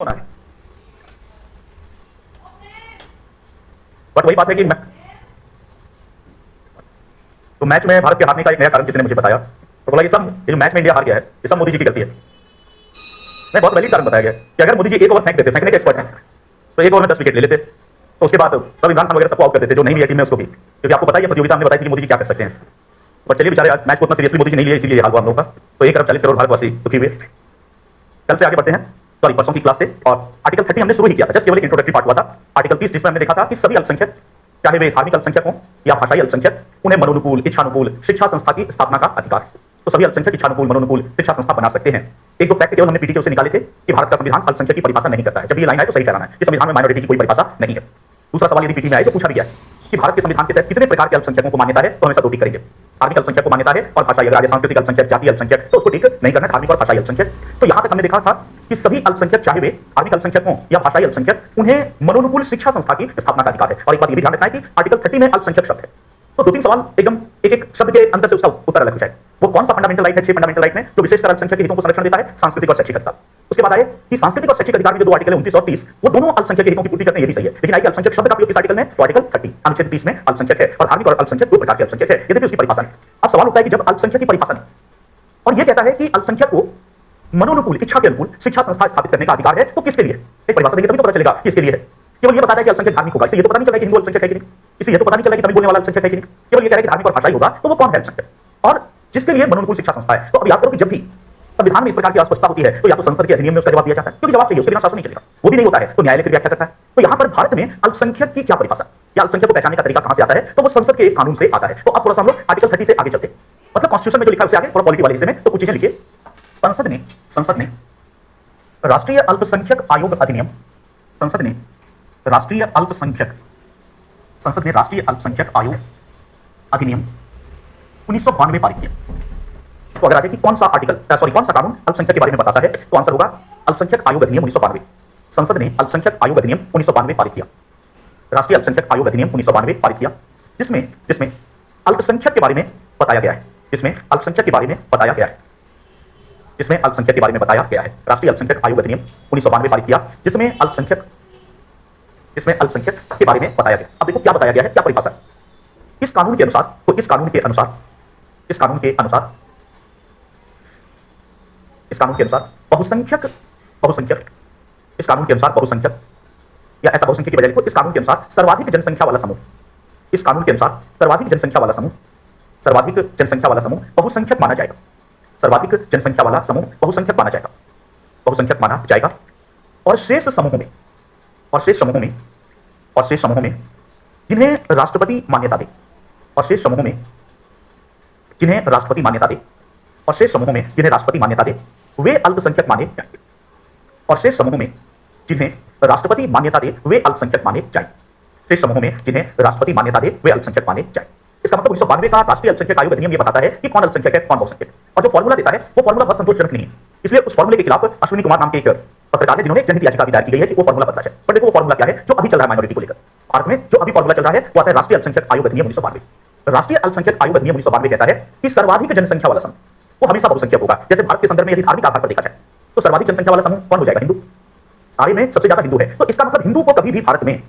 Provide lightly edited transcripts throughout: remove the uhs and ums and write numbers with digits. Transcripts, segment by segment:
होना है। बट वही बात है कि तो मैच में भारत के हारने का एक नया कारण किसी ने मुझे बताया, तो बोला ये जो मैच में इंडिया हार गया है, ये सब मोदी जी की गलती है। मैं बहुत वैलिड कारण बताया गया कि अगर मोदी जी एक ओवर फेंक देते, फेंकने के एक्सपर्ट हैं, तो एक ओवर में 10 विकेट ले लेते, तो उसके बाद सब इमरान खान वगैरह सबको आउट कर देते, जो नहीं भी है टीम में उसको भी, क्योंकि आपको पता ही है प्रतियोगिता हमने बताई थी कि मोदी जी क्या कर सकते हैं। बट चलिए बेचारे आज मैच को उतना सीरियसली मोदी जी नहीं लिए, इसीलिए हाल हुआ हम लोगों का। तो 1 अरब 40 करोड़ भारतवासी दुखी हुए। कल से आगे बढ़ते हैं, सॉरी परसों की क्लास से, और आर्टिकल 30 हमने शुरू ही किया था, जस्ट केवल एक इंट्रोडक्टरी पार्ट हुआ था। आर्टिकल 30 जिसमें हमने देखा था कि सभी अल्पसंख्यक, चाहे वे धार्मिक अल्पसंख्यक हों या भाषाई अल्पसंख्यक, उन्हें मनोनुकूल इच्छानुकूल शिक्षा संस्था की स्थापना का अधिकार है। तो सभी अल्पसंख्यक इच्छानुकूल मनोनुकूल शिक्षा संस्था बना सकते हैं। एक दो फैक्ट केवल हमने पीटीके से निकाले थे कि भारत का संविधान अल्पसंख्यक की परिभाषा नहीं करता है। जब ये लाइन है तो सही कराना है कि संविधान में माइनॉरिटी की कोई परिभाषा नहीं है। दूसरा सवाल यदि पीटी में आए जो पूछा भी गया है कि भारत के संविधान के तहत कितने प्रकार के अल्पसंख्यकों को मान्यता है, तो हमेशा दो टिक करेंगे। धार्मिक अल्पसंख्यक को मान्यता है और भाषाई, अगर आगे सांस्कृतिक अल्पसंख्यक, जातीय अल्पसंख्यक, तो उसको टिक नहीं करना, धार्मिक और भाषाई अल्पसंख्यक। तो यहां तक हमने देखा था कि सभी अल्पसंख्यक, चाहे वे धार्मिक अल्पसंख्यक हों या भाषाई अल्पसंख्यक, उन्हें मनोनुकूल शिक्षा संस्था की स्थापना का अधिकार है। और एक बात ये भी ध्यान रखना है कि आर्टिकल 30 में अल्पसंख्यक शब्द है, तो दो तीन सवाल एकदम एक एक शब्द के अंदर से उसका उत्तर अलग हो जाए। वो कौन सा फंडामेंटल राइट है, 6 फंडामेंटल राइट में, जो विशेषकर अल्पसंख्यक के हितों को संरक्षण देता है? सांस्कृतिक और शैक्षिक अधिकार। उसके बाद आए कि सांस्कृतिक और शैक्षिक अधिकार में जो दो आर्टिकल है 29 और 30, वो दोनों अल्पसंख्यक के हितों की पूर्ति करते हैं, ये भी सही है। लेकिन आई कि अल्पसंख्यक शब्द का उपयोग किस आर्टिकल में? तो आर्टिकल 30 अनुच्छेद 30 में अल्पसंख्यक है, और धार्मिक और अल्पसंख्यक दो प्रकार के अल्पसंख्यक है। यद्यपि उसकी परिभाषा है। अब सवाल उठता है कि जब अल्पसंख्यक की परिभाषा नहीं और ये कहता है कि अल्पसंख्यक को मनोनुकूल, इच्छा के अनुकूल शिक्षा संस्था स्थापित करने का अधिकार है, तो किसके लिए? एक परिभाषा देंगे तभी तो पता चलेगा कि इसके लिए है। केवल ये बताता है कि अल्पसंख्यक धार्मिक होगा, इससे ये तो पता नहीं चला कि हिंदू अल्पसंख्यक है कि नहीं, इससे ये तो पता नहीं चला कि तमिल बोलने वाला अल्पसंख्यक है कि नहीं। केवल ये कह रहा है कि धार्मिक और भाषाई होगा, तो वो कौन है अल्पसंख्यक और जिसके लिए मनोनुकूल शिक्षा संस्था है? तो अब याद करो कि जब भी संविधान में इस प्रकार की अस्पष्टता होती है, तो या तो संसद के अधिनियम में उसका जवाब दिया जाता है, क्योंकि जवाब चाहिए, उसके बिना शासन नहीं चलेगा। वो भी नहीं होता है तो न्यायालय की व्याख्या करता है। तो यहां पर भारत में अल्पसंख्यक की क्या परिभाषा या अल्पसंख्यक को पहचानने का तरीका कहां से आता है? तो वो संसद के एक कानून से आता है। तो अब थोड़ा सा हम लोग आर्टिकल 30 से आगे चलते हैं, मतलब कॉन्स्टिट्यूशन में जो लिखा है उससे आगे, थोड़ा पॉलिटी वाले हिस्से में तो कुछ चीजें लिखिए। संसद ने राष्ट्रीय अल्पसंख्यक आयोग अधिनियम, संसद ने राष्ट्रीय अल्पसंख्यक आयोग अधिनियम 1992 पारित किया। तो अगर आते कि कौन सा कौन सा कानून अल्पसंख्यक के बारे में बताता है, तो आंसर होगा अल्पसंख्यक आयोग अधिनियम 1992। संसद ने अल्पसंख्यक आयोग अधिनियम 1992 पारित किया, राष्ट्रीय अल्पसंख्यक आयोग अधिनियम 1992 पारित किया, जिसमें अल्पसंख्यक के बारे में बताया गया है, जिसमें अल्पसंख्यक के बारे में बताया गया है, जिसमें अल्पसंख्यक के बारे में बताया गया है। राष्ट्रीय अल्पसंख्यक आयोग अधिनियम 1992 पारित किया, जिसमें अल्पसंख्यक के बारे में बताया गया। अब देखो क्या बताया गया है, क्या परिभाषा। इस कानून के अनुसार बहुसंख्यक या ऐसा बहुसंख्यक की बजाय लिखो, इस कानून के अनुसार सर्वाधिक जनसंख्या वाला समूह, इस कानून के अनुसार सर्वाधिक जनसंख्या वाला समूह बहुसंख्यक माना जाएगा। सर्वाधिक जनसंख्या वाला समूह बहुसंख्यक माना जाएगा। और शेष समूहों में जिन्हें राष्ट्रपति मान्यता दे, वे अल्पसंख्यक माने जाएंगे। और शेष समूहों में जिन्हें राष्ट्रपति मान्यता दे वे अल्पसंख्यक माने जाएंगे। इसका मतलब 1992 का राष्ट्रीय अल्पसंख्यक आयोग अधिनियम ये बताता है कि कौन अल्पसंख्यक है, कौन बहुसंख्यक। और जो फॉर्मूला देता है वो फॉर्मूला बहुत संतोषजनक नहीं है, इसलिए उस फॉर्मूले के खिलाफ अश्विनी कुमार नाम के एक पत्रकार है जिन्होंने जनहित याचिका भी दायर की गई है कि वो फॉर्मूला बदला जाए। पर देखो वो फॉर्मूला क्या है जो अभी चल रहा है माइनॉरिटी को लेकर। भारत में जो अभी फॉर्मूला चल रहा है वो आता है राष्ट्रीय अल्पसंख्यक आयोग अधिनियम 1992। राष्ट्रीय अल्पसंख्यक आयोग अधिनियम 1992 कहता है कि सर्वाधिक जनसंख्या वाला समूह वो हमेशा बहुसंख्यक होगा। जैसे भारत के संदर्भ में यदि धार्मिक आधार पर देखा जाए तो सर्वाधिक जनसंख्या वाला समूह कौन हो जाएगा? हिंदू। सारे में सबसे ज्यादा हिंदू है, तो इसका मतलब हिंदू को कभी भी भारत में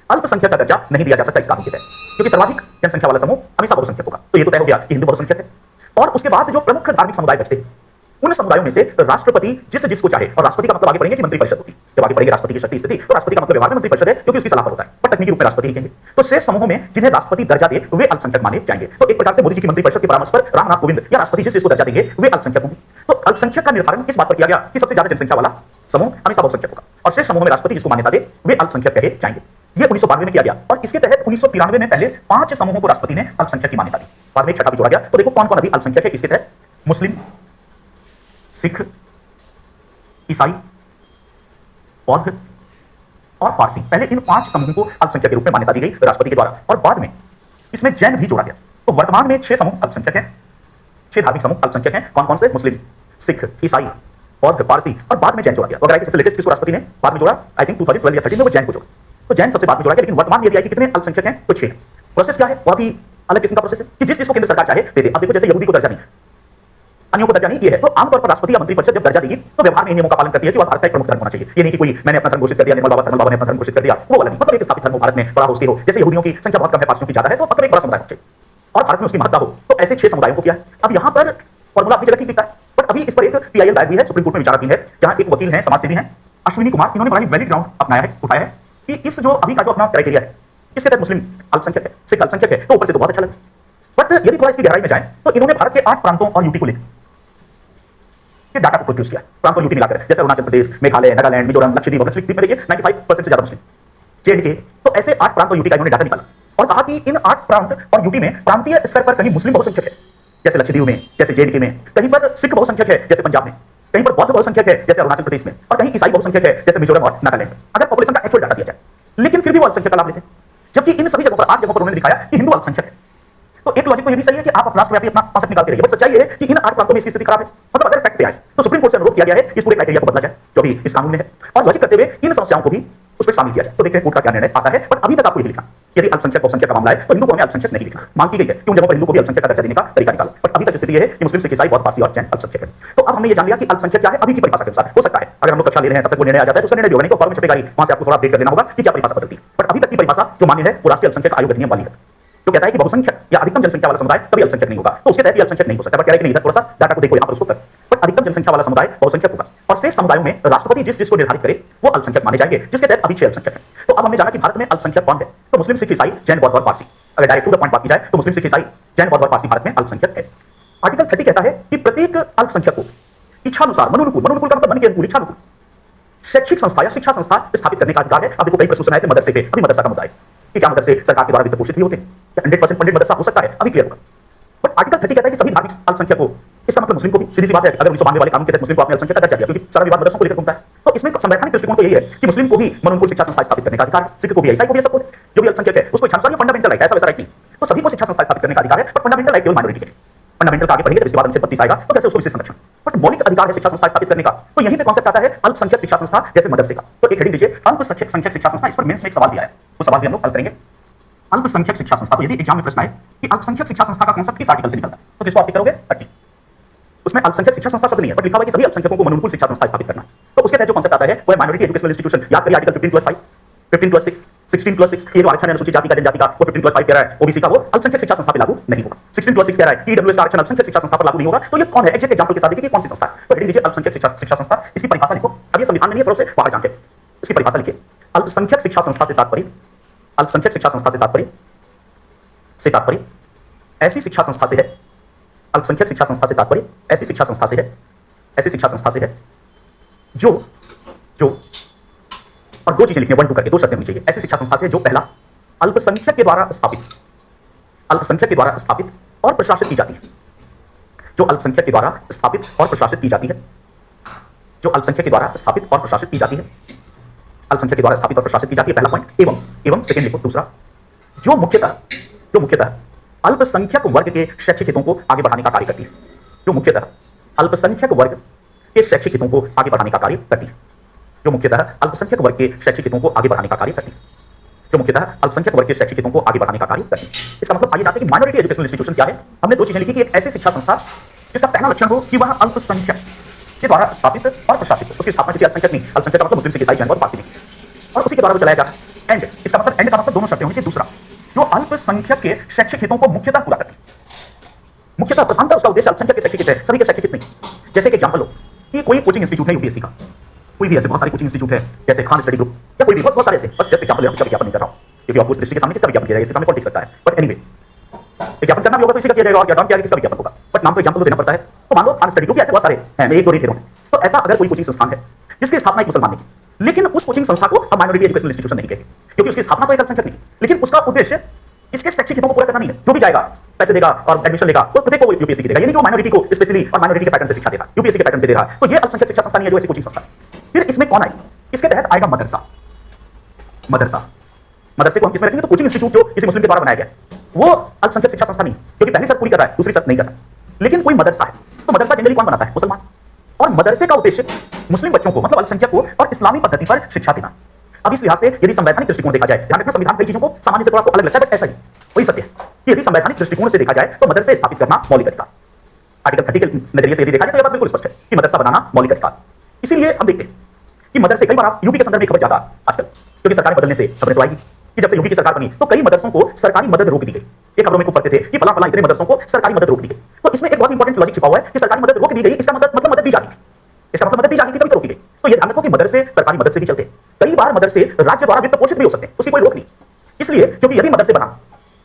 अल्पसंख्यक का दर्जा नहीं दिया जा सकता इस कानून के तहत, क्योंकि सर्वाधिक जनसंख्या वाला समूह हमेशा बहुसंख्यक होगा। तो ये तो तय हो गया कि हिंदू बहुसंख्यक है। और उसके बाद जो प्रमुख धार्मिक समुदाय बचते हैं उन समुदायों में से राष्ट्रपति जिसको चाहे, और राष्ट्रपति का मतलब आगे पढ़ेंगे कि मंत्रिपरिषद होती है, जब आगे पढ़ेंगे राष्ट्रपति की शक्ति स्थिति, तो राष्ट्रपति का मतलब व्यवहार में मंत्रिपरिषद है क्योंकि उसकी सलाह पर होता है, पर तकनीकी रूप में राष्ट्रपति ही कहेंगे। तो शेष समूहों में जिन्हें राष्ट्रपति दर्जा दे वे अल्पसंख्यक माने जाएंगे। तो एक प्रकार से मोदी जी की मंत्रिपरिषद के परामर्श पर रामनाथ कोविंद या राष्ट्रपति जिसको दर्जा देंगे वे अल्पसंख्यक होंगे। तो अल्पसंख्यक का निर्धारण किस बात पर किया गया कि सबसे ज्यादा जनसंख्या वाला समूह हमेशा बहुसंख्यक होगा, और शेष समूह में राष्ट्रपति जिसको मान्यता दे वे अल्पसंख्यक कहे जाएंगे। ये 1992 में किया गया, और इसके तहत 1993 में पहले 5 समूहों को राष्ट्रपति ने अल्पसंख्यक की मान्यता दी, बाद में एक छठा भी जोड़ा गया। तो देखो कौन कौन अभी अल्पसंख्यक है इसके तहत: मुस्लिम, सिख, ईसाई, बौद्ध और पारसी। पहले इन 5 समूहों को अल्पसंख्यक के रूप में मान्यता दी गई राष्ट्रपति के द्वारा, और बाद में इसमें जैन भी जोड़ा गया। तो वर्तमान में 6 समूह अल्पसंख्यक हैं, 6 धार्मिक समूह अल्पसंख्यक हैं। कौन कौन से? मुस्लिम, सिख, ईसाई, बौद्ध, पारसी, और बाद में जैन जोड़ा गया। अगर सबसे लेटेस्ट किसको राष्ट्रपति ने बाद में जोड़ा? आई थिंक 2012 या 13 में वो जैन को जोड़ा। तो जैन सबसे बाद में जोड़ा गया, लेकिन वर्तमान में यदि आई कि कितने अल्पसंख्यक हैं तो 6। प्रोसेस क्या है? बहुत ही अलग किस्म का प्रोसेस है कि जिस चीज को केंद्र सरकार चाहे दे दे। अब देखो जैसे यहूदी को दर्जा नहीं, अन्यों को दर्जा नहीं किए है, तो आमतौर पर राष्ट्रपति या मंत्रिपरिषद जब दर्जा देगी तो व्यवहार में इन नियमों का पालन करती है कि वह भारत का एक प्रमुख धर्म होना चाहिए। ये नहीं कि कोई मैंने अपना धर्म घोषित कर दिया, निर्मल बाबा ने अपना धर्म घोषित कर दिया, वो वाला नहीं। मतलब एक स्थापित धर्म भारत में बड़ा हो, हो, जैसे यहूदियों की संख्या बहुत कम है, पारसियों की ज्यादा है, तो मतलब एक बड़ा समुदाय होना चाहिए और भारत में उसकी महत्ता हो। तो ऐसे 6 समुदायों को किया है। अब यहाँ पर फॉर्मूला अपनी जगह ठीक दिखता है, बट अभी इस पर एक पीआईएल दायर हुई है, सुप्रीम कोर्ट में विचाराधीन है, जहां एक वकील हैं, समाजसेवी हैं, अश्विनी कुमार, इन्होंने बड़ा ही वैलिड ग्राउंड अपनाया है, उठाया है कि इस जो अभी का जो अपना क्राइटेरिया है, इसके तहत मुस्लिम अल्पसंख्यक है, सिख अल्पसंख्यक है, तो ऊपर से तो बहुत अच्छा लगे। बट यदि थोड़ा इसकी गहराई में जाए तो इन्होंने भारत के 8 प्रांतों और यूटी को लेकर डाटा को प्रोड्यूस किया, प्रांत और यूटी मिलाकर, जैसे अरुणाचल प्रदेश, मेघालय, नागालैंड, मिजोरम, लक्षद्वीप में देखिए 95% से ज्यादा मुस्लिम, जेएंडके, तो ऐसे 8 प्रांत और यूटी का इन्होंने डाटा निकाला और कहा कि इन 8 प्रांत और यूटी में प्रांतीय स्तर पर कहीं मुस्लिम बहुसंख्यक है, जैसे लक्षद्वीप में, जैसे जेएंडके में, कहीं पर सिख बहुसंख्यक है, जैसे पंजाब में, कहीं पर बौद्ध बहुसंख्यक है, जैसे अरुणाचल प्रदेश में, और कहीं ईसाई बहुसंख्यक है, जैसे मिजोरम और नागालैंड में, अगर पॉपुलेशन का एक्चुअल डाटा दिया जाए। लेकिन फिर भी वो अल्पसंख्यक का लाभ लेते हैं, जबकि इन सभी जगहों पर 8 जगहों पर उन्होंने दिखाया कि हिंदू अल्पसंख्यक है। तो एक लॉजिक तो ये भी सही है कि आप राष्ट्रव्यापी अपना कॉन्सेप्ट निकालते रहिए, बट सच्चाई ये है कि इन 8 प्रांतों में इसकी स्थिति खराब है। मतलब अगर फैक्ट पे आए तो सुप्रीम कोर्ट से अनुरोध किया गया है कि इस पूरे क्राइटेरिया को बदला जाए जो भी इस कानून में है, और लॉजिक करते हुए इन समस्याओं को भी उसमें शामिल किया जाए। तो देखते हैं कोर्ट का क्या निर्णय आता है। बट अभी तक आपको ये लिखना, यदि अल्पसंख्यक बहुसंख्यक का मामला है तो हिंदू को हमें अल्पसंख्यक नहीं लिखना, मांग की गई है कि उन जगहों पर हिंदू को भी अल्पसंख्यक का दर्जा देने का तरीका निकालो। बट अभी तक स्थिति ये है कि मुस्लिम, सिख, ईसाई, बौद्ध, पारसी और जैन अल्पसंख्यक है। तो अब हमने ये जान लिया कि अल्पसंख्यक क्या है अभी की परिभाषा के अनुसार। हो सकता है अगर हम लोग कक्षा ले रहे हैं तब तक वो निर्णय आ जाता है तो उसका निर्णय भी होगा, नहीं तो फॉर्म में छपेगा ही, वहां से आपको थोड़ा अपडेट कर लेना होगा कि क्या परिभाषा बदलती है। बट अभी तक की परिभाषा जो मान्य है वो राष्ट्रीय अल्पसंख्यक आयोग अधिनियम वाली है, जो कहता है कि बहुसंख्यक या अधिकतम जनसंख्या वाला समुदाय कभी अल्पसंख्यक नहीं होगा, तो उसके तहत अल्पसंख्यक नहीं हो सकता। बट कह रहा है कि नहीं, इधर थोड़ा सा डाटा को देखो यहाँ पर उसको कर, बट अधिकतम जनसंख्या वाला समुदाय बहुसंख्यक होगा और शेष समुदायों में राष्ट्रपति जिस को निर्धारित करे वो अल्पसंख्यक माने जाएंगे, जिसके तहत अभी 6 अल्पसंख्यक है। तो अब हमने जाना कि भारत में अल्पसंख्यक कौन है, तो मुस्लिम, सिख, ईसाई, जैन, बौद्ध और पारसी। अगर डायरेक्ट टू द पॉइंट बात की जाए तो मुस्लिम, सिख, ईसाई, जैन, बौद्ध और पारसी भारत में अल्पसंख्यक है। आर्टिकल 30 कहता है कि प्रत्येक अल्पसंख्यक को इच्छानुसार, मनुनुकूल, मनुनुकूल का मतलब मन के अनुकूल, इच्छानुकूल शैक्षिक संस्था या शिक्षा संस्था स्थापित करने का अधिकार है। अब देखो कई प्रश्न आए थे मदरसे पे, अभी मदरसा का मुद्दा है कि क्या मदरसे सरकार के द्वारा वित्त पोषित भी होते हैं, क्या 100% फंडेड मदरसा हो सकता है, अभी क्लियर होगा। बट आर्टिकल 30 कहता है कि सभी धार्मिक अल्पसंख्यक को, इसका मतलब मुस्लिम को भी, सीधी सी बात है, अगर 1992 वाले कानून के तहत मुस्लिम को आपने अल्पसंख्यक का दर्जा दिया, क्योंकि सारा विवाद मदरसों को लेकर घूमता है, तो इसमें संवैधानिक दृष्टिकोण तो यही है कि मुस्लिम को भी मनुकुल शिक्षा संस्था स्थापित करने का अधिकार है, सिख को भी, ईसाई को भी, सबको जो भी अल्पसंख्यक है उसको इच्छानुसार, ये फंडामेंटल राइट है, ऐसा वैसा राइट नहीं। तो सभी को शिक्षा संस्था स्थापित करने का अधिकार है, बट फंडामेंटल राइट केवल माइनॉरिटी के लिए। फंडामेंटल का आगे पढ़ेंगे तो इसके बाद अनुच्छेद 32 आएगा, तो कैसे उसको विशेष संरक्षण, बट मौलिक अधिकार है शिक्षा संस्था स्थापित करने का। तो यहीं पे कॉन्सेप्ट आता है अल्पसंख्यक शिक्षा संस्था जैसे मदरसे का। तो एक हेडिंग दीजिए, अल्पसंख्यक शिक्षा संस्था। इस पर मेंस में एक सवाल भी आया, वो सवाल भी हम लोग हल करेंगे। अल्पसंख्यक शिक्षा संस्था, तो यदि एग्जाम में प्रश्न आए कि अल्पसंख्यक शिक्षा संस्था का कॉन्सेप्ट किस आर्टिकल से निकलता है, तो किसको आप टिक करोगे? 30। उसमें अल्पसंख्यक शिक्षा संस्था शब्द नहीं है, बट लिखा हुआ है कि सभी अल्पसंख्यकों को मनुकुल शिक्षा संस्था स्थापित करना। तो उसके तहत जो कॉन्सेप्ट आता है वो है माइनॉरिटी एजुकेशनल इंस्टीट्यूशन। याद करिए आर्टिकल 15+5, 15+6, 16+6, ये जो आरक्षण है अनुसूचित जाति का, जनजाति का, वो 15+5 कह रहा है ओबीसी का, वो अल्पसंख्यक शिक्षा संस्था पे लागू नहीं होगा। 16+6 कह रहा है ईडब्ल्यूएस का आरक्षण अल्पसंख्यक शिक्षा संस्था पर लागू नहीं होगा। तो ये कौन है, एग्जैक्ट एग्जांपल के साथ देखिए कौन सी संस्था है। तो हेडिंग दीजिए अल्पसंख्यक शिक्षा संस्था, इसकी परिभाषा लिखो। अब ये संविधान में नहीं है, पर उसे बाहर जाके इसकी परिभाषा लिखिए। अल्पसंख्यक शिक्षा संस्था से तात्पर्य, अल्पसंख्यक शिक्षा संस्था से तात्पर्य ऐसी शिक्षा संस्था से है, अल्पसंख्यक शिक्षा संस्था से तात्पर्य ऐसी शिक्षा संस्था से है, ऐसी शिक्षा संस्था से है जो और दो चीजें लिखनी है, 1 2 करके, 2 शर्तें होनी चाहिए। ऐसी शिक्षा संस्था से जो पहला अल्पसंख्यक के द्वारा स्थापित और प्रशासित की जाती है, जो अल्पसंख्यक के द्वारा स्थापित और प्रशासित की जाती है, जो अल्पसंख्यक के द्वारा स्थापित और प्रशासित की जाती है, अल्पसंख्यक के द्वारा स्थापित और प्रशासित की जाती है, पहला पॉइंट। एवं सेकंड लिखो दूसरा, जो मुख्यतः अल्पसंख्यक वर्ग के शैक्षिक हितों को आगे बढ़ाने का कार्य करती है, जो मुख्यतः अल्पसंख्यक वर्ग के शैक्षिक हितों को आगे बढ़ाने का कार्य करती है, जो मुख्यतः अल्पसंख्यक वर्ग के शैक्षिक हितों को आगे बढ़ाने का कार्य करती है, जो मुख्यतः अल्पसंख्यक वर्ग के शैक्षिक हितों को आगे बढ़ाने का कार्य करती है। इसका मतलब आइए जानते हैं कि माइनॉरिटी एजुकेशनल इंस्टीट्यूशन क्या है। हमने 2 चीजें लिखी कि एक ऐसी शिक्षा संस्था जिसका पहला लक्षण हो कि वह अल्पसंख्यक के द्वारा स्थापित और प्रशासित हो, उसकी स्थापना किसी अल्पसंख्यक नहीं, अल्पसंख्यक का मतलब मुस्लिम, सिख, ईसाई, जैन और पारसी नहीं, और उसी के द्वारा वो चलाया जा रहा है। एंड इसका मतलब, एंड का मतलब दोनों शर्तें होनी चाहिए। दूसरा, जो अल्पसंख्यक के शैक्षिक हितों को मुख्यतः पूरा करती है, मुख्यतः प्रधानतः उसका उद्देश्य अल्पसंख्यक के शैक्षिक हित है, सभी के शैक्षिक हित नहीं। जैसे कि एग्जांपल लो कि कोई कोचिंग इंस्टीट्यूट है यूपीएससी का, कोई भी ऐसे बहुत सारे कोचिंग इंस्टीट्यूट है, जैसे खान स्टडी ग्रुप या कोई भी बहुत सारे ऐसे, बस जस्ट एग्जांपल ले रहा हूं, इसका विज्ञापन नहीं कर रहा हूं क्योंकि आपको इस दृष्टि के सामने किसका विज्ञापन किया जाएगा, इसके सामने कौन टिक सकता है। बट एनीवे, विज्ञापन करना भी होगा तो इसी का किया जाएगा, और क्या नाम क्या किसका विज्ञापन होगा, बट नाम तो एग्जांपल तो देना पड़ता है। तो मान लो खान स्टडी ग्रुप, ऐसे बहुत सारे हैं, मैं 1 2 नहीं दे रहा हूं। तो ऐसा अगर कोई कोचिंग संस्थान है जिसकी स्थापना एक मुसलमान ने की, लेकिन उस कोचिंग संस्था को हम माइनॉरिटी एजुकेशनल इंस्टीट्यूशन नहीं कहेंगे, क्योंकि उसकी स्थापना तो एक अल्पसंख्यक नहीं, लेकिन उसका उद्देश्य इसके शैक्षिक हितों को पूरा करना नहीं है। जो भी जाएगा पैसे देगा और एडमिशन लेगा वो प्रत्येक को यूपीएससी की देगा, यानी कि वो माइनॉरिटी को स्पेशली और माइनॉरिटी के पैटर्न पे शिक्षा देगा, यूपीएससी के पैटर्न पे दे रहा है। तो ये अल्पसंख्यक शिक्षा संस्था नहीं है जो ऐसी कोचिंग संस्था है। फिर इसमें कौन आई, इसके तहत आएगा मदरसे को हम किसमें रखेंगे, तो कोचिंग इंस्टीट्यूट जो किसी मुस्लिम के द्वारा बनाया गया वो अल्पसंख्यक शिक्षा संस्था नहीं, क्योंकि पहली शर्त पूरी कर रहा है, दूसरी शर्त नहीं कर रहा। लेकिन कोई मदरसा है, तो मदरसा जनरली कौन बनाता है, मुसलमान, और मदरसे का उद्देश्य मुस्लिम बच्चों को, मतलब अल्पसंख्यक को, और इस्लामी पद्धति पर शिक्षा देना। अब इस लिहाज से यदि संवैधानिक दृष्टिकोण देखा जाए, ध्यान रखना संविधान कई चीजों को सामान्य से थोड़ा अलग लगता है, बट ऐसा ही वही सत्य है कि यदि संवैधानिक दृष्टिकोण से देखा जाए तो मदरसे स्थापित करना मौलिक अधिकार, आर्टिकल 30 के नजरिए से यदि देखा जाए तो यह बात बिल्कुल स्पष्ट है कि मदरसा बनाना मौलिक अधिकार। इसीलिए हम देखते हैं कि मदरसे, कई बार आप यूपी के संदर्भ में खबर ज्यादा आजकल, क्योंकि सरकार बदलने से खबरें तो आएगी कि जब से यूपी की सरकार बनी तो कई मदरसों को सरकारी मदद रोक दी गई। ये खबरों में खूब पढ़ते थे कि फला फला इतने मदरसों को सरकारी मदद रोक दी गई। तो इसमें एक बहुत इंपॉर्टेंट लॉजिक छिपा हुआ है कि सरकारी मदद रोक दी गई, इसका मतलब मदद दी जा रही थी, इसका मतलब मदद दी जा रही थी तभी तो रोकी गई। तो ये ध्यान रखो कि मदरसे सरकारी मदद से भी चलते, कई बार मदरसे राज्य द्वारा वित्त पोषित भी हो सकते हैं, उसकी कोई रोक नहीं। इसलिए क्योंकि यदि मदरसे बना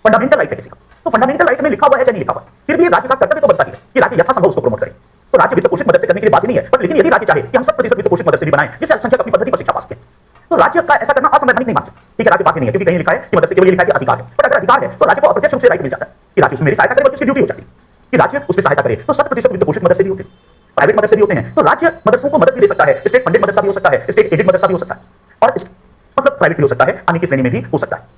फंडामेंटल राइट है किसी का, तो फंडामेंटल राइट में लिखा हुआ है चाहे नहीं लिखा हुआ है, फिर भी राज्य का कर्तव्य तो बनता ही है कि राज्य यथासंभव उसको प्रमोट करे। तो राज्य वित्त पोषित मदरसे करने के लिए बात ही नहीं है, बट लेकिन यदि राज्य चाहे कि हम 100% वित्त पोषित मदरसे भी बनाएं जिससे अल्पसंख्यक अपनी पद्धति पर शिक्षा पा सके, तो राज्य का ऐसा करना असंवैधानिक नहीं मानते। ठीक है, राज्य बात ही नहीं है, क्योंकि कहीं लिखा है कि मदरसे केवल ये लिखा है कि अधिकार है, बट अगर अधिकार है तो राज्य को अप्रत्यक्ष रूप से राइट मिल जाता है कि राज्य उसमें मेरी सहायता करे, बल्कि उसकी ड्यूटी हो जाती है कि राज्य उसमें सहायता करे। तो 100% वित्त पोषित मदरसे भी होते हैं, प्राइवेट मदरसे भी होते हैं, तो राज्य मदरसों को मदद भी दे सकता है। स्टेट फंडेड मदरसा भी हो सकता है, स्टेट एडेड मदरसा भी हो सकता है, और मतलब प्राइवेट भी हो सकता है, अन्य की श्रेणी में भी हो सकता है।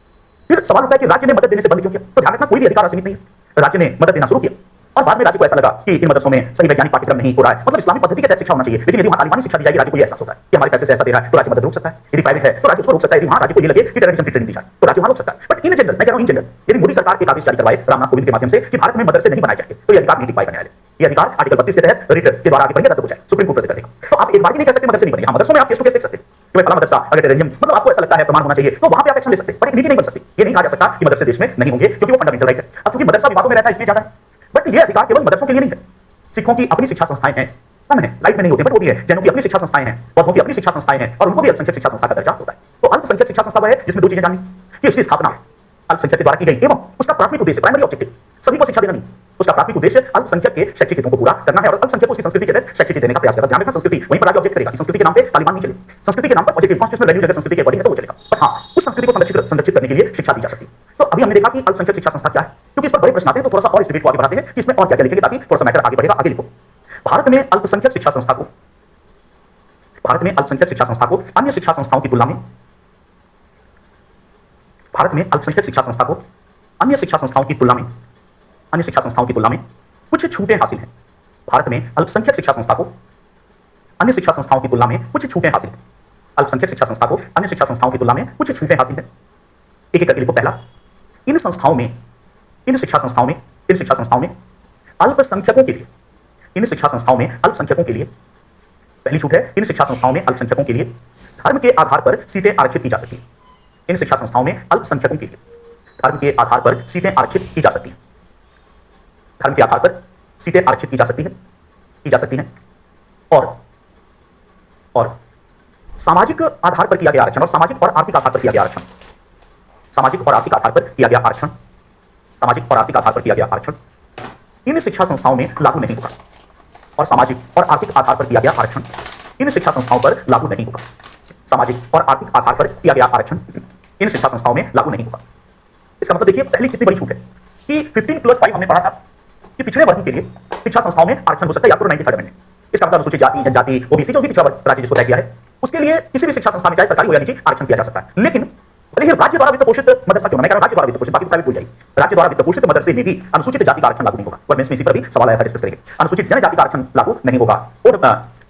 फिर सवाल उठता है कि राज्य ने मदद देने से बंद क्यों किया? तो ध्यान रखना, कोई भी अधिकार असीमित नहीं है। राज्य ने मदद देना शुरू किया और बाद में राज्य को ऐसा लगा कि इन मदरसों में सही वैज्ञानिक पाठ्यक्रम नहीं हो रहा है, मतलब इस्लामिक पद्धति के तहत शिक्षा होना चाहिए, लेकिन यदि वहां तालिबानी शिक्षा दी जाएगी, राज्य को ये एहसास होता है कि हमारे पैसे से ऐसा दे रहा है, तो राज्य मदद रोक सकता है। यदि प्राइवेट है तो राज्य उसको रोक सकता है, यदि वहां राज्य को ये लगे कि टेररिज्म की ट्रेनिंग दी जाए तो राज्य वहां रोक सकता है। बट इन जनरल, मैं कह रहा हूं इन जनरल, यदि मोदी सरकार एक आदेश जारी करवाए रामनाथ कोविंद के माध्यम से कि भारत में मदरसे नहीं बनाए जाएंगे, तो ये अधिकार नहीं टिक पाएगा न्यायालय। ये अधिकार आर्टिकल 32 के तहत रिट के द्वारा आगे बढ़ेंगे, रद्द हो जाए, सुप्रीम कोर्ट रद्द कर देगा। तो आप एक बार भी नहीं कह सकते मदरसे नहीं बनेंगे। मदरसों में आप केस टू केस देख सकते हैं कि भाई फला मदरसा अगर टेररिज्म, मतलब आपको ऐसा लगता है प्रमाण होना चाहिए, तो वहां पे आप एक्शन ले सकते हैं, बट एक नीति नहीं बन सकती। ये नहीं कहा जा सकता कि मदरसे देश में नहीं होंगे, क्योंकि वो फंडामेंटल राइट है। अब चूंकि मदरसा विवादों में रहता है इसलिए ज्यादा है, बट ये अधिकार केवल मदरसों के लिए नहीं है। सिखों की अपनी शिक्षा संस्थाएं हैं, कम है, लाइट में नहीं होती, बट वो भी है। जैनों की अपनी शिक्षा संस्थाएं हैं, बौद्धों की अपनी शिक्षा संस्थाएं हैं, और उनको भी अल्पसंख्यक शिक्षा संस्था का दर्जा होता है। तो अल्पसंख्यक शिक्षा संस्था वह है जिसमें दो चीजें जाननी कि उसकी स्थापना अल्पसंख्यक के द्वारा की गई एवं उसका प्राथमिक उद्देश्य, प्राइमरी ऑब्जेक्टिव सभी को शिक्षा देना नहीं, उसका प्राथमिक उद्देश्य अल्पसंख्यक के शैक्षिक हितों को पूरा करना है और अल्पसंख्यक को उसकी संस्कृति के तहत शैक्षिक देने का प्रयास करता है। ध्यान रखना, संस्कृति वहीं पर राज्य ऑब्जेक्ट करेगा कि संस्कृति के नाम पे तालिबान नहीं चले, संस्कृति के नाम पर पॉजिटिव कॉन्स्टिट्यूशनल वैल्यूज अगर संस्कृति के अकॉर्डिंग है तो वो चलेगा, बट हाँ, उस संस्कृति को संरक्षित करने के लिए शिक्षा दी जा सकती है। तो अभी हमने देखा कि अल्पसंख्यक शिक्षा संस्था क्या है, क्योंकि इस पर बड़े प्रश्न आते हैं, तो थोड़ा सा और इस डिबेट को आगे बढ़ाते हैं कि इसमें और क्या क्या लिखेंगे ताकि थोड़ा सा मैटर आगे बढ़ेगा। आगे लिखो, भारत में अल्पसंख्यक शिक्षा संस्था को, भारत में अल्पसंख्यक शिक्षा संस्था को अन्य शिक्षा संस्थाओं की तुलना में, भारत में अल्पसंख्यक शिक्षा संस्था को अन्य शिक्षा संस्थाओं की तुलना में, अन्य शिक्षा संस्थाओं की तुलना में कुछ छूटें हासिल हैं। भारत में अल्पसंख्यक शिक्षा संस्था को अन्य शिक्षा संस्थाओं की तुलना में कुछ छूटें हासिल हैं। अल्पसंख्यक शिक्षा संस्था को अन्य शिक्षा संस्थाओं की तुलना में कुछ छूटें हासिल हैं। एक एक करके लिखो। पहला, इन संस्थाओं में, इन शिक्षा संस्थाओं में, इन शिक्षा संस्थाओं में अल्पसंख्यकों के लिए, इन शिक्षा संस्थाओं में अल्पसंख्यकों के लिए, पहली छूट है, इन शिक्षा संस्थाओं में अल्पसंख्यकों के लिए धर्म के आधार पर सीटें आरक्षित की जा सकती हैं। इन शिक्षा संस्थाओं में अल्पसंख्यकों के लिए धर्म के आधार पर सीटें आरक्षित की जा सकती हैं। धर्म के आधार पर सीटें आरक्षित की जा सकती हैं, की जा सकती हैं। और सामाजिक आधार पर किया गया आरक्षण और सामाजिक और आर्थिक आधार पर किया गया आरक्षण, सामाजिक और आर्थिक आधार पर किया गया आरक्षण, सामाजिक और आर्थिक आधार पर किया गया आरक्षण इन शिक्षा संस्थाओं में लागू नहीं होगा। और सामाजिक और आर्थिक आधार पर किया गया आरक्षण इन शिक्षा संस्थाओं पर लागू नहीं होगा। सामाजिक और आर्थिक आधार पर किया गया आरक्षण इन शिक्षा संस्थाओं में लागू नहीं होगा। इसका मतलब देखिए, पहली कितनी बड़ी छूट है कि 15+5 हमने पढ़ा था कि पिछड़े वर्ग के लिए शिक्षा संस्थाओं में आरक्षण हो सकता है या तो 93rd अमेंडमेंट। इसका मतलब अनुसूचित जाति, जनजाति, ओबीसी, जो भी पिछड़ा वर्ग राज्य जिसको तय किया है, उसके लिए किसी भी शिक्षा संस्था में चाहे सरकारी हो या निजी आरक्षण किया जा सकता है। लेकिन भले ही राज्य द्वारा वित्त पोषित मदरसा क्यों ना, मैं कह रहा हूं राज्य द्वारा वित्त पोषित, बाकी तो प्राइवेट हो जाएगी, राज्य द्वारा वित्त पोषित मदरसे में भी अनुसूचित जाति का आरक्षण लागू नहीं होगा। और इसी पर भी सवाल आया था, डिस्कस करेंगे। अनुसूचित जनजाति का आरक्षण लागू नहीं होगा और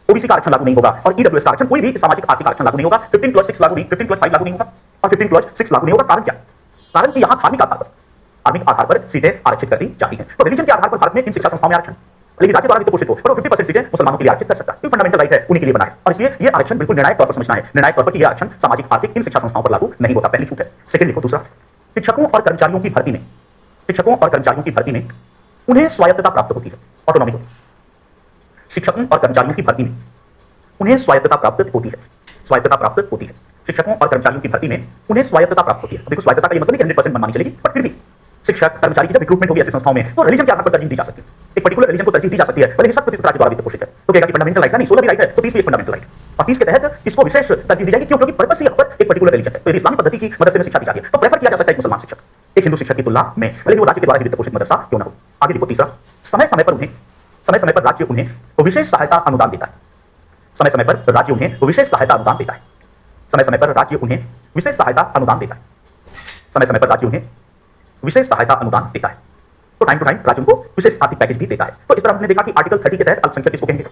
ओबीसी का आरक्षण लागू नहीं होगा और ईडब्ल्यूएस का आरक्षण, कोई भी सामाजिक आर्थिक आरक्षण लागू नहीं होगा। 15+6 लागू नहीं, 15+5 लागू नहीं होगा और 15+6 लागू नहीं होगा। कारण क्या? कारण कि यहां धार्मिक आधार पर सीटें आरक्षित कर दी जाती हैं। तो रिलीजन के आधार पर भारत में इन शिक्षा संस्थाओं में आरक्षण, लेकिन राज्य द्वारा वित्त पोषित हो और 50% सीटें मुसलमानों के लिए आरक्षित कर सकता है। ये फंडामेंटल राइट है, उन्हीं के लिए बना है और इसलिए ये आरक्षण बिल्कुल निर्णायक तौर पर समझना है, निर्णायक तौर पर कि ये आरक्षण सामाजिक आर्थिक इन शिक्षा संस्थाओं पर लागू नहीं होता। पहली छूट है। सेकंड लिखो। दूसरा, शिक्षकों और कर्मचारियों की भर्ती में, शिक्षकों और कर्मचारियों की भर्ती में उन्हें स्वायत्तता प्राप्त होती है, ऑटोनॉमी होती है। शिक्षकों और कर्मचारियों की भर्ती में उन्हें स्वायत्तता प्राप्त होती है, स्वायत्तता प्राप्त होती है। शिक्षकों और कर्मचारियों की भर्ती में उन्हें स्वायत्तता प्राप्त होती है। देखो, स्वायत्तता का ये मतलब नहीं कि 100% मनमानी चलेगी, बट फिर भी शिक्षक कर्मचारी की जब रिक्रूटमेंट होगी ऐसी संस्थाओं में, तो रिलीजन के आधार पर तरजीह दी जा सकती है। एक पर्टिकुलर रिलीजन को तरजीह दी जा सकती है, भले ही 100% राज्य द्वारा वित्त पोषित है। तो कहेगा कि फंडामेंटल राइट नहीं, 16 भी राइट है तो 30 भी एक फंडामेंटल राइट, और 30 के तहत इसको विशेष तरजीह दी जाएगी। क्यों? क्योंकि पर्पस यहाँ पर एक पर्टिकुलर रिलीजन है। तो यदि इस्लामिक पद्धति की मदरसे में शिक्षा दी जाती है तो प्रेफर किया जा सकता है एक मुसलमान शिक्षक एक हिंदू शिक्षक की तुलना में, भले ही वो राज्य के द्वारा वित्त पोषित मदरसा क्यों ना हो। आगे लिखो। तीसरा, समय समय पर राज्य उन्हें विशेष सहायता अनुदान देता है। समय समय पर राज्य उन्हें विशेष सहायता अनुदान देता है। समय समय पर राज्य उन्हें विशेष सहायता अनुदान देता है। समय समय पर राज्य उन्हें विशेष सहायता अनुदान देता है। तो टाइम टू टाइम राज्य उनको विशेष आर्थिक पैकेज भी देता है। तो इस तरह हमने देखा कि आर्टिकल 30 के तहत अल्पसंख्यक किसको कहेंगे।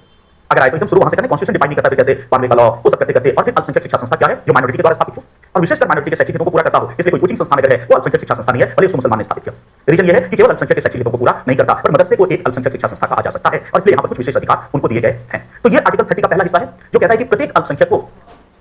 अगर आए तो एकदम शुरू वहां से करने, कॉन्स्टिट्यूशन डिफाइन नहीं करता, फिर कैसे पार्ले का लॉ वो सब करते करते और फिर अल्पसंख्यक शिक्षा संस्था क्या है जो माइनॉरिटी के द्वारा स्थापित हो। और विशेषकर माइनॉरिटी के शैक्षिक हितों को पूरा करता हो, इसलिए कोई कोचिंग संस्थान अगर है वो अल्पसंख्यक शिक्षा संस्थान नहीं है, भले उसको मुसलमान ने स्थापित किया। रीजन ये है कि केवल अल्पसंख्यक के शैक्षिक हितों को पूरा नहीं करता, पर मदरसे को एक अल्पसंख्यक शिक्षा संस्था कहा जा सकता है, और इसलिए यहाँ पर कुछ विशेष अधिकार उनको दिए गए हैं। तो ये आर्टिकल 30 का पहला हिस्सा है जो कहता है कि प्रत्येक अल्पसंख्यक को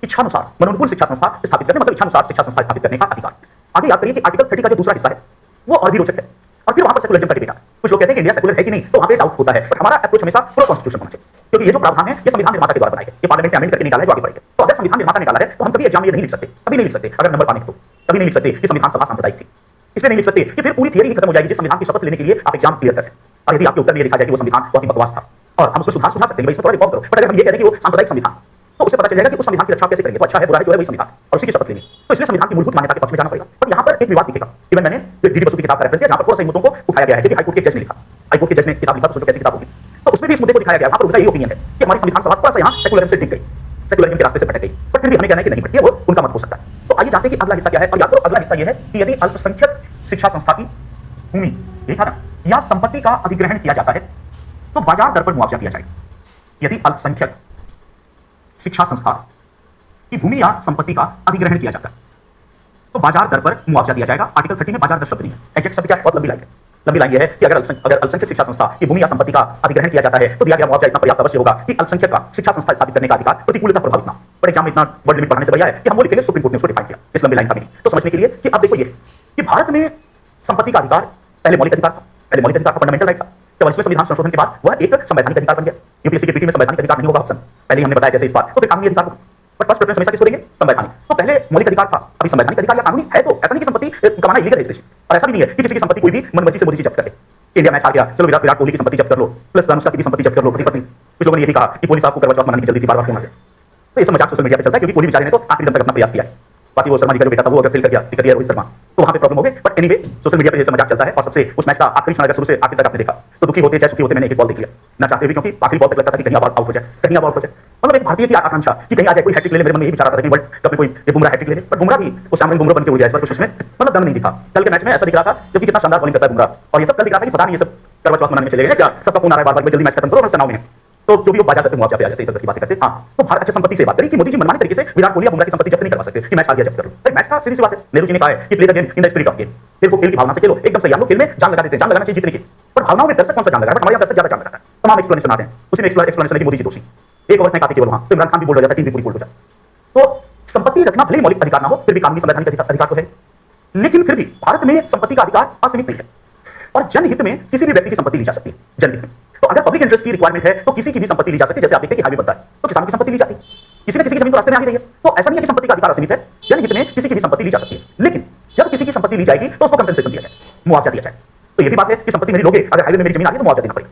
इच्छानुसार मनोनुकूल शिक्षा संस्था स्थापित करने, मतलब इच्छानुसार शिक्षा संस्था स्थापित करने का अधिकार। आगे याद करिए कि आर्टिकल 30 का जो दूसरा हिस्सा है वो और भी रोचक है, और फिर वहां पर सेकुलरिज्म का डिबेट आता है। कुछ लोग कहते हैं कि इंडिया सेकुलर है कि नहीं, तो वहां पे डाउट होता है, बट हमारा अप्रोच हमेशा प्रो कॉन्स्टिट्यूशन होना चाहिए, क्योंकि ये जो प्रावधान है ये संविधान निर्माता के द्वारा बनाए गए, ये पार्लियामेंट ने अमेंड करके निकाला है जो आगे बढ़ेगा। तो अगर संविधान निर्माता निकाला है तो हम कभी एग्जाम में ये नहीं लिख सकते, कभी नहीं लिख सकते, अगर नंबर पाने तो कभी नहीं लिख सकते कि संविधान सभा सांप्रदायिक थी, इसलिए नहीं लिख सकते कि फिर पूरी थियरी ही खत्म हो जाएगी जिस संविधान की शपथ लेने के लिए आप एग्जाम क्लियर करें, और यदि आपके उत्तर में ये लिखा जाए कि वो संविधान बहुत ही बकवास था और हम उसमें सुधार सकते हैं, इसमें थोड़ा रिफॉर्म करो, बट अगर हम ये कहते हैं कि वो सांप्रदायिक संविधान, तो उससे पता चल जाएगा कि उस संविधान की रक्षा कैसे करेंगे, तो अच्छा है बुरा है जो है वही संविधान, और उसी की शपथ लेनी, तो इसलिए संविधान की मूलभूत मान्यता के पक्ष में जाना पड़ेगा। पर यहाँ पर एक विवाद दिखेगा, इवन मैंने डीडी बसु की किताब का रेफरेंस दिया जहाँ पर थोड़ा सा मुद्दों को उठाया गया है, क्योंकि हाईकोर्ट के जज ने लिखा, हाईकोर्ट के जज ने किताब लिखा, तो सोचो कैसी किताब होगी, तो उसमें भी इस मुद्दे को दिखाया गया। वहाँ पर उनका ये ओपिनियन है कि हमारी संविधान सभा थोड़ा सा यहाँ सेकुलरिज्म से टिक गई, सेकुलरिज्म के रास्ते से भटक गई, बट फिर भी हमें कहना है कि नहीं भटकी, वो उनका मत हो सकता है। तो आइए जानते हैं कि अगला हिस्सा क्या है, और याद करो अगला हिस्सा ये है कि यदि अल्पसंख्यक शिक्षा संस्था की भूमि, यही था ना, या संपत्ति का अधिग्रहण किया जाता है तो बाजार दर पर मुआवजा दिया जाएगा। यदि अल्पसंख्यक शिक्षा संस्था की भूमि या संपत्ति का अधिग्रहण किया जाता है तो बाजार दर पर मुआवजा दिया जाएगा। आर्टिकल 30 में बाजार दर शब्द नहीं है, एग्जैक्ट शब्द क्या है, बहुत लंबी लाइन है। लंबी लाइन यह है कि अगर अल्पसंख्यक शिक्षा संस्था की भूमि या संपत्ति का अधिग्रहण किया जाता है तो दिया गया मुआवजा इतना पर्याप्त अवश्य होगा कि अल्पसंख्यक का शिक्षा संस्था स्थापित करने का अधिकार प्रतिकूलता प्रभावित ना। बट एग्जाम में इतना वर्ड लिमिट बढ़ाने से बढ़िया है कि हम वो लिखेंगे सुप्रीम कोर्ट ने उसको डिफाइन किया इस लंबी लाइन का मीनिंग, तो समझने के लिए कि अब देखो ये कि भारत में संपत्ति का अधिकार पहले मौलिक अधिकार था, पहले मौलिक अधिकार था, फंडामेंटल राइट था। जब इसमें संविधान संशोधन के बाद वह एक संवैधानिक अधिकार बन गया। यूपीएससी के पीटी में संवैधानिक अधिकार नहीं होगा ऑप्शन, पहले हमने बताया जैसे इस बार, तो फिर कानूनी अधिकार होगा, बट फर्स्ट प्रेफरेंस हमेशा किसको देंगे, संवैधानिक। तो पहले मौलिक अधिकार था, अभी संवैधानिक अधिकार या कानूनी है, तो ऐसा नहीं कि संपत्ति कमाना इलीगल है इस देश में, और ऐसा भी नहीं है कि किसी की संपत्ति कोई भी मनमर्जी से मोदी जी जब्त कर ले। इंडिया मैच हार गया, चलो विराट कोहली की संपत्ति जब्त कर लो, प्लस अनुष्का की भी संपत्ति जब्त कर लो, पति पत्नी। कुछ लोगों ने ये भी कहा कि पुलिस आपको करवा चौथ मनाने की जल्दी थी, बार-बार क्यों मारे। तो ये सब मजाक सोशल मीडिया पे चलता है, क्योंकि कोहली बेचारे ने तो आखिरी दम तक अपना प्रयास किया है। बाकी वो शर्मा जी का जो बेटा था वो अगर फेल कर गया, दिक्कत है रोहित शर्मा, तो वहां पे प्रॉब्लम हो गई। बट एनीवे सोशल मीडिया पे ये सब मजाक चलता है, और सबसे उस मैच का आखिरी क्षण अगर शुरू से आखिर तक आपने देखा तो दुखी होते चाहे सुखी होते, मैंने एक बॉल देख लिया ना चाहते हुए, क्योंकि आखिरी बॉल तक लगता था कि कहीं आउट हो जाए, कहीं आउट हो जाए। मतलब एक भारतीय की आकांक्षा कि कहीं आ जाए, कोई हैट्रिक ले ले, मेरे मन में यही विचार आता था कि वर्ल्ड कप में कोई ये बुमराह हैट्रिक ले ले, पर बुमराह भी वो सामने बुमराह बन के हो गया इस बार, कुछ उसमें मतलब दम नहीं दिखा। कल के मैच में ऐसा दिख रहा था जबकि कितना शानदार बॉलिंग करता है बुमराह, और ये सब कल दिख रहा था कि पता नहीं ये सब करवा चौथ मनाने में चले गए क्या, सबका फोन आ रहा है बार-बार, जल्दी मैच खत्म करो और तनाव में है, तो जो भी वो बाजार तक मुआवजा पे आ जाते हैं, इधर की बातें करते हैं। हाँ, तो भारत अच्छी संपत्ति से बात करी कि मोदी जी मनमाने तरीके से विराट कोहली या बुमराह की संपत्ति जब्त नहीं करवा सकते कि मैच हार गया जब्त कर लो। भाई मैच था, सीधी सी बात है। नेहरू जी ने कहा है कि play the game in the spirit of game, खेल को खेल की भावना से खेलो, एकदम सही। हम लोग खेल में जान लगा देते हैं, जान लगाना चाहिए जीतने की, पर भावनाओं में दर्शक कौन सा जान लगा रहा है, हमारे यहाँ दर्शक ज्यादा जान लगाता है। तमाम एक्सप्लेनेशन आते हैं, उसी में एक्सप्लेनेशन है कि मोदी जी दोषी, एक ओवर फेंक आती केवल वहां, तो इमरान खान भी बोल हो जाता है, टीम भी पूरी बोल हो जाए। तो संपत्ति रखना भले मौलिक अधिकार ना हो, फिर भी कानूनी संवैधानिक अधिकार तो है, लेकिन फिर भी भारत में संपत्ति का अधिकार असीमित नहीं है, और जनहित में किसी भी व्यक्ति की संपत्ति ली जा सकती है। जनहित में तो अगर पब्लिक इंटरेस्ट की रिक्वायरमेंट है तो किसी की भी संपत्ति ली जा सकती है। जैसे आप देखते हैं कि हाईवे बनता है तो किसानों की संपत्ति ली जाती है, किसी न किसी की जमीन तो रास्ते में आ ही रही है, तो ऐसा नहीं है कि संपत्ति का अधिकार असीमित है। जनहित में किसी की भी संपत्ति ली जा सकती है, लेकिन जब किसी की संपत्ति ली जाएगी तो उसको कंपेंसेशन दिया जाए, मुआवजा दिया जाए। तो ये भी बात है कि संपत्ति मेरी लोगे, अगर हाईवे में मेरी जमीन आ रही है तो मुआवजा देना पड़ेगा,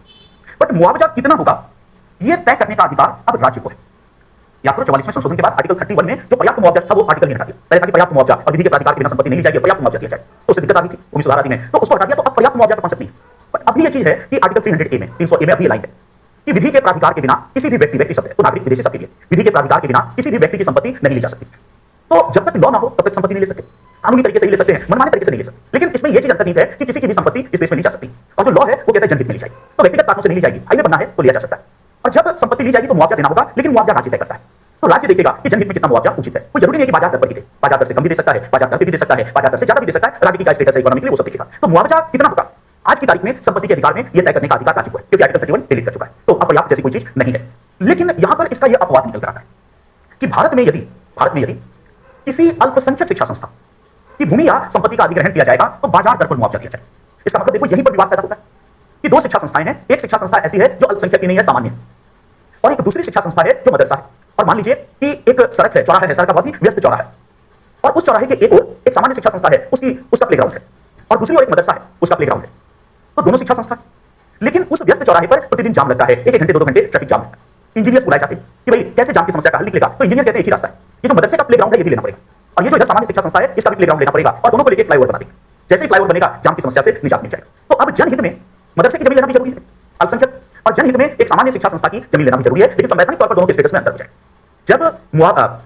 बट मुआवजा कितना होगा यह तय करने का अधिकार अब राज्य को है। याद करो 44वें संशोधन के बाद आर्टिकल 31 में जो पर्याप्त मुआवजा था वो आर्टिकल नहीं हटा दिया। पहले था कि पर्याप्त मुआवजा और विधि के प्राधिकार के बिना संपत्ति नहीं ली जाएगी, पर्याप्त मुआवजा दिया जाए, तो उससे दिक्कत आ रही थी भूमि सुधार आदि में, तो उसको हटा दिया। तो अब पर्याप्त मुआवजा का कॉन्सेप्ट नहीं, बट अभी ये चीज है कि आर्टिकल 300A में 300A में अभी लाइन है कि विधि के प्राधिकार के बिना किसी भी व्यक्ति शब्द है तो नागरिक विदेशी सबके लिए विधि के प्राधिकार के बिना किसी भी व्यक्ति की संपत्ति नहीं ली जा सकती। तो जब तक लॉ ना हो तब तक संपत्ति नहीं ले सकते, कानूनी तरीके से ही ले सकते हैं, मनमाने तरीके से नहीं ले सकते। लेकिन इसमें यह चीज अंतर्निहित है कि किसी की भी संपत्ति इस देश में ली जा सकती, और जो लॉ है वो कहता है जनहित में ली जाएगी, तो व्यक्तिगत कारणों से नहीं ली जाएगी, हाईवे बनना है तो लिया जा सकता है। और जब संपत्ति ली जाएगी तो मुआवजा देना होगा, लेकिन मुआवजा राज्य तय करता है। तो राज्य देखेगा कि जनहित में कितना मुआवजा उचित है। कोई जरूरी नहीं है कि बाजार दर पर ही दे, बाजार दर से कम भी दे सकता है, बाजार दर पे भी दे सकता है, बाजार दर से ज्यादा भी दे सकता है, राज्य की क्या स्टेटस है इकोनॉमिकली वो सब देखेगा। तो मुआवजा कितना होगा आज की तारीख में संपत्ति के अधिकार में यह तय करने का अधिकार राज्य को है, क्योंकि आर्टिकल 31 डिलीट कर चुका है, तो अब पर्याप्त जैसी कोई चीज नहीं है। लेकिन यहां पर इसका यह अपवाद निकल कर आता है कि भारत में यदि किसी अल्पसंख्यक शिक्षा संस्था की भूमि या संपत्ति का अधिग्रहण किया जाएगा तो बाजार दर पर मुआवजा दिया जाए। इसका मतलब देखो यहीं पर विवाद पैदा होता है कि दो शिक्षा संस्थाएं हैं, एक शिक्षा संस्था ऐसी है जो अल्पसंख्यक की नहीं है, सामान्य है, और एक दूसरी शिक्षा संस्था है जो मदरसा है। और मान लीजिए कि एक सड़क है, चौराहा है, सड़क का बहुत ही व्यस्त चौराहा है, और उस चौराहे के एक ओर एक सामान्य शिक्षा संस्था है, उसका प्लेग्राउंड है, और दूसरी ओर एक मदरसा है, उसका प्लेग्राउंड है। तो दोनों शिक्षा संस्था, लेकिन उस व्यस्त चौराहे पर प्रतिदिन जाम लगता है, एक घंटे 2 घंटे ट्रैफिक जाम लगता है। इंजीनियर्स बुलाए जाते हैं कि भाई कैसे जाम की समस्या का हल निकलेगा, तो इंजीनियर कहते हैं एक ही रास्ता है, ये जो मदरसे का प्लेग्राउंड है ये भी लेना पड़ेगा, और ये जो इधर सामान्य शिक्षा संस्था है इसका भी प्लेग्राउंड लेना पड़ेगा, और दोनों को लेकर फ्लाईओवर बना देंगे। जैसे ही फ्लाईओवर बनेगा जाम की समस्या से निजात मिल जाएगा। तो अब जनहित में मदरसे की जमीन लेना भी जरूरी है, अल्पसंख्यक, और जनहित में एक सामान्य शिक्षा संस्था की जमीन लेना भी जरूरी है, लेकिन संवैधानिक तौर पर दोनों के स्टेटस में अंतर हो जाएगा। जब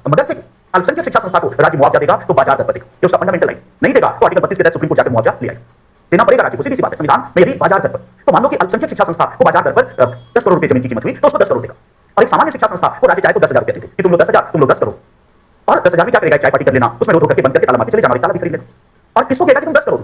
मदरसे अल्पसंख्यक शिक्षा संस्था को राज्य मुआवजा देगा तो बाजार दर पर देगा, ये उसका फंडामेंटल है। नहीं देगा तो आर्टिकल 32 के तहत सुप्रीम कोर्ट जाकर मुआवजा ले आएगा, देना पड़ेगा राज्य को, सीधी सी बात है। संविधान में यदि बाजार दर पर, तो मान लो कि अल्पसंख्यक शिक्षा संस्था को बाजार दर पर 10 करोड़ रुपए जमीन की कीमत हुई तो उसको 10 करोड़ देगा, और एक सामान्य शिक्षा संस्था को राज्य चाहे तो 10,000 रुपए देते कि तुम लोग 10,000, तुम लोग 10 करोड़, और 10,000 में क्या करेगा, चाय पार्टी कर लेना, उसमें रोक करके बंद करके ताला मार के चले जाना, ताला भी खरीद लेना। और किसको कहेगा कि तुम 10 करोड़,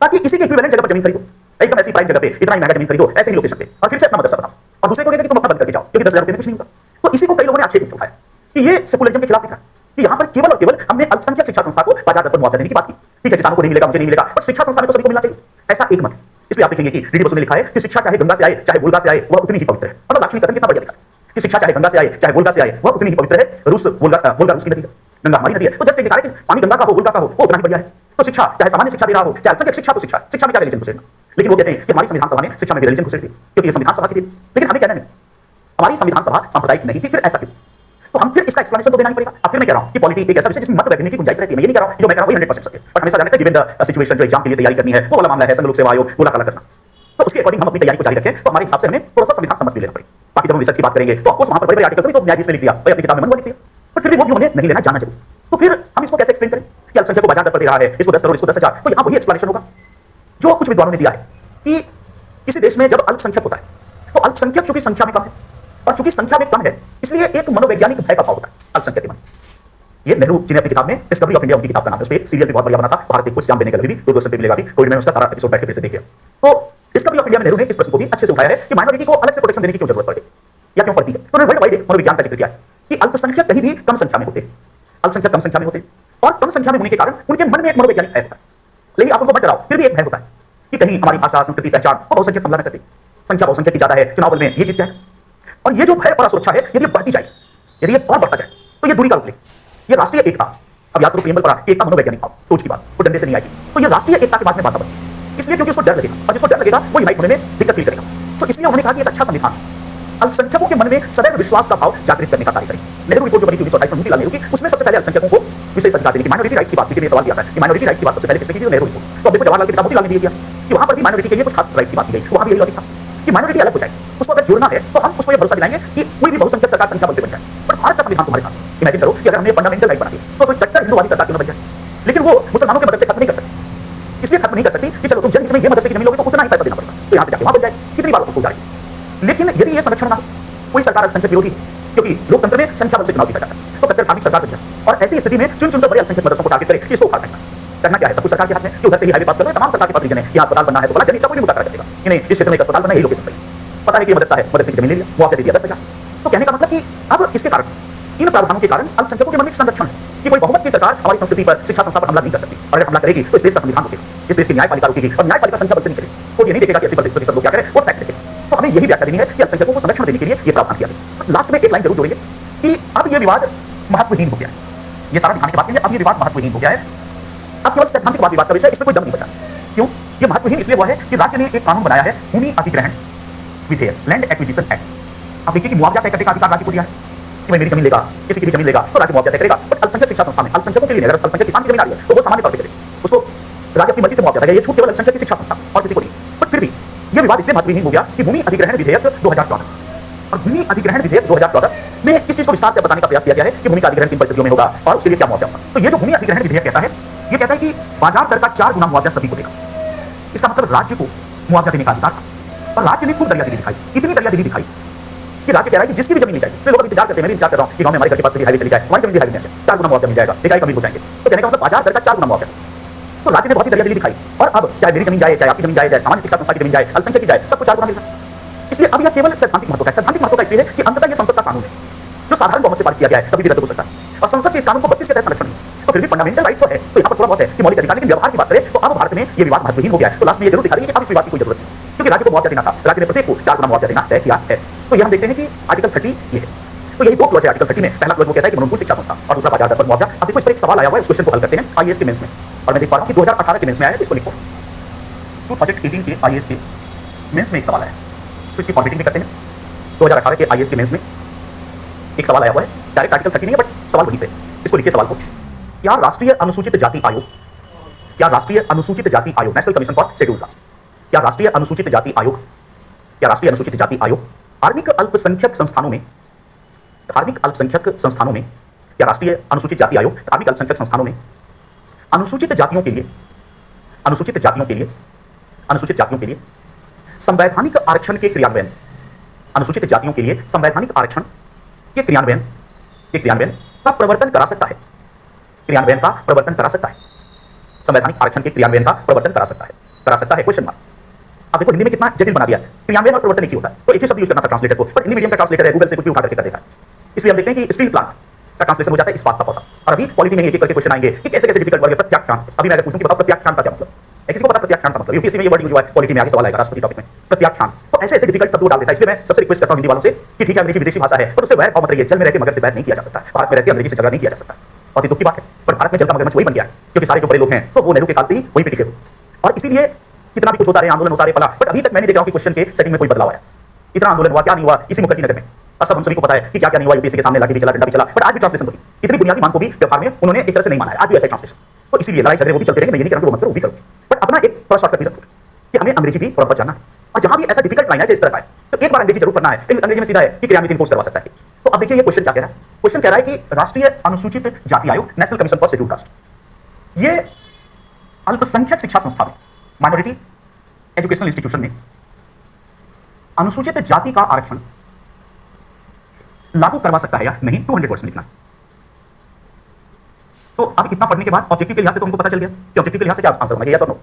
ताकि इसी के इक्विवेलेंट जगह पर जमीन खरीदो, एकदम ऐसी प्राइम जगह पे इतना ही महंगा जमीन खरीदो, ऐसे ही लोकेशन पे, और फिर से अपना मदरसा बनाओ, और दूसरे को कहेगा कि तुम अपना बंद करके जाओ, क्योंकि 10,000 रुपये में कुछ नहीं होगा। तो इसी को कई लोगों ने आक्षेप उठाया कि ये सेकुलरिज्म के खिलाफ लिखा है, कि यहाँ पर केवल और केवल हमने अल्पसंख्यक शिक्षा संस्था को बाजार दर पर मुआवजा देने की बात की। ठीक है, किसानों को नहीं मिलेगा, मुझे नहीं मिलेगा, पर शिक्षा संस्था में तो सभी को मिलना चाहिए, ऐसा एक मत है। इसलिए आप देखेंगे कि डीडी बसु ने लिखा है कि शिक्षा चाहे गंगा से आए चाहे वोल्गा से आए वह उतनी ही पवित्र है। मतलब लाक्ष्मी कथन कितना बढ़िया लिखा है कि शिक्षा चाहे गंगा से आए चाहे वोल्गा से आए वह उतनी ही पवित्र है। वोल्गा रूस की नदी है, गंगा हमारी नदी है। तो जस्ट लिखा है कि पानी गंगा का हो वोल्गा का हो वो उतना ही बढ़िया है। तो शिक्षा चाहे सामान्य शिक्षा दे रहा हो चाहे अल्पसंख्यक शिक्षा, तो शिक्षा में क्या रिलीजन घुसेड़ना। लेकिन वो कहते हैं कि हमारी संविधान सभा ने शिक्षा में रिलीजन घुसेड़ दी, क्योंकि ये संविधान सभा की थी। लेकिन हमें कहना नहीं, हमारी संविधान सभा सांप्रदायिक नहीं थी, फिर ऐसा क्यों? तो हम फिर इसका एक्सप्लेनेशन तो देना ही पड़ेगा। अब फिर मैं कह रहा हूं कि पॉलिटी एक ऐसा विषय जिसमें मत वैज्ञानिक की गुंजाइश रहती है। मैं ये नहीं कह रहा हूं कि जो मैं कह रहा हूं वही 100% सत्य है, और हमेशा जानना है गिवन द सिचुएशन जो एग्जाम के लिए तैयारी करनी है वो वाला मामला है, संघ लोक सेवा आयोग गोला काला करना। तो उसके अकॉर्डिंग हम अपनी तैयारी को जारी रखें, तो हमारे हिसाब से हमें थोड़ा सा संविधान सम्मत भी लेना पड़ेगा। बाकी जब हम रिसर्च की बात करेंगे तो ऑफकोर्स वहां पर बड़े-बड़े आर्टिकल तो न्यायाधीश ने लिख दिया, भाई अपनी किताब में मनवा लिख दिया, पर फिर भी वो भी हमने नहीं लेना, जानना चाहिए। तो फिर हम इसको कैसे एक्सप्लेन करें कि अल्पसंख्यक को बाजार दर पर दे रहा है, इसको 10 करोड़, इसको 10,000। तो यहां वही एक्सप्लेनेशन होगा जो कुछ विद्वानों ने दिया है कि किसी देश में जब अल्पसंख्यक होता है तो अल्पसंख्यक चूंकि संख्या में कम है, और चूंकि संख्या में कम है इसलिए एक मनोवैज्ञानिक भय का भाव होता है अल्पसंख्यक के मन। ये नेहरू जी ने अपनी किताब में डिस्कवरी ऑफ इंडिया, उनकी किताब का नाम है, उस पे सीरियल भी बहुत बढ़िया बना था, भारत को श्याम देने के लिए भी दूरदर्शन पे मिलेगा, भी कोविड में उसका सारा एपिसोड बैठ के फिर से देखिए। तो डिस्कवरी ऑफ इंडिया में नेहरू ने इस प्रश्न को भी अच्छे से उठाया है कि माइनॉरिटी को अलग से प्रोटेक्शन देने की क्यों जरूरत पड़ती है या क्यों पड़ती है। तो वर्ल्ड वाइड मनोविज्ञान का जिक्र किया है कि अल्पसंख्यक कहीं भी कम संख्या में होते हैं, अल्पसंख्यक कम संख्या में होते हैं, और कम संख्या में होने के कारण उनके मन में एक मनोवैज्ञानिक भय होता है। लेकिन आप उनको मत डराओ, फिर भी एक भय होता है कि कहीं हमारी भाषा, संस्कृति, पहचान वो बहुसंख्यक हमला न करती, संख्या बहुसंख्यक की ज्यादा है, चुनाव बल में ये जीत जाए। और ये जो भय और असुरक्षा है यदि बढ़ती जाए, यदि ये और बढ़ता जाए तो ये दूरी का रूप लेगी। ये राष्ट्रीय एकता, अब याद करो प्रियम्बल पढ़ा, एकता मनोवैज्ञानिक भाव, सोच की बात, वो डंडे से नहीं आएगी। तो ये राष्ट्रीय एकता के बाद में बात बनती, इसलिए क्योंकि उसको डर लगेगा, और जिसको डर लगेगा वो यूनाइट होने में दिक्कत फील करेगा। तो इसलिए उन्होंने कहा कि एक अच्छा संविधान अल्पसंख्यकों के मन में सदैव विश्वास का भाव जागृत करने का कार्य करे। नेहरू रिपोर्ट जो बनी थी 1928 में मोतीलाल नेहरू की, उसमें सबसे पहले अल्पसंख्यकों को विशेष अधिकार देने की, माइनॉरिटी राइट्स की बात की, सवाल किया था कि माइनॉरिटी राइट्स की बात सबसे पहले किसने की थी, नेहरू रिपोर्ट। तो देखो जवाहरलाल की किताब मोतीलाल ने भी किया कि वहां पर भी माइनॉरिटी के लिए कुछ खास राइट्स की बात की गई, वहां भी यही लॉजिक था कि माइनॉरिटी अलग हो जाए, उसको अगर जोड़ना है तो हम उसको ये भरोसा दिलाएंगे कि कोई भी बहुसंख्यक सरकार संख्या बल पे बन जाए। पर भारत का संविधान तुम्हारे साथ, इमेजिन करो कि अगर हमने फंडामेंटल राइट बना दी तो कोई कट्टर हिंदुवादी सरकार क्यों न बन जाए, लेकिन वो मुसलमानों की मदद से खत्म नहीं कर सकती। इसलिए खत्म नहीं कर सकती कि चलो तुम जनहित में ये मदद से जमीन लोगे तो उतना ही पैसा देना पड़ेगा, तो यहां से जाके वहां बन जाए, कितनी बार उसको जाएगी। लेकिन यदि ये संरक्षण ना हो, कोई सरकार अल्पसंख्यक विरोधी, क्योंकि लोकतंत्र में संख्या बल से चुनाव जीता जाता है, तो कट्टर धार्मिक सरकार बन जाए, और ऐसी स्थिति में चुन चुनकर बड़े अल्पसंख्यक मदरसों को टारगेट करे कि इसको उखाड़ फेंकना। करना क्या है, सब कुछ सरकार के हाथ में, कि उधर से ही हाईवे पास कर दो, तमाम सरकार के पास रीजन है, यहाँ अस्पताल बनना है तो बोला जनहित का कोई भी मुद्दा कर देगा कि नहीं इस क्षेत्र में एक अस्पताल बना, यही लोकेशन सही, पता है कि मदरसा है, मदरसे की जमीन ले लिया, मुआवजा दे दिया 10,000। तो कहने का मतलब कि अब इसके कारण, इन प्रावधानों के कारण अल्पसंख्यकों के मन में संरक्षण है कि कोई बहुमत की सरकार हमारी संस्कृति पर, शिक्षा संस्था पर हमला नहीं कर सकती, और अगर हमला करेगी तो इस देश का संविधान रुकेगा, इस देश की न्यायपालिका रुकेगी, और न्यायपालिका संख्या बल से नहीं चलेगी। तो ये नहीं देखेगा कि ऐसे प्रतिशत लोग क्या करें, वो फैक्ट देखेगा। तो हमें यही व्याख्या देनी है कि अल्पसंख्यकों को संरक्षण देने के लिए ये प्रावधान किया गया। लास्ट में एक लाइन जरूर जोड़ेंगे कि अब ये विवाद महत्वहीन हो गया है, ये सारा दिखाने के बाद अब ये विवाद महत्वहीन हो गया है, अब केवल सैद्धांतिक वाद विवाद का विषय, इसमें कोई दम नहीं बचा। क्यों? ये महत्वहीन इसलिए हुआ है कि राज्य ने एक कानून बनाया है, भूमि अधिग्रहण विधेयक, लैंड एक्विजिशन एक्ट। आप देखिए कि मुआवजा तय करने का अधिकार राज्य को दिया है कि मैं मेरी जमीन लेगा, किसी की भी जमीन लेगा तो राज्य मुआवजा तय करेगा। बट अल्पसंख्यक शिक्षा संस्था में अल्पसंख्यकों के लिए, अगर अल्पसंख्यक किसान की जमीन आ रही है तो वो सामान्य तौर पर चले, उसको राज्य अपनी मर्जी से मुआवजा देगा, ये छूट केवल अल्पसंख्यक की शिक्षा संस्था और किसी को नहीं। बट फिर भी यह विवाद इसलिए महत्वहीन हो गया कि भूमि अधिग्रहण विधेयक 2014, और भूमि अधिग्रहण विधेयक 2014 में इस चीज को विस्तार से बताने का प्रयास किया गया है कि भूमि का अधिग्रहण किन परिस्थितियों में होगा और उसके लिए क्या मुआवजा होगा। तो ये जो भूमि अधिग्रहण विधेयक कहता है, ये कहता है कि बाजार दर का 4 गुना मुआवजा सभी को देगा। इसका मतलब राज्य को मुआवजा देने का अधिकार था, और राज्य ने खुद दरियादिली दिखाई, इतनी दरियादिली दिखाई कि राज्य कह रहा है कि जिसकी भी जमीन नहीं चाहिए, लोग इंतजार करते हैं, मैं भी इंतजार कर रहा हूं कि गांव में हमारे घर के पास से हाईवे चली जाए, हमारी जमीन भी हाईवे में 4 गुना मुआवजा मिल जाएगा, इकाई कमी हो जाएंगे। तो कहने का मतलब बाजार दर का 4 गुना मुआवजा। तो राज्य ने बहुत ही दरियादिली दिखाई, और अब चाहे मेरी जमीन जाए, चाहे आपकी जमीन जाए, चाहे सामान्य शिक्षा संस्था की जमीन जाए, अल्पसंख्यक की जाए, सबको 4 गुना मिल रहा है। इसलिए अब यह केवल सैद्धांतिक महत्व का है। सैद्धांतिक महत्व का इसलिए है कि अंततः यह संसद का कानून है जो साधारण बहुमत से पारित किया गया है, कभी भी रद्द हो सकता है, और संसद के इस कानून को 32 के तहत संरक्षण है। तो फिर भी फंडामेंटल राइट तो है, तो यहाँ पर थोड़ा बहुत है कि मौलिक अधिकार, लेकिन व्यवहार की बात करें तो अब भारत में यह विवाद महत्वहीन हो गया है। तो लास्ट में ये जरूर दिखा देंगे कि अब इस विवाद की कोई जरूरत नहीं, क्योंकि राज्य को मुआवजा देना था, राज्य ने प्रत्येक को 4 गुना मुआवजा देना तय किया है। तो ये हम देखते हैं कि आर्टिकल 30 ये है। तो यही 2 क्लॉज है आर्टिकल 30 में। पहला क्लॉज वो कहता है कि मनोनुकूल शिक्षा संस्था, और दूसरा बाजार दर पर मुआवजा। अब देखो इस पर एक सवाल आया हुआ है, उस क्वेश्चन को हल करते हैं आईएएस के मेंस में, और मैं देख पा रहा हूं कि 2018 के मेंस में आया है, तो इसको लिखो। 2018 के आईएएस के मेंस में एक सवाल आया है, तो इसकी फॉर्मेटिंग भी करते हैं। 2018 के आईएएस के मेंस में एक सवाल आया हुआ है, डायरेक्ट आर्टिकल 30 नहीं है बट सवाल वही से। इसको लिखिए सवाल को, क्या राष्ट्रीय अनुसूचित जाति आयोग, क्या राष्ट्रीय अनुसूचित जाति आयोग, national commission for scheduled caste, क्या राष्ट्रीय अनुसूचित जाति आयोग, क्या राष्ट्रीय अनुसूचित जाति आयोग धार्मिक अल्पसंख्यक संस्थानों में, धार्मिक अल्पसंख्यक संस्थानों में, या राष्ट्रीय अनुसूचित जाति आयोग धार्मिक अल्पसंख्यक संस्थानों में अनुसूचित जातियों के लिए, अनुसूचित जातियों के लिए, अनुसूचित जातियों के लिए संवैधानिक आरक्षण के क्रियान्वयन, अनुसूचित जातियों के लिए संवैधानिक आरक्षण के क्रियान्वयन का प्रवर्तन करा सकता है। क्रियान्वयन का प्रवर्तन करा सकता है, संवैधानिक आरक्षण के क्रियान्वयन का प्रवर्तन करा सकता है क्वेश्चन मार्क। अब देखो हिंदी में कितना जटिल बना दिया है, क्रियान्वयन और प्रवर्तन एक ही होता है, तो एक ही शब्द यूज करना था ट्रांसलेटर को, पर हिंदी मीडियम का ट्रांसलेटर है, गूगल से कुछ भी उठा करके कर देता है। इसलिए हम देखते हैं कि स्टील प्लांट का ट्रांसलेशन हो जाता है इस्पात का पौधा। और अभी पॉलिटी में एक एक करके क्वेश्चन आएंगे कि कैसे कैसे डिफिकल्ट वर्ड है प्रत्याख्यान। अभी मैं अगर पूछूं कि बताओ प्रत्याख्यान का क्या मतलब है, किसी को पता प्रत्याख्यान का मतलब, यूपीएससी में ये वर्ड यूज हुआ है, पॉलिटी में आगे सवाल आएगा राष्ट्रपति टॉपिक में प्रत्याख्यान, तो ऐसे ऐसे डिफिकल्ट शब्द डाल देता है। इसलिए मैं सबसे रिक्वेस्ट करता हूं हिंदी वालों से कि ठीक है अंग्रेजी विदेशी भाषा है, पर उससे वैर मत रहिए, जल में रहते मगर से वैर नहीं किया जा सकता, भारत में रहते अंग्रेजी से झगड़ा नहीं किया जा सकता। और ये दुख की बात है, पर भारत में जल का मगरमच्छ वही बन गया है, क्योंकि सारे जो बड़े लोग हैं तो वो नेहरू के काल से ही वही पिटे हुए, और इसीलिए कितना भी कुछ होता रहे, आंदोलन होता रहे फला, बट अभी तक मैं नहीं देख रहा हूं कि क्वेश्चन के सेटिंग में कोई बदलाव आया। इतना आंदोलन हुआ, क्या नहीं हुआ इसी मुखर्जी नगर में, और सब हम सभी को पता है कि क्या क्या नहीं हुआ, यूपीएससी के सामने लाठी भी चला, डंडा भी चला, बट आज भी ट्रांसलेशन होती, इतनी बुनियादी मांग को भी व्यवहार में उन्होंने एक तरह से नहीं माना है, आज भी ऐसा ट्रांसलेशन। तो इसीलिए लड़ाई झगड़े वो भी चलते रहेंगे, मैं ये नहीं कह रहा कि वो मत करो, वो भी करो, बट अपना एक थोड़ा शॉर्टकट भी रखो कि हमें अंग्रेजी भी थोड़ा बहुत जानना है, और जहां भी ऐसा डिफिकल्ट लाइन है इस तरह का है तो एक बार अंग्रेजी जरूर पढ़ना है। अंग्रेजी में सीधा है कि क्रियान्वित इन्फोर्स करवा सकता है। तो अब देखिए ये क्वेश्चन क्या कह रहा है, क्वेश्चन कह रहा है कि राष्ट्रीय अनुसूचित जाति आयोग, national commission for scheduled caste, ये अल्पसंख्यक शिक्षा संस्था में, माइनॉरिटी एजुकेशनल इंस्टीट्यूशन में अनुसूचित जाति का आरक्षण लागू करवा सकता है या नहीं, 200 वर्ड्स में लिखना। तो अब इतना पढ़ने के बाद ऑब्जेक्टिव के लिहाज से तो हमको पता चल गया कि ऑब्जेक्टिव के लिहाज से क्या आंसर होना है, यस और नो।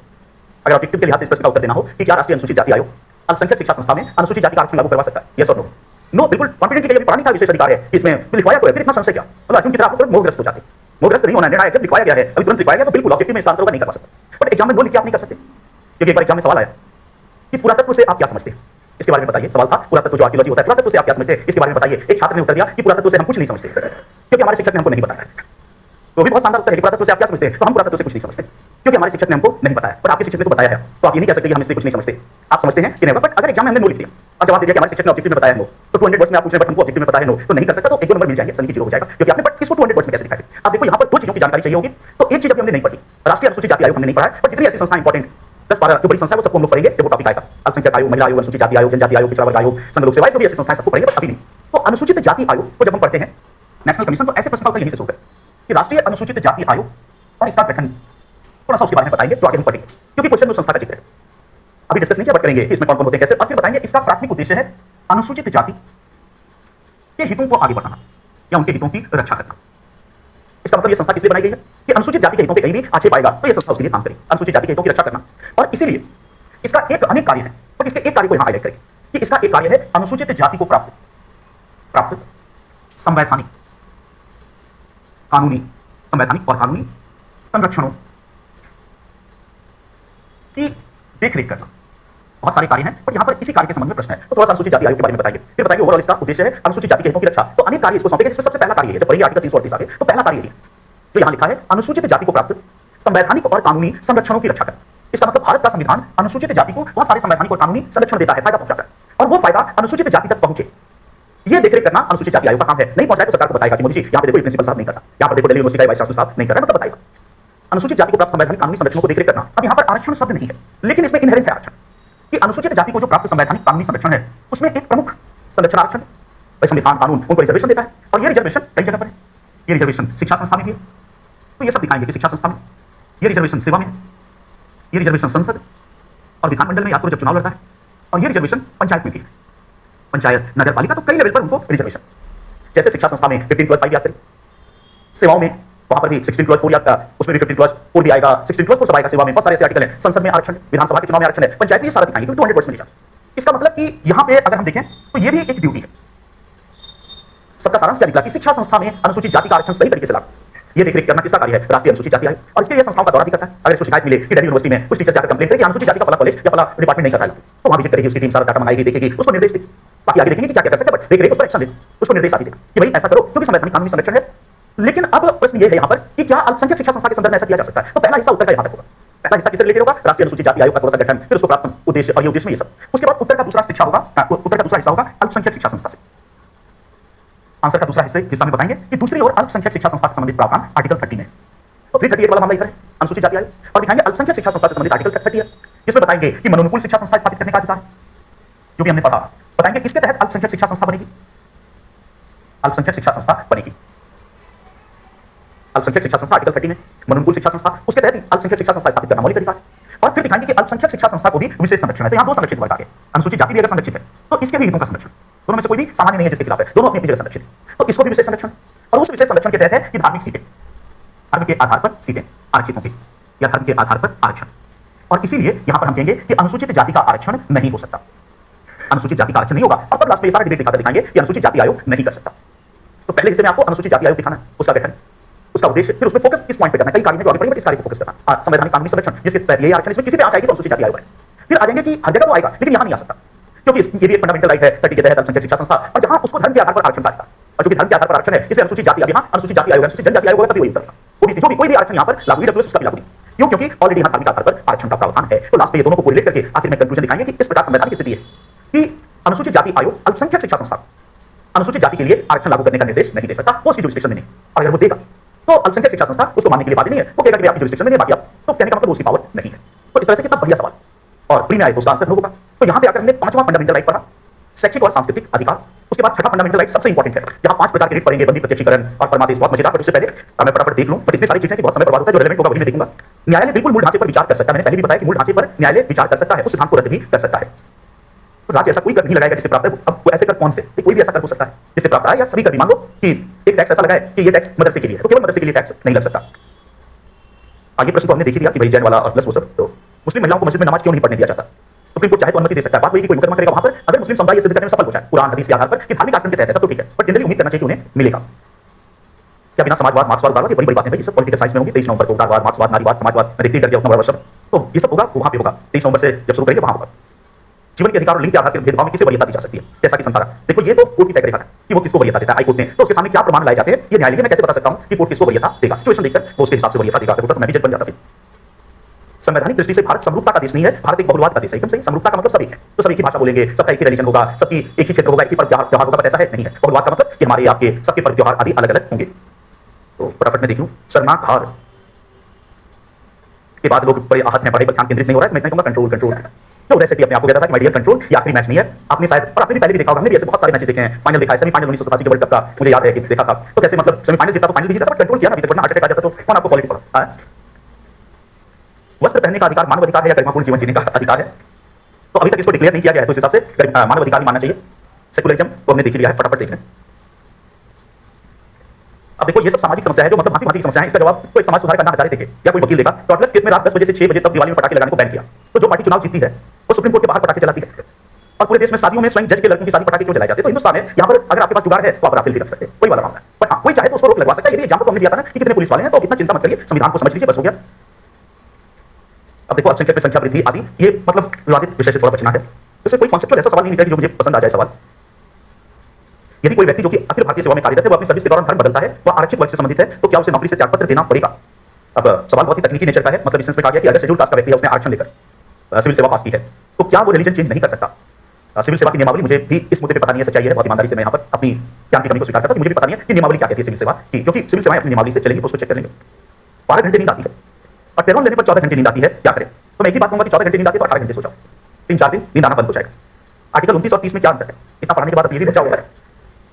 अगर ऑब्जेक्टिव के लिहाज से इस प्रश्न का उत्तर देना हो कि क्या राष्ट्रीय अनुसूचित जाति आयोग अल्पसंख्यक शिक्षा संस्था में अनुसूचित जाति का आरक्षण लागू करवा सकता है, यस और नो। नो बिल्कुल कॉन्फिडेंटली कहीं पढ़ा नहीं था, विशेष अधिकार है इसमें लिखवाया तो है, फिर इतना संशय क्या, मतलब अर्जुन की तरह आपको तुरंत मोहग्रस्त हो जाते, मोहग्रस्त नहीं होना है, जब लिखवाया गया है अभी तुरंत लिखवाया गया तो बिल्कुल ऑब्जेक्टिव में इसका आंसर होगा, नहीं करवा सकते। बट एग्जाम में नो लिख के आप नहीं कर सकते, क्योंकि एक बार एग्जाम में सवाल आया कि पुरातत्व से आप क्या समझते हैं, इसके बारे में बताइए। सवाल था पुरातत्व जो आर्कियोलॉजी होता है, पुरातत्व से आप क्या समझते हैं इसके बारे में बताइए। एक छात्र ने उत्तर दिया कि पुरातत्व से हम कुछ नहीं समझते, क्योंकि हमारे शिक्षक ने हमको नहीं बताया। तो भी बहुत शानदार उत्तर है कि पुरातत्व से आप क्या समझते हैं, तो हम पुरातत्व से कुछ नहीं समझते क्योंकि हमारे शिक्षक ने हमको नहीं बताया, और आपके शिक्षक ने तो बताया है, तो आप ये नहीं कह सकते कि हम इससे कुछ नहीं समझते, आप समझते हैं कि नहीं। बट अगर एग्जाम में हमने नो लिख दिया और जवाब दे दिया कि हमारे शिक्षक ने ऑब्जेक्टिव में बताया नो, तो 200 वर्ड्स में आप पूछ रहे हैं बट हमको ऑब्जेक्टिव में बताया नो, तो नहीं कर सकता, तो एक दो नंबर मिल जाएंगे, सनी की जीरो हो जाएगा, क्योंकि आपने बट इसको 200 वर्ड्स में कैसे दिखाया। अब देखो यहाँ पर दो चीजों की जानकारी चाहिए होगी, तो एक चीज अभी हमने नहीं पढ़ी, राष्ट्रीय अनुसूचित जाति आयोग हमने नहीं पढ़ा है, पर जितनी ऐसी संस्था इंपॉर्टेंट 10-12 जो बड़ी संस्था है वो सबको हम लोग पढ़ेंगे जब वो टॉपिक आएगा। अल्पसंख्यक आयोग, महिला आयोग, अनुसूचित जाति आयोग, जनजाति आयोग, पिछड़ा वर्ग आयोग, संघ लोक सेवाएं, जो भी ऐसी संस्थाएं सबको पढ़ेंगे, बट अभी नहीं। तो अनुसूचित जाति आयोग को जब हम पढ़ते हैं नेशनल कमीशन, तो ऐसे प्रश्न का उत्तर यहीं से शुरू करें कि राष्ट्रीय अनुसूचित जाति आयोग और इसका गठन, थोड़ा सा उसके बारे में बताएंगे जो आगे हम पढ़ेंगे, क्योंकि क्वेश्चन में संस्था का जिक्र है, अभी डिस्कस नहीं किया, बट करेंगे कि इसमें कौन कौन होते हैं कैसे, और फिर बताएंगे इसका प्राथमिक उद्देश्य है अनुसूचित जाति के हितों को आगे बढ़ाना या उनके हितों की रक्षा करना। इसका मतलब ये संस्था किस लिए बनाई गई है कि अनुसूचित जाति के हितों पे कहीं भी आक्षेप आएगा तो ये संस्था उसके लिए काम करे, अनुसूचित जाति के हितों की रक्षा करना। और इसीलिए इसका एक अनेक कार्य है, बट इसके एक कार्य को यहां हाईलाइट करेंगे कि इसका एक कार्य है अनुसूचित जाति को प्राप्त संवैधानिक और कानूनी संरक्षणों की देखरेख करना। बहुत सारे कार्य हैं, बट यहां पर इसी कार्य के संबंध में प्रश्न है, तो थोड़ा सा अनुसूचित जाति आयोग के बारे में बताएंगे, फिर बताएंगे ओवरऑल इसका उद्देश्य है अनुसूचित जाति के हितों की रक्षा। तो अनेक कार्य इसको सौंपेंगे, जिसमें सबसे पहला कार्य है, जब पढ़ेंगे आर्टिकल 338 आगे, तो पहला कार्य ये जो यहां लिखा है अनुसूचित जाति को प्राप्त संवैधानिक और कानूनी संरक्षणों की रक्षा करना। इसका मतलब भारत का संविधान अनुसूचित जाति को बहुत सारे संवैधानिक और कानूनी संरक्षण देता है, फायदा पहुंचाता है, और वो फायदा अनुसूचित जाति तक पहुंचे ये देखरेख करना अनुसूचित जाति आयोग का काम है। नहीं पहुंचाए तो सरकार को बताएगा कि मोदी जी यहाँ पे देखो प्रिंसिपल साहब नहीं कर रहा, यहाँ पर देखो दिल्ली यूनिवर्सिटी का वाइस चांसलर साहब नहीं कर रहा, मतलब बताएगा अनुसूचित जाति को प्राप्त संवैधानिक कानूनी संरक्षणों को देखरेख करना। अब यहाँ पर आरक्षण शब्द नहीं है, लेकिन इसमें इनहेरेंट है आरक्षण कि अनुसूचित जाति को जो प्राप्त संवैधानिक कानूनी संरक्षण है उसमें एक प्रमुख संरक्षण आरक्षण, संविधान कानून उनको रिजर्वेशन देता है, और ये रिजर्वेशन कई जगह पर है। ये रिजर्वेशन शिक्षा संस्था में भी है, तो ये सब दिखाएंगे कि शिक्षा संस्था में, ये रिजर्वेशन सेवा में, ये रिजर्वेशन संसद और विधानमंडल में याद करो जब चुनाव लड़ता है, और ये रिजर्वेशन पंचायत में भी है, पंचायत नगर पालिका, तो कई लेवल पर उनको रिजर्वेशन। जैसे शिक्षा संस्था में 15+5 याद करें, सेवाओं में वहां पर भी 16+4 याद था, उसमें भी 15+4 भी आएगा, 16+4 सब आएगा सेवा में, बहुत सारे ऐसे आर्टिकल हैं। संसद में आरक्षण, विधानसभा के चुनाव में आरक्षण है, पंचायत में ये सारा दिखाएंगे, क्योंकि 200 वर्ड्स में लिखा। इसका मतलब कि यहां पे अगर हम देखें तो ये भी एक ड्यूटी है। सबका सारांश क्या निकला कि शिक्षा संस्था में अनुसूचित जाति का आरक्षण सही तरीके से लागू, ये देखरेख करना किसका कार्य है, राष्ट्रीय अनुसूचित जाति आयोग। और इसके लिए संस्थाओं का दौरा भी करता है। अगर इसको शिकायत मिले कि दिल्ली यूनिवर्सिटी में कुछ टीचर जाकर कंप्लेंट करे कि अनुसूचित जाति का फला कॉलेज या फला डिपार्टमेंट नहीं कर रहा है, तो वहां विजिट करेगी, उसकी टीम सारा डाटा मंगाएगी, देखेगी, उसको निर्देश देगी, बाकी आगे देखेंगे कि क्या क्या कर सकते हैं, बट देख रहे उस पर एक्शन ले, उसको निर्देश आदि देगा कि भाई ऐसा करो, क्योंकि संवैधानिक कानूनी संरक्षण है। लेकिन अब प्रश्न ये है यहाँ पर कि क्या अल्पसंख्यक शिक्षा संस्था के संदर्भ में ऐसा किया जा सकता है, तो पहला हिस्सा उत्तर का यहाँ तक होगा। पहला हिस्सा किससे रिलेटेड होगा, राष्ट्रीय अनुसूचित जाति आयोग का थोड़ा सा गठन, फिर उसको प्राप्त उद्देश्य और ये उद्देश्य में ये सब। उसके बाद उत्तर का दूसरा शिक्षा होगा, उत्तर का दूसरा हिस्सा होगा अल्पसंख्यक शिक्षा संस्था से। आंसर का दूसरा हिस्सा में बताएंगे कि दूसरी ओर अल्पसंख्यक शिक्षा संस्था से संबंधित प्रावधान आर्टिकल 30 में, तो 338 वाला मामला इधर है अनुसूचित जाति आयोग, और दिखाएंगे अल्पसंख्यक शिक्षा संस्था से संबंधित आर्टिकल 30 है, जिसमें बताएंगे कि मनोनुकूल शिक्षा संस्था स्थापित करने का अधिकार, जो भी हमने पढ़ा। बताएंगे किसके तहत अल्पसंख्यक शिक्षा संस्था बनेगी, अल्पसंख्यक शिक्षा संस्था बनेगी, अल्पसंख्यक शिक्षा संस्था आर्टिकल 30 में, मनोनुकूल शिक्षा संस्था उसके तहत अल्पसंख्यक शिक्षा संस्था स्थापित करना मौलिक अधिकार। और फिर दिखाएंगे कि अल्पसंख्यक शिक्षा संस्था को भी विशेष संरक्षण है, तो यहाँ दो संरक्षित वर्ग आ गए, अनुसूचित जाति भी अगर संरक्षित है तो इसके भी हितों का संरक्षण, दोनों में से कोई भी सामान्य नहीं है जिसके खिलाफ है, दोनों अपनी जगह संरक्षित है, तो इसको भी विशेष संरक्षण। और उस विशेष संरक्षण के तहत है कि धार्मिक सीटें, धर्म के आधार पर सीटें आरक्षित होंगी या धर्म के आधार पर आरक्षण। और इसीलिए यहां पर हम कहेंगे कि अनुसूचित जाति का आरक्षण नहीं हो सकता, अनुसूचित जाति का आरक्षण नहीं होगा। और तब लास्ट में ये सारा डिबेट दिखाकर दिखाएंगे कि अनुसूचित जाति आयोग नहीं कर सकता। तो पहले हिस्से में आपको अनुसूचित जाति आयोग दिखाना, उसका गठन, उसका उद्देश्य, फिर उसमें फोकस किस पॉइंट पे करना है। कई कार्य हैं जो आगे बढ़ेंगे, बट इस कार्य को फोकस करना। संवैधानिक कानूनी संरक्षण जिसके तहत ये आरक्षण, इसमें किसी पे आ जाएगी तो अनुसूचित जाति आयोग है। फिर आ जाएंगे कि हर जगह वो आएगा लेकिन यहां नहीं आ सकता, क्योंकि ये भी एक फंडामेंटल राइट है 30 के तहत अल्पसंख्यक शिक्षा संस्था, और जहां उसको धर्म के आधार पर आरक्षण का अधिकार, और जो कि धर्म के आधार पर आरक्षण है, इसलिए अनुसूचित जाति, अब यहां अनुसूचित जाति आयोग, अनुसूचित जनजाति आयोग होगा तभी वही उतरेगा। ओबीसी जो भी कोई भी आरक्षण यहां पर लागू ईडब्ल्यूएस उसका भी लागू नहीं, क्यों? क्योंकि ऑलरेडी यहां धार्मिक आधार पर आरक्षण का प्रावधान है। तो लास्ट में ये दोनों को कोरिलेट करके आखिर में कंक्लूजन दिखाएंगे कि इस प्रकार संवैधानिक स्थिति है कि अनुसूचित जाति आयोग अल्पसंख्यक शिक्षा संस्था अनुसूचित जाति के लिए आरक्षण लागू करने का निर्देश नहीं दे सकता, वो उसकी जुरिस्डिक्शन में नहीं। और अगर वो देगा तो अल्पसंख्यक शिक्षा संस्था उसको मानने के लिए बाध्य नहीं है, वो कहेगा कि आपकी जुरिस्डिक्शन में नहीं, बाकी आप, तो कहने का मतलब उसकी पावर नहीं है। तो इस तरह से कितना बढ़िया सवाल, और प्री में आए तो उसका आंसर होगा। तो यहां पे आकर हमने पांचवां फंडामेंटल राइट पढ़ा, शैक्षिक और सांस्कृतिक अधिकार। उसके बाद छठा फंडामेंटल राइट सबसे इंपॉर्टेंट है। यहाँ 5 प्रकार के राइट पढ़ेंगे, बंदी प्रत्यक्षीकरण और परमादेश, बहुत मजेदार। बट उससे पहले मैं फटाफट देख लूं, बट इतनी सारी चीजें कि बहुत समय बर्बाद होता है, जो रेलेवेंट होगा वही मैं देखूंगा। न्यायालय बिल्कुल मूल ढांचे पर विचार कर सकता है, मैंने पहले भी बताया कि मूल ढांचे पर न्यायालय विचार कर सकता है, उस सिद्धांत को रद्द भी कर सकता है। तो राज्य ऐसा कोई कर नहीं लगाएगा जिससे प्राप्त है। अब ऐसे कर कौन से, कोई भी ऐसा कर हो सकता है जिससे प्राप्त है, या सभी कर भी। मान लो कि एक टैक्स ऐसा लगा है कि ये टैक्स मदरसे के लिए, तो केवल मदरसे के लिए टैक्स नहीं लग सकता। आगे प्रश्न को हमने देख ही दिया कि भाई जैन वाला और प्लस वो सब। तो मुस्लिम महिलाओं को मस्जिद में नमाज क्यों नहीं पढ़ने दिया जाता? सुप्रीम कोर्ट चाहे तो अनुमति दे सकता है। बात वही कि कोई मुकदमा करेगा वहां पर, अगर मुस्लिम समुदाय सिद्ध करने में सफल हो जाए कुरान हदीस के आधार पर कि धार्मिक आचरण के तहत है, तब तो ठीक है। बट जनरली उम्मीद करना चाहिए कि उन्हें मिलेगा। क्या बिना समाजवाद, मार्क्सवाद, उदारवाद, ये बड़ी बड़ी बातें भाई, ये सब पॉलिटिकल साइंस में होंगी। 23 नवंबर को उदारवाद, मार्क्सवाद, नारीवाद, समाजवाद, मैं देखते ही डर गया उतना बड़ा शब्द। तो ये सब होगा, वहां पे होगा 23 नवंबर से जब शुरू करेंगे वहां होगा। जीवन के अधिकार और लिंग के आधार पर भेदभाव में किसे वरीयता दी जा सकती है, जैसा कि संतारा। देखो ये तो कोर्ट की तय करेगा कि वो किसको वरीयता देता है, हाई कोर्ट ने। तो उसके सामने क्या प्रमाण लाए जाते हैं, ये न्यायालय, मैं कैसे बता सकता हूं कि कोर्ट किसको वरीयता देगा? सिचुएशन देखकर वो उसके हिसाब से वरीयता देगा। तो मैं भी जज बन जाता। फिर संवैधानिक दृष्टि से भारत समरूपता का देश नहीं है, भारत एक बहुलवाद का देश है। एकदम सही, समरूपता का मतलब सब एक है, तो सब एक ही भाषा बोलेंगे, सबका एक ही रिलीजन होगा, सबकी एक ही क्षेत्र होगा, एक ही पर्व त्योहार होगा, बट ऐसा है नहीं है। बहुलवाद का मतलब कि हमारे आपके सबके पर्व त्योहार आदि अलग अलग होंगे। तो फटाफट में देख लूं, शर्मनाक हार के बाद लोग बड़े आहत हैं, पढ़ाई पर ध्यान केंद्रित नहीं हो रहा है, तो मैं इतना कहूंगा कंट्रोल कंट्रोल। तो उदय सेठी अपने आप को कहता था कि माय डियर कंट्रोल, ये आखिरी मैच नहीं है। आपने शायद, और आपने भी पहले भी देखा होगा, हमने भी ऐसे बहुत सारे मैचेस देखे हैं। फाइनल देखा है, सेमीफाइनल 1987 के वर्ल्ड कप का मुझे याद है कि देखा था। तो कैसे मतलब सेमीफाइनल जीता तो फाइनल भी जीता, बट कंट्रोल किया ना, अभी तक वरना हार्ट अटैक आ जाता। तो कौन आपको क्वालिटी पड़ा? वस्त्र पहनने का अधिकार मानव अधिकार है या गरिमापूर्ण जीवन जीने का अधिकार है? तो अभी तक इसको डिक्लेयर नहीं किया गया है, तो इस हिसाब से मानव अधिकार ही मानना चाहिए। सेकुलरिज्म तो हमने देख लिया है, फटाफट देख लें। अब देखो ये सब सामाजिक समस्या है, जो मतलब भांति भांति की समस्या है। इसका जवाब कोई समाज सुधार करना हजारे देखे या कोई वकील देगा। टॉटलर्स केस में रात 10 बजे से 6 बजे तक दिवाली में पटाखे लगाने को बैन किया। तो जो पार्टी चुनाव जीतती है वो सुप्रीम कोर्ट के बाहर पटाखे चलाती है। और पूरे देश में शादियों में स्वयं जज के लड़कियों की शादी पटाखे क्यों जलाए जाते हैं? तो हिंदुस्तान है, यहाँ पर अगर आपके पास जुगाड़ है तो आप राफेल भी रख सकते हैं, कोई वाला मामला है। बट हाँ, कोई चाहे तो उसको रोक लगवा सकता है। ये भी एग्जाम्पल तो हमने दिया था ना कि कितने पुलिस वाले हैं, तो इतना चिंता मत करिए, संविधान को समझ लीजिए, बस हो गया। अब देखो अल्पसंख्यक में संख्या वृद्धि आदि, ये मतलब विवादित विषय से थोड़ा बचना है। इससे कोई कॉन्सेप्चुअल ऐसा सवाल नहीं निकला जो मुझे पसंद आ जाए सवाल। यदि कोई व्यक्ति जो कि अखिल भारतीय सेवा में कार्यरत है, वो अपनी सर्विस के दौरान धर्म बदलता है, वह आरक्षित वर्ग से संबंधित है, तो क्या उसे नौकरी से त्यागपत्र देना पड़ेगा? अब सवाल बहुत ही तकनीकी नेचर का है, मतलब इस सेंस में कहा गया कि अगर शेड्यूल कास्ट का व्यक्ति है, उसने आरक्षण लेकर सिविल सेवा पास की है, तो क्या वो रिलीजन चेंज नहीं कर सकता? सिविल सेवा की नियमावली, मुझे भी इस मुद्दे पे पता नहीं है, सच्चाई है, बहुत ईमानदारी से मैं यहाँ पर अपनी ज्ञान की कमी को स्वीकार करता हूं कि मुझे भी पता नहीं है कि नियमावली क्या कहती है सिविल सेवा की, क्योंकि सिविल सेवाएं अपनी नियमावली से चलेंगी, तो उसको चेक कर लेंगे। 12 घंटे नींद आती है और पेरोल लेने पर 14 घंटे नींद आती है, क्या करें? तो मैं एक ही बात कहूंगा कि 14 घंटे नींद आती है तो 18 घंटे सो जाओ, 3-4 दिन नींद आना बंद हो जाएगा। आर्टिकल 29 और 30 में क्या अंतर है? इतना पढ़ने के बाद अब ये भी बचा हुआ है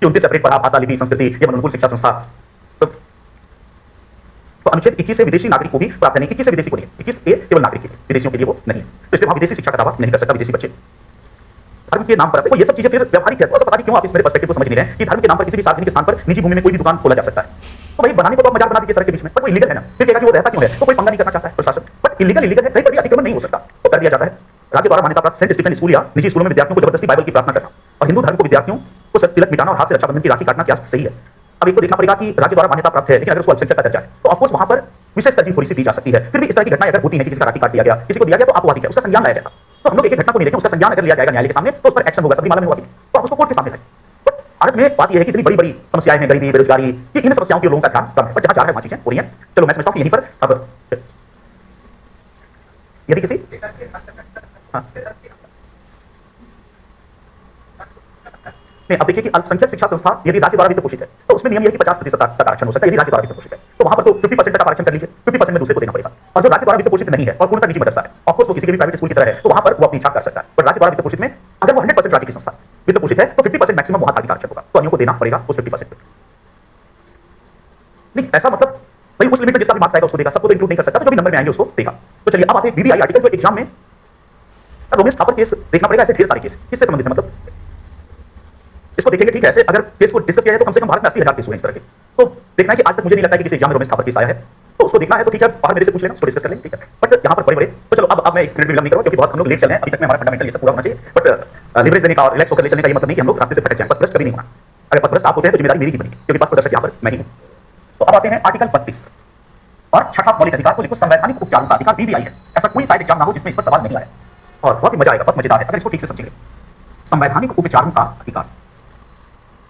कि 29 सेपरेट पढ़ा, भाषा, लिपि, संस्कृति, ये अनुकूल शिक्षा संस्था। तो अनुच्छेद 21 से विदेशी नागरिक को भी प्राप्त नहीं, 21 से विदेशी को नहीं, 21A केवल नागरिक के लिए, विदेशियों के लिए वो नहीं है। तो इसलिए वहां विदेशी शिक्षा का दावा नहीं कर सकता विदेशी बच्चे। धर्म के नाम पर देखो ये सब चीजें फिर व्यावहारिक है, तो पता नहीं क्यों आप इस मेरे पर्सपेक्टिव को समझ नहीं रहे हैं कि धर्म के नाम पर किसी भी सार्वजनिक स्थान पर निजी भूमि में कोई भी दुकान खोला जा सकता है। तो भाई बनाने को तो आप मजाक बना दीजिए सड़क के बीच में, पर वो इलीगल है ना। फिर कहेगा कि वो रहता क्यों है, तो कोई पंगा नहीं करना चाहता है प्रशासन, बट इलीगल है, कहीं पर भी अतिक्रमण नहीं हो सकता, तो कर दिया जाता है। राज्य द्वारा मान्यता प्राप्त सेंट स्टीफन स्कूल या निजी स्कूलों में विद्यार्थियों को जबरदस्ती बाइबल की प्रार्थना करना और हिंदू धर्म को विद्यार्थियों को सच तिलक मिटाना और हाथ से रक्षाबंधन की राखी काटना क्या सही है? अब एक तो देखना पड़ेगा कि राज्य द्वारा मान्यता प्राप्त है, लेकिन अगर उसको अल्पसंख्यक का दर्जा है तो ऑफकोर्स वहां पर विशेष तरजीह थोड़ी सी दी जा सकती है। फिर भी इस तरह की घटनाएं अगर होती है कि किसी का राखी काट दिया गया, किसी को दिया गया, तो अपवादिक है, उसका संज्ञान लाया जाएगा। तो हम लोग एक घटना को नहीं देखें, उसका संज्ञान अगर लिया जाएगा न्यायालय के सामने तो उस पर एक्शन होगा, सबरी माला में हुआ कि तो आप उसको कोर्ट के सामने लाएं। बट भारत में बात यह है कि इतनी बड़ी बड़ी समस्याएं हैं, गरीबी, बेरोजगारी, कि इन समस्याओं के लोगों का ध्यान कम है, पर जहां जा रहा है वहां चीजें हो रही हैं। चलो मैं समझता हूं कि यहीं पर अब यदि किसी अब देखिए कि अल्पसंख्यक शिक्षा संस्था यदि राज्य द्वारा वित्त पोषित है तो उसमें नियम यह है कि 50% तक आरक्षण हो सकता है। यदि राज्य द्वारा वित्त पोषित है तो वहां पर तो 50% तक आरक्षण कर लीजिए, 50% में दूसरे को देना पड़ेगा। और जो राज्य द्वारा वित्त पोषित नहीं है और पूर्णतः निजी मदरसा है, ऑफकोर्स वो किसी के भी प्राइवेट स्कूल की तरह है, तो वहां पर वो अपनी इच्छा कर सकता है। पर राज्य द्वारा वित्त पोषित में अगर वो 100% राज्य की संस्था वित्त पोषित है तो 50% मैक्सिमम वहां धार्मिक आरक्षण होगा, तो अन्यों को देना पड़ेगा उस 50% पे। नहीं ऐसा मतलब भाई उस लिमिट में जिसका भी मार्क्स आएगा उसको देगा, सबको तो इंक्लूड नहीं कर सकता, तो जो भी नंबर में आएंगे उसको देगा। तो चलिए अब आते हैं वीवीआई आर्टिकल, जो एग्जाम में रोमेश थापर केस देखना पड़ेगा। ऐसे ढेर सारे केस किससे संबंधित है, मतलब इसको देखेंगे ठीक है। ऐसे अगर केस को डिस्कस किया जाए तो कम से कम भारत में 80,000 केस हुए इस तरह के। तो देखना है कि आज तक मुझे नहीं लगता कि किसी एग्जाम में रोमेश थापर केस आया है। तो उसको देखना है तो ठीक है, बाहर मेरे से पूछ लेना, उसको डिस्कस कर लेंगे, ठीक है। बट यहाँ पर बड़े तो चलो अब मैं क्रेडिट नहीं करूँगा क्योंकि बहुत हम लोग लेट चल रहे हैं, अभी तक में हमारा फंडामेंटल ये सब पूरा होना चाहिए। बट लिवरेज देने का और रिलैक्स होकर ले चलने का ये मतलब नहीं कि हम लोग रास्ते से भटक जाएं, पथभ्रष्ट कभी नहीं होना। अगर पथभ्रष्ट आप होते हैं तो जिम्मेदारी मेरी की बनेगी, क्योंकि पथप्रदर्शक यहाँ पर मैं ही हूँ। तो अब आते हैं आर्टिकल 32 और छठा मौलिक अधिकार को लिखो, संवैधानिक उपचारों का अधिकार बीबीआई है। ऐसा कोई साइड एग्जाम ना हो जिसमें इस पर सवाल नहीं आया, और बहुत ही मजा आएगा, बहुत मजेदार है अगर इसको ठीक से समझेंगे। संवैधानिक उपचारों का अधिकार,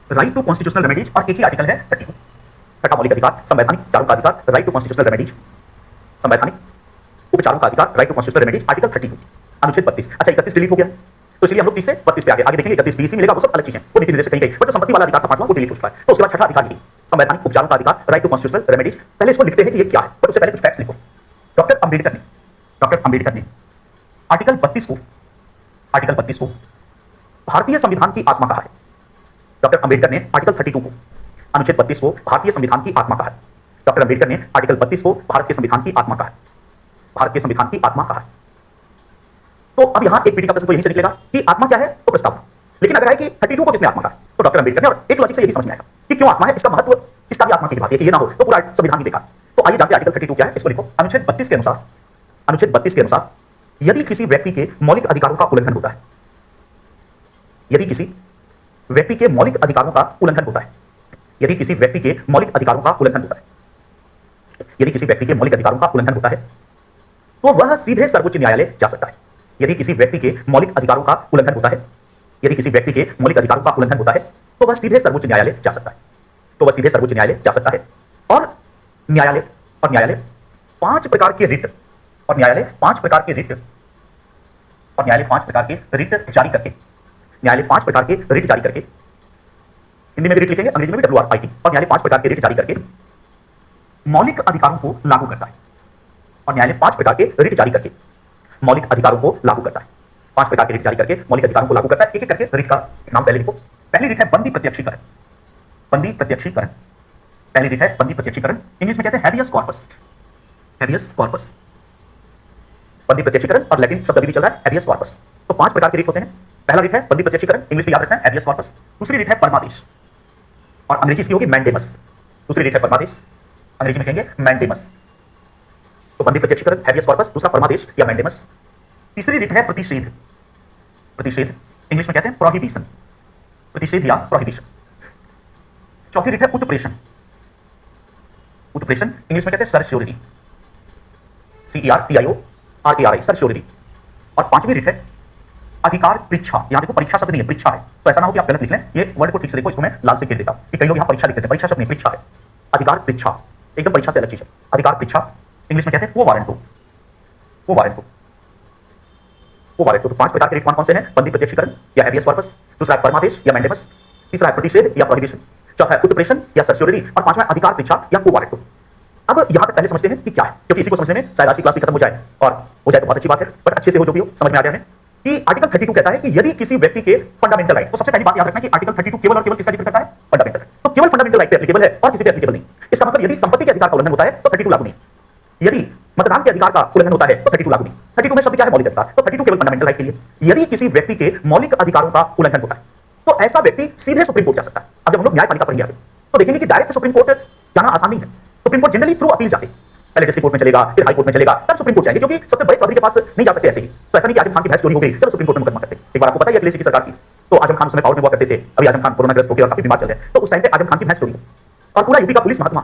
राइट टू कॉन्स्टिट्यूशनल रेमेडीज, और एक ही आर्टिकल है 32। छठा मौलिक अधिकार संवैधानिक उपचारों का अधिकार, राइट टू कॉन्स्टिट्यूशनल रेमेडीज, संवैधानिक उपचारों का अधिकार, right to constitutional remedies, article 32 अनुच्छेद 32। अच्छा 31 डिलीट हो गया, तो इसलिए हम लोग 30 से 32 पे आगे देखेंगे। 31 बीसी मिलेगा, वो सब अलग चीजें, वो नीति निर्देश कहीं गई, बट जो संपत्ति वाला अधिकार था पांचवा वो डिलीट हो चुका है। तो उसके बाद छठा अधिकार लिखिए, संवैधानिक उपचारों का अधिकार, राइट टू कॉन्स्टिट्यूशनल रेमेडीज। पहले इसको लिखते हैं कि ये क्या है, बट उससे पहले कुछ फैक्ट्स लिखो। डॉक्टर अंबेडकर ने आर्टिकल 32 को भारतीय संविधान की आत्मा कहा है। डॉक्टर अंबेडकर ने आर्टिकल 32 को, अनुच्छेद 32 को भारतीय संविधान की आत्मा कहा है। डॉक्टर अंबेडकर ने आर्टिकल 32 को भारत के संविधान की आत्मा कहा है, भारत के संविधान की आत्मा कहा है। तो अब यहां एक पीटी का प्रश्न तो यहीं से निकलेगा कि आत्मा क्या है, तो प्रस्ताव। लेकिन अगर है कि 32 को किसने आत्मा कहा, तो डॉक्टर अंबेडकर ने, और एक लॉजिक से ये भी समझ में आएगा कि क्यों आत्मा है, इसका महत्व, इसका भी आत्मा की बात है कि ये ना हो तो पूरा संविधान ही बेकार। तो आइए जानते हैं आर्टिकल 32 क्या है, इसको लिखो। अनुच्छेद 32 के अनुसार यदि किसी व्यक्ति के मौलिक अधिकारों का उल्लंघन होता है, यदि किसी व्यक्ति के मौलिक अधिकारों का उल्लंघन होता है, यदि किसी व्यक्ति के मौलिक अधिकारों का उल्लंघन होता है, यदि किसी व्यक्ति के मौलिक अधिकारों का उल्लंघन होता है, तो वह सीधे सर्वोच्च न्यायालय जा सकता है। यदि किसी व्यक्ति के मौलिक अधिकारों का उल्लंघन होता है, यदि किसी व्यक्ति के मौलिक अधिकारों का उल्लंघन होता है, तो वह सीधे सर्वोच्च न्यायालय जा सकता है, तो वह सीधे सर्वोच्च न्यायालय जा सकता है। और न्यायालय 5 प्रकार के रिट, और न्यायालय 5 प्रकार के रिट, और न्यायालय 5 प्रकार के रिट जारी करके, न्यायालय 5 प्रकार के रिट जारी करके, हिंदी में भी रिट लिखेंगे, अंग्रेजी में भी WRIT, और न्यायालय 5 प्रकार के रिट जारी करके मौलिक अधिकारों को लागू करता है। और न्यायालय 5 प्रकार के रिट जारी करके मौलिक अधिकारों को लागू करता है। 5 प्रकार के रिट जारी करके मौलिक अधिकारों को लागू करता है। एक एक करके रिट का नाम पहले लिखो। पहली रिट है बंदी प्रत्यक्षीकरण, बंदी प्रत्यक्षीकरण, पहली रिट है बंदी प्रत्यक्षीकरण, इंग्लिश में कहते हैं हैबियस कॉर्पस, हैबियस कॉर्पस, बंदी प्रत्यक्षीकरण, और लैटिन शब्द भी चल रहा है हैबियस कॉर्पस। तो 5 प्रकार के रिट होते हैं। पहला रिट है बंदी प्रत्यक्षीकरण, इंग्लिश में याद रखना है हैबियस कॉर्पस। दूसरी रिट है परमादेश, और अंग्रेजी इसकी होगी मैंडेमस। दूसरी रिट है परमादेश, अंग्रेजी में कहेंगे मैंडेमस। तो बंदी प्रत्यक्षीकरण, हैबियस कॉर्पस, दूसरा परमादेश या मैंडेमस। तीसरी रिट है प्रतिषेध, प्रतिषेध इंग्लिश में कहते हैं प्रोहिबिशन, प्रतिषेध या प्रोहिबिशन। चौथी रिट है उत्प्रेषण, उत्प्रेषण इंग्लिश में कहते हैं सर्श्योरिटी, CERTIORARI, सर्श्योरिटी। और पांचवी रिट है अधिकार परीक्षा। यहां देखो परीक्षा शब्द नहीं है, परीक्षा है, तो ऐसा ना हो कि आप गलत लिख लें, ये वर्ड को ठीक से देखो, इसको मैं लाल से घेर देता हूं कि कई लोग यहां परीक्षा लिखते हैं, परीक्षा शब्द नहीं, परीक्षा है, अधिकार परीक्षा, एकदम परीक्षा से अलग चीज है। अधिकार परीक्षा इंग्लिश में कहते हैं वो वारंट को, वो वारंट को, वो वारंट को। तो 5 प्रकार के रिट कौन कौन से हैं? बंदी प्रत्यक्षीकरण या हैबियस कॉर्पस, दूसरा है परमादेश या मैंडेमस, तीसरा है प्रतिषेध या प्रोहिबिशन, चौथा है उत्प्रेषण या सर्श्योरिटी, और पांचवा अधिकार परीक्षा या को वारंट को। अब यहां तक पहले समझते हैं कि क्या है, क्योंकि इसी को समझने में शायद आज की क्लास भी खत्म हो जाए, और हो जाए तो बहुत अच्छी बात है, बट अच्छे से हो जो भी हो, समझ में आ गया हमें कि आर्टिकल 32 कहता है कि यदि किसी व्यक्ति के फंडामेंटल राइट, तो सबसे पहली बात याद रखना कि आर्टिकल 32 केवल और केवल किसका जिक्र करता है? Fundamental right. तो केवल फंडामेंटल राइट पे एप्लीकेबल है और किसी पे एप्लीकेबल नहीं। इसका मतलब यदि संपत्ति के अधिकार का उल्लंघन होता है तो 32 लागू नहीं, यदि मतदान के अधिकार का उल्लंघन होता है तो 32 लागू नहीं। 32 में शब्द क्या है? मौलिक अधिकार, तो 32 केवल फंडामेंटल राइट के लिए। यदि किसी व्यक्ति के मौलिक अधिकारों का उल्लंघन होता है तो ऐसा व्यक्ति सीधे सुप्रीम कोर्ट जा सकता है। अब जब हम लोग न्यायपालिका पढ़ेंगे आगे तो देखेंगे कि डायरेक्ट सुप्रीम कोर्ट जाना आसान नहीं है। Supreme court generally through appeal जाते हैं, पहले डिस्ट्रिक्ट कोर्ट में चलेगा, फिर हाई कोर्ट में चलेगा, तब सुप्रीम कोर्ट जाएंगे, क्योंकि सबसे बड़े चौधरी के पास नहीं जा सकते ऐसे ही। तो ऐसा नहीं कि आजम खान की भैंस चोरी हो गई चलो सुप्रीम कोर्ट में मुकदमा करते। एक बार आपको पता है अखिलेश जी की सरकार की, तो आजम खान उसमें पावर में हुआ करते थे, अभी आजम खान कोरोना ग्रस्त हो गए और काफी बीमार चल रहे हैं, तो उस टाइम पे आजम खान की भैंस चोरी और पूरा यूपी का पुलिस महकमा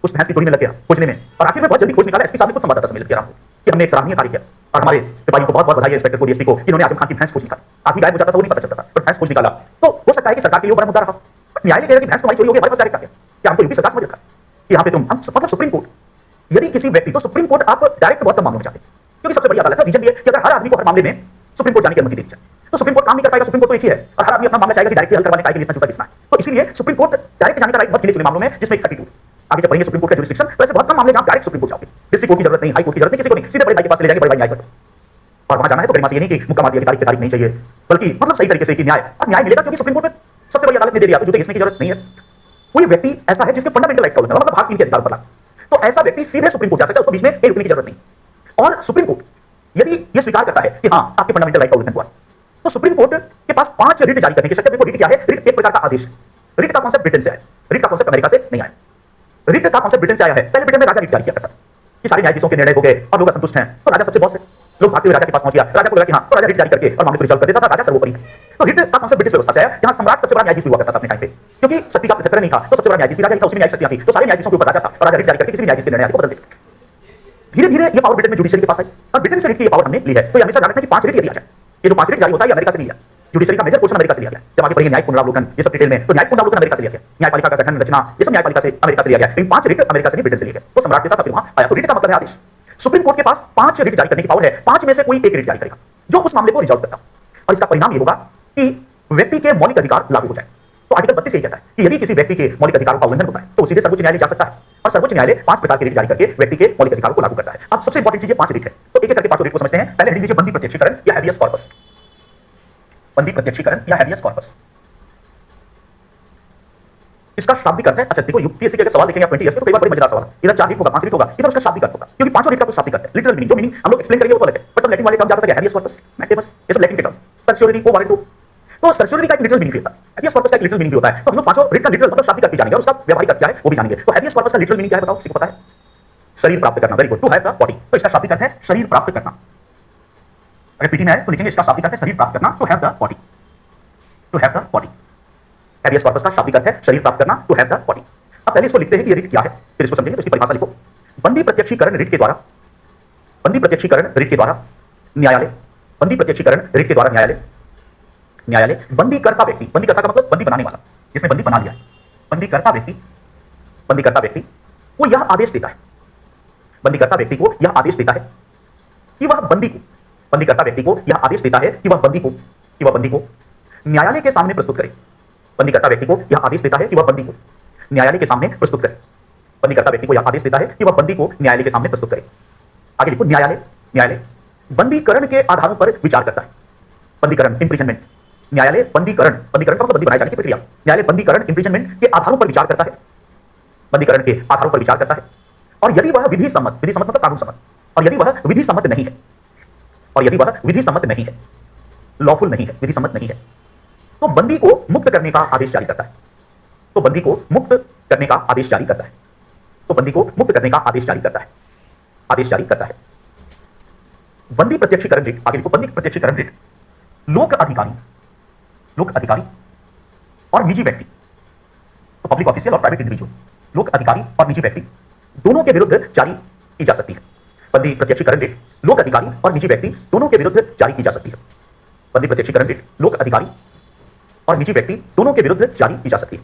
उस भैंस की चोरी में लग गया खोजने में, और आखिर में बहुत जल्दी खोज निकाला। एसपी साहब ने कुछ संवाददाता सम्मेलन किया कि हमने एक सराहनीय कार्य किया, और हमारे सिपाहियों को बहुत बहुत बधाई है, इंस्पेक्टर को, डीएसपी को, जिन्होंने आजम खान की भैंस खोज निकाली। आदमी गायब हो जाता था वो नहीं पता चलता था, पर भैंस खोज निकाला। तो हो सकता है कि सरकार के लिए बड़ा मुद्दा रहा, न्यायालय कहेगा कि भैंस तुम्हारी चोरी हो गई, हमारे पास डायरेक्ट आ गया, कि हमको यूपी सरकार समझ रखा कि यहाँ पे तुम, हम मतलब सुप्रीम कोर्ट, यदि किसी व्यक्ति, तो सुप्रीम कोर्ट आप डायरेक्ट बहुत कम मामलों में जाते हैं, क्योंकि सबसे बड़ी अदालत है। रीजन ये है कि अगर हर आदमी को हर मामले में सुप्रीम कोर्ट जाने की अनुमति दी जाए तो सुप्रीम कोर्ट काम नहीं कर पाएगा। सुप्रीम कोर्ट तो एक ही है और हर आदमी अपना मामला चाहेगा कि डायरेक्टली हल करवाने का लिए इतना झूठा किसना है। तो इसीलिए सुप्रीम कोर्ट डायरेक्ट जाने का राइट बहुत गिने चुने मामलों में, जिसमें 32 आगे जब पढ़ेंगे सुप्रीम कोर्ट का जुरिस्डिक्शन, तो ऐसे बहुत कम मामले जहां डायरेक्ट सुप्रीम कोर्ट जाओगे। डिस्ट्रिक्ट कोर्ट की जरूरत नहीं, हाई कोर्ट की जरूरत नहीं, किसी को नहीं, सीधे बड़े भाई के पास चले जाएंगे, बड़े भाई न्याय करो। और वहां जाना है तो गरिमा से ये नहीं कि मुक्का मार दिया कि तारीख पे तारीख नहीं चाहिए, बल्कि मतलब सही तरीके से कि न्याय, और न्याय मिलेगा क्योंकि सुप्रीम कोर्ट में सबसे बड़ी अदालत ने दे दिया, तो जूते घिसने की जरूरत नहीं है। कोई व्यक्ति ऐसा है जिसके फंडामेंटल राइट्स का उल्लंघन, मतलब भाग 3 के अधिकार पर, तो ऐसा व्यक्ति सीधे सुप्रीम कोर्ट जा सकता है, उसको बीच में कहीं रुकने की जरूरत नहीं। और सुप्रीम कोर्ट यदि ये स्वीकार करता है कि हां आपके फंडामेंटल राइट का उल्लंघन हुआ, तो सुप्रीम कोर्ट के पास 5 रिट जारी करने की शक्ति है। देखो रिट क्या है? रिट एक प्रकार का आदेश। रिट का कॉन्सेप्ट ब्रिटेन से है, रिट का कॉन्सेप्ट अमेरिका से नहीं आया। रिट का कॉन्सेप्ट ब्रिटेन से आया है। पहले ब्रिटेन में राजा रिट जारी किया करता था कि सारे न्यायाधीशों के निर्णय हो गए और लोग असंतुष्ट हैं, तो राजा सबसे बॉस है। लोग भागते हुए राजा के पास पहुंच गया, राजा को लगा कि हाँ, तो राजा रिट जारी करके और मामले को रिजॉल्व कर देता था, राजा सर्वोपरि है। तो रिट का कॉन्सेप्ट ब्रिटिश व्यवस्था से आया, जहां सम्राट सबसे बड़ा न्यायाधीश भी हुआ करता था अपने टाइम पे, क्योंकि शक्ति का पृथक्करण नहीं था, तो सबसे बड़ा न्यायाधीश भी राजा ही था, उसमें न्यायिक शक्तियां थी, तो सारे न्यायाधीशों के ऊपर राजा था और राजा रिट जारी करके किसी भी न्यायाधीश के निर्णय को बदल देता। धीरे धीरे ये पावर ब्रिटेन में जुडिशरी के पास आई और ब्रिटेन से रिट की ये पावर हमने ली है। तो ये हमेशा ध्यान रखना कि 5 रिट यदि आ जाए, ये जो 5 रिट जारी होता है ये अमेरिका से लिया, जुडिशरी का मेजर पोर्शन अमेरिका से लिया गया। जब आगे पढ़ेंगे न्यायिक पुनरावलोकन ये सब डिटेल में, तो न्यायिक पुनरावलोकन अमेरिका से लिया गया, न्यायपालिका का गठन रचना ये सब न्यायपालिका से अमेरिका से लिया गया, लेकिन 5 रिट अमेरिका से नहीं ब्रिटेन से लिए गए। तो सम्राट देता था, फिर वहां आया। तो रिट का मतलब है आदेश। सुप्रीम कोर्ट के पास 5 रिट जारी करने की पावर है, 5 में से कोई एक रिट जारी करेगा जो उस मामले को रिजॉल्व करता, और इसका परिणाम ये होगा कि व्यक्ति के मौलिक अधिकार लागू हो जाए। तो आर्टिकल 32 यही कहता है कि यदि किसी व्यक्ति के मौलिक अधिकारों का उल्लंघन होता है तो सीधे सर्वोच्च न्यायालय जा सकता है, और सर्वोच्च न्यायालय 5 प्रकार के रिट जारी करके व्यक्ति के मौलिक अधिकारों को लागू करता है। अब सबसे इंपॉर्टेंट चीज ये 5 रिट है, तो एक एक करके 5 रिट को समझते हैं। पहले हेडिंग दीजिए बंदी प्रत्यक्षीकरण या हैबियस कॉर्पस। बंदी प्रत्यक्षीकरण या हैबियस कॉर्पस, इसका शाब्दिक अर्थ है। अच्छा देखो, यूपीएससी के अगर सवाल लिखेंगे 20 ईयर्स के तो कई बार बड़े मजेदार सवाल है। इधर 4 रिट होगा, 5 रिट होगा, इधर उसका शाब्दिक अर्थ होगा, क्योंकि 5 रिट का कुछ शाब्दिक अर्थ है, लिटरल मीनिंग। जो मीनिंग हम लोग एक्सप्लेन करेंगे वो तो अलग है, पर सब लैटिन वाले टर्म ज्यादा है, हैबियस कॉर्पस, मैंडेबस, ये सब लैटिन के टर्म, सर्सियोरिटी को वारंटो। तो सर्सियोरिटी का एक लिटरल मीनिंग होता है, हैबियस कॉर्पस का एक लिटरल मीनिंग भी होता है। तो हम लोग 5 रिट का लिटरल मतलब शाब्दिक अर्थ भी जानेंगे और उसका व्यावहारिक अर्थ क्या है वो भी जानेंगे। तो हैबियस कॉर्पस का लिटरल मीनिंग क्या है बताओ, किसी को पता है? शरीर प्राप्त करना। Very good, to have the body. तो इसका शाब्दिक अर्थ है शरीर प्राप्त करना। अगर पीटी में है तो लिखेंगे इसका शाब्दिक अर्थ है शरीर प्राप्त करना, to have the body, to have the body. Habeas corpus का शाब्दिक अर्थ है शरीर प्राप्त करना, टू हैव द बॉडी। अब पहले इसको लिखते हैं कि ये रिट क्या है, फिर इसको समझेंगे। तो इसकी परिभाषा लिखो। बंदी प्रत्यक्षीकरण रिट के द्वारा, बंदी प्रत्यक्षीकरण रिट के द्वारा न्यायालय, बंदी प्रत्यक्षीकरण रिट के द्वारा न्यायालय, न्यायालय बंदीकर्ता व्यक्ति, बंदीकर्ता का मतलब बंदी बनाने वाला, जिसने बंदी बना लिया है, बंदीकर्ता व्यक्ति, बंदीकर्ता व्यक्ति को यह आदेश देता है, बंदीकर्ता व्यक्ति को यह आदेश देता है कि वह बंदी को, बंदीकर्ता व्यक्ति को यह आदेश देता है कि वह बंदी को, कि वह बंदी को न्यायालय के सामने प्रस्तुत करे। बंदीकर्ता व्यक्ति को यह आदेश देता है कि वह बंदी को न्यायालय के सामने प्रस्तुत करे। बंदीकर्ता व्यक्ति को यह आदेश देता है कि वह बंदी को न्यायालय के सामने प्रस्तुत करे। आगे लिखो, न्यायालय, न्यायालय बंदीकरण के आधारों पर विचार करता है। बंदीकरण, इंप्रिजनमेंट, न्यायालय बंदीकरण, बंदीकरण का मतलब बंदी बनाए जाने की प्रक्रिया, न्यायालय बंदीकरण, इंप्रिजनमेंट के आधारों पर विचार करता है, बंदीकरण के आधारों पर विचार करता है। और यदि वह विधि सम्मत, विधि सम्मत मतलब कानून सम्मत, और यदि वह विधि सम्मत नहीं है, और यदि वह विधि सम्मत नहीं है, लॉफुल नहीं है, विधि सम्मत नहीं है, तो बंदी को मुक्त करने का आदेश जारी करता है। तो बंदी को मुक्त करने का आदेश जारी करता है। तो बंदी को मुक्त करने का आदेश जारी करता है, आदेश जारी करता है। बंदी प्रत्यक्षीकरण रिट, आगे लिखो, बंदी प्रत्यक्षीकरण रिट लोक अधिकारी, लोक अधिकारी और निजी व्यक्ति, तो पब्लिक ऑफिशियल और प्राइवेट इंडिविजुअल, लोक अधिकारी और निजी व्यक्ति दोनों के विरुद्ध जारी की जा सकती है। बंदी प्रत्यक्षीकरण रिट लोक अधिकारी और निजी व्यक्ति दोनों के विरुद्ध जारी की जा सकती है। बंदी प्रत्यक्षीकरण रिट लोक अधिकारी और निजी व्यक्ति दोनों के विरुद्ध जारी की जा सकती है।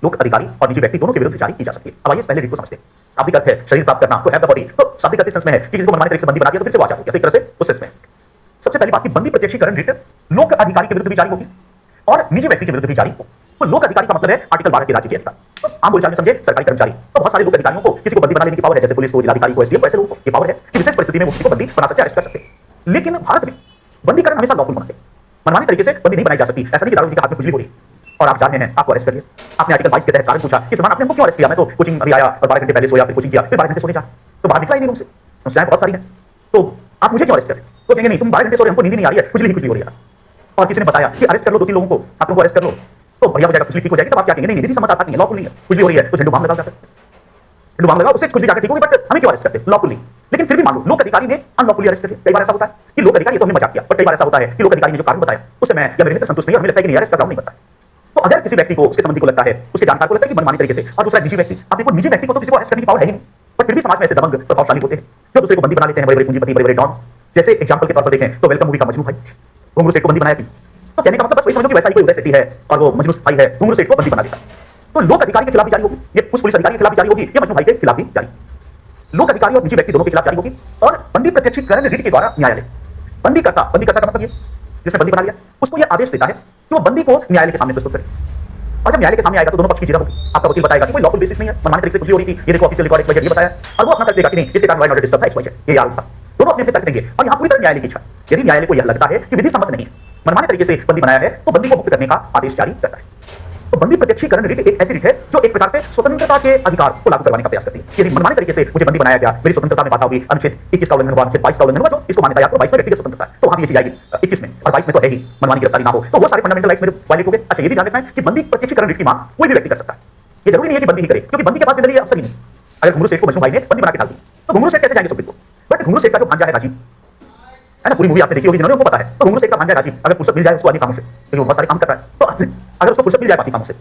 लोक अधिकारी और निजी व्यक्ति दोनों के विरुद्ध जारी की जा सकती है। अब आइए पहले रिट को समझते हैं। शाब्दिक अर्थ है शरीर प्राप्त करना, तो हैव द बॉडी, तो शाब्दिक अर्थ इस सेंस में है कि किसी को मनमाने तरीके से बंदी बना दिया तो फिर से वो आजाद हो गया, तो एक तरह से उस सेंस में। सबसे पहली बात की बंदी प्रत्यक्षीकरण रिट लोक अधिकारी के विरुद्ध भी जारी होगी और निजी व्यक्ति के विरुद्ध भी जारी हो। तो लोक अधिकारी का मतलब है आर्टिकल 12 के राज्य के अधिकार। तो आम बोलचाल में समझे सरकारी कर्मचारी, तो बहुत सारे लोक अधिकारियों को किसी को बंदी बना लेने की पावर है, जैसे पुलिस को, जिलाधिकारी को, एसडीएम को, ऐसे लोगों को ये पावर है कि विशेष परिस्थिति में वो किसी को बंदी बना सकते हैं, अरेस्ट कर सकते हैं। लेकिन भारत में बंदीकरण हमेशा लॉफुल होना चाहिए, मनमाने तरीके से बंदी नहीं बनाई जा सकती। ऐसा नहीं कि दारू के हाथ में खुजली हो रही और आप जा रहे हैं, आपको अरेस्ट कर लिया। आपने आर्टिकल 22 के तहत कारण पूछा कि समान आपने हमको क्यों अरेस्ट किया? मैं तो कोचिंग अभी आया और 12 घंटे पहले सोया, फिर कोचिंग किया, फिर 12 घंटे सोने जा, तो बाहर निकला ही नहीं रूम से। समस्याएं बहुत सारी हैं, तो आप मुझे क्यों अरेस्ट करें? तो कहेंगे नहीं, तुम 12 घंटे सो रहे, हमको नींद नहीं आ रही है, खुजली ही खुजली हो रही है, और किसी ने बताया कि अरेस्ट कर लो 2-3 लोगों को, आप लोगों को अरेस्ट कर लो, तो बढ़िया हो जाएगा, खुजली ठीक हो जाएगी। तब आप क्या कहेंगे? नहीं, विधि सम्मत आता नहीं है, लॉफुल नहीं है, खुजली हो रही है, तो झंडू बाम लगाओ जाकर, झंडू बाम लगाओ, उससे खुजली जाकर ठीक होगी, बट हमें क्यों अरेस्ट करते? लॉफुली। लेकिन फिर भी मान लो लोक अधिकारी ने अनलॉफुली अरेस्ट कर लिया। कई बार ऐसा होता है कि लोक अधिकारी, ये तो हमने मजाक किया, पर कई बार ऐसा होता है कि लोक अधिकारी ने जो कारण बताया उससे मैं या मेरे मित्र संतुष्ट नहीं, और हमें लगता है कि नहीं अरेस्ट कर रहा हूं, नहीं बनता। तो अगर किसी व्यक्ति को, उसके संबंधी को लगता है, उसके जानकार को लगता है कि मनमानी तरीके से, और दूसरा निजी व्यक्ति, आप देखो निजी व्यक्ति को तो किसी को अरेस्ट करने की पावर है ही नहीं, पर फिर भी समाज में ऐसे दबंग प्रभावशाली होते हैं जो दूसरे को बंदी बना लेते हैं, बड़े-बड़े पूंजीपति, बड़े-बड़े डॉन। जैसे एग्जांपल के तौर पर देखें तो वेलकम मूवी का मजनू भाई घुंगरू सेठ को बंदी बनाया थी। तो कहने का मतलब बस वही समझो कि वैसा ही कोई उदय सेठी है और वो मजनू भाई है, घुंगरू सेठ को बंदी बना देता। तो लोक अधिकारी के खिलाफ भी जारी होगी, ये उस पुलिस अधिकारी के खिलाफ भी जारी होगी, ये मजनू भाई के खिलाफ भी जारी, लोक अधिकारी और निजी व्यक्ति दोनों के खिलाफ जारी होगी। और बंदी प्रत्यक्षीकरण रिट के द्वारा न्यायालय बंदीकर्ता, बंदीकर्ता का मतलब ये जिसने बंदी बना लिया, उसको यह आदेश देता है कि वो बंदी को न्यायालय के सामने प्रस्तुत करे। और जब न्यायालय के सामने आएगा तो दोनों पक्ष की जीरा होगी। आपका वकील बताएगा कि कोई लॉफुल बेसिस नहीं है, मनमाने तरीके से कुछ भी हो रही थी, ये देखो ऑफिशियल रिकॉर्ड XYZ ये बताया, और वो अपना तर्क देगा कि नहीं, इसके कारण ऑर्डर डिस्टर्ब था XYZ, ये आरोप था। दोनों अपने अपने तर्क देंगे और यहाँ पूरी तरह न्यायालय की इच्छा। यदि न्यायालय को यह लगता है कि विधि सम्मत नहीं है, मनमाने तरीके से बंदी बनाया है, तो बंदी को मुक्त करने का आदेश जारी करता है। तो बंदी प्रत्यक्षीकरण रिट एक ऐसी रिट है जो एक प्रकार से स्वतंत्रता के अधिकार को लागू करवाने का प्रयास करती है। यदि मनमाने तरीके से मुझे बंदी बनाया गया, मेरी स्वतंत्रता में बाधा हुई, अनुच्छेद 21 का उल्लंघन हुआ, अनुच्छेद 22 का उल्लंघन हुआ, जो इसको मान्यता या 22 में व्यक्तिगत स्वतंत्रता है, तो वहां भी ये चीज आएगी 21 में, और 22 में तो है ही मनमानी गिरफ्तारी ना हो, तो वो सारे फंडामेंटल राइट्स मेरे वायलेट हो गए। अच्छा, ये भी ध्यान रखना है कि बंदी प्रत्यक्षीकरण रिट की मांग कोई भी व्यक्ति कर सकता है, ये जरूरी नहीं है कि बंदी ही करे, क्योंकि बंदी के पास जनरली अवसर ही नहीं। अगर घुंगरू सेठ को मजनू भाई ने बंदी बना के डाल दी तो घुंगरू सेठ कैसे जाएंगे सुप्रीम कोर्ट? बट घुंगरू सेठ का जो भांजा है राजीव, है ना, पूरी मूवी आपने देखी होगी, जिन्होंने उनको पता है। तो घुंगरू सेठ का भांजा राजीव अगर फुर्सत मिल जाए उसको अन्य कामों से, क्योंकि वो बहुत सारे काम कर रहा है, तो अगर उसको फुर्सत मिल जाए बाकी कामों से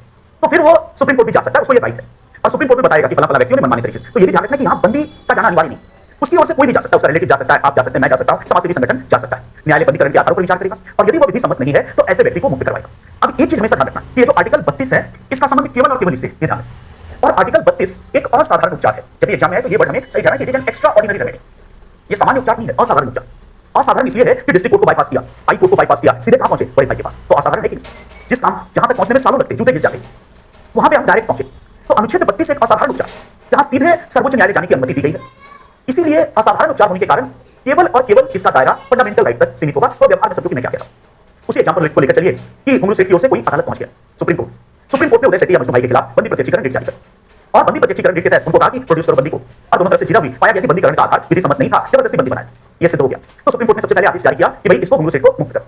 तो फिर वो सुप्रीम कोर्ट भी जा सकता है, उसको ये राइट है। और सुप्रीम कोर्ट में बताएगा कि फला फला व्यक्तियों ने मनमानी तरीके से, तो ये भी ध्यान रखना कि यहाँ बंदी का जाना अनिवार्य नहीं, उसकी ओर से कोई भी जा सकता है, उसका रिलेटिव जा सकता है, आप जा सकते हैं, मैं जा सकता हूं, समाजसेवी संगठन जा सकता है। न्यायालय बंदीकरण के आधार पर विचार करेगा और यदि वह विधि सम्मत नहीं है तो ऐसे व्यक्ति को मुक्त करवाएगा। अब एक चीज हमेशा ध्यान रखना कि ये जो आर्टिकल 32 है इसका संबंध केवल और केवल इससे, ये ध्यान रखना। और आर्टिकल 32 एक असाधारण उपचार है। जब ये एग्जाम में है तो ये वर्ड हमें सही ध्यान रखना कि it is an extra ordinary remedy. ये सामान्य उपचार नहीं है, असाधारण उपचार। असाधारण इसलिए है कि डिस्ट्रिक्ट कोर्ट को बाईपास किया, हाई कोर्ट को बाईपास किया, सीधे कहां पहुंचे? बड़े भाई के पास। तो असाधारण है कि जिस काम जहां तक पहुंचने में सालों लगते, जूते घिस जाते, वहां पे हम डायरेक्ट पहुंचे। तो अनुच्छेद 32 एक असाधारण उपचार जहां सीधे सर्वोच्च न्यायालय जाने की अनुमति दी गई है। इसीलिए असाधारण उपचार होने के कारण केवल और केवल इसका दायरा फंडामेंटल राइट तक सीमित होगा। तो व्यवहार में समझो कि मैं क्या कहता हूं। उसी एग्जांपल को लेकर चलिए कि घुंगरू सेठ की ओर से कोई अदालत पहुंच गया, सुप्रीम कोर्ट ने उदय सेठी या मजनू भाई के खिलाफ बंदी प्रत्यक्षीकरण रिट जारी कर और बंदी प्रत्यक्षीकरण रिट के तहत उनको कहा कि प्रोड्यूस करो बंदी को, और दोनों तरफ से जिरा हुई, पाया गया कि बंदीकरण का आधार विधि सम्मत नहीं था, जबरदस्ती बंदी बनाया, यह सिद्ध हो गया। तो सुप्रीम कोर्ट ने सबसे पहले आदेश जारी किया कि भाई इसको घुंगरू सेठ को मुक्त करो,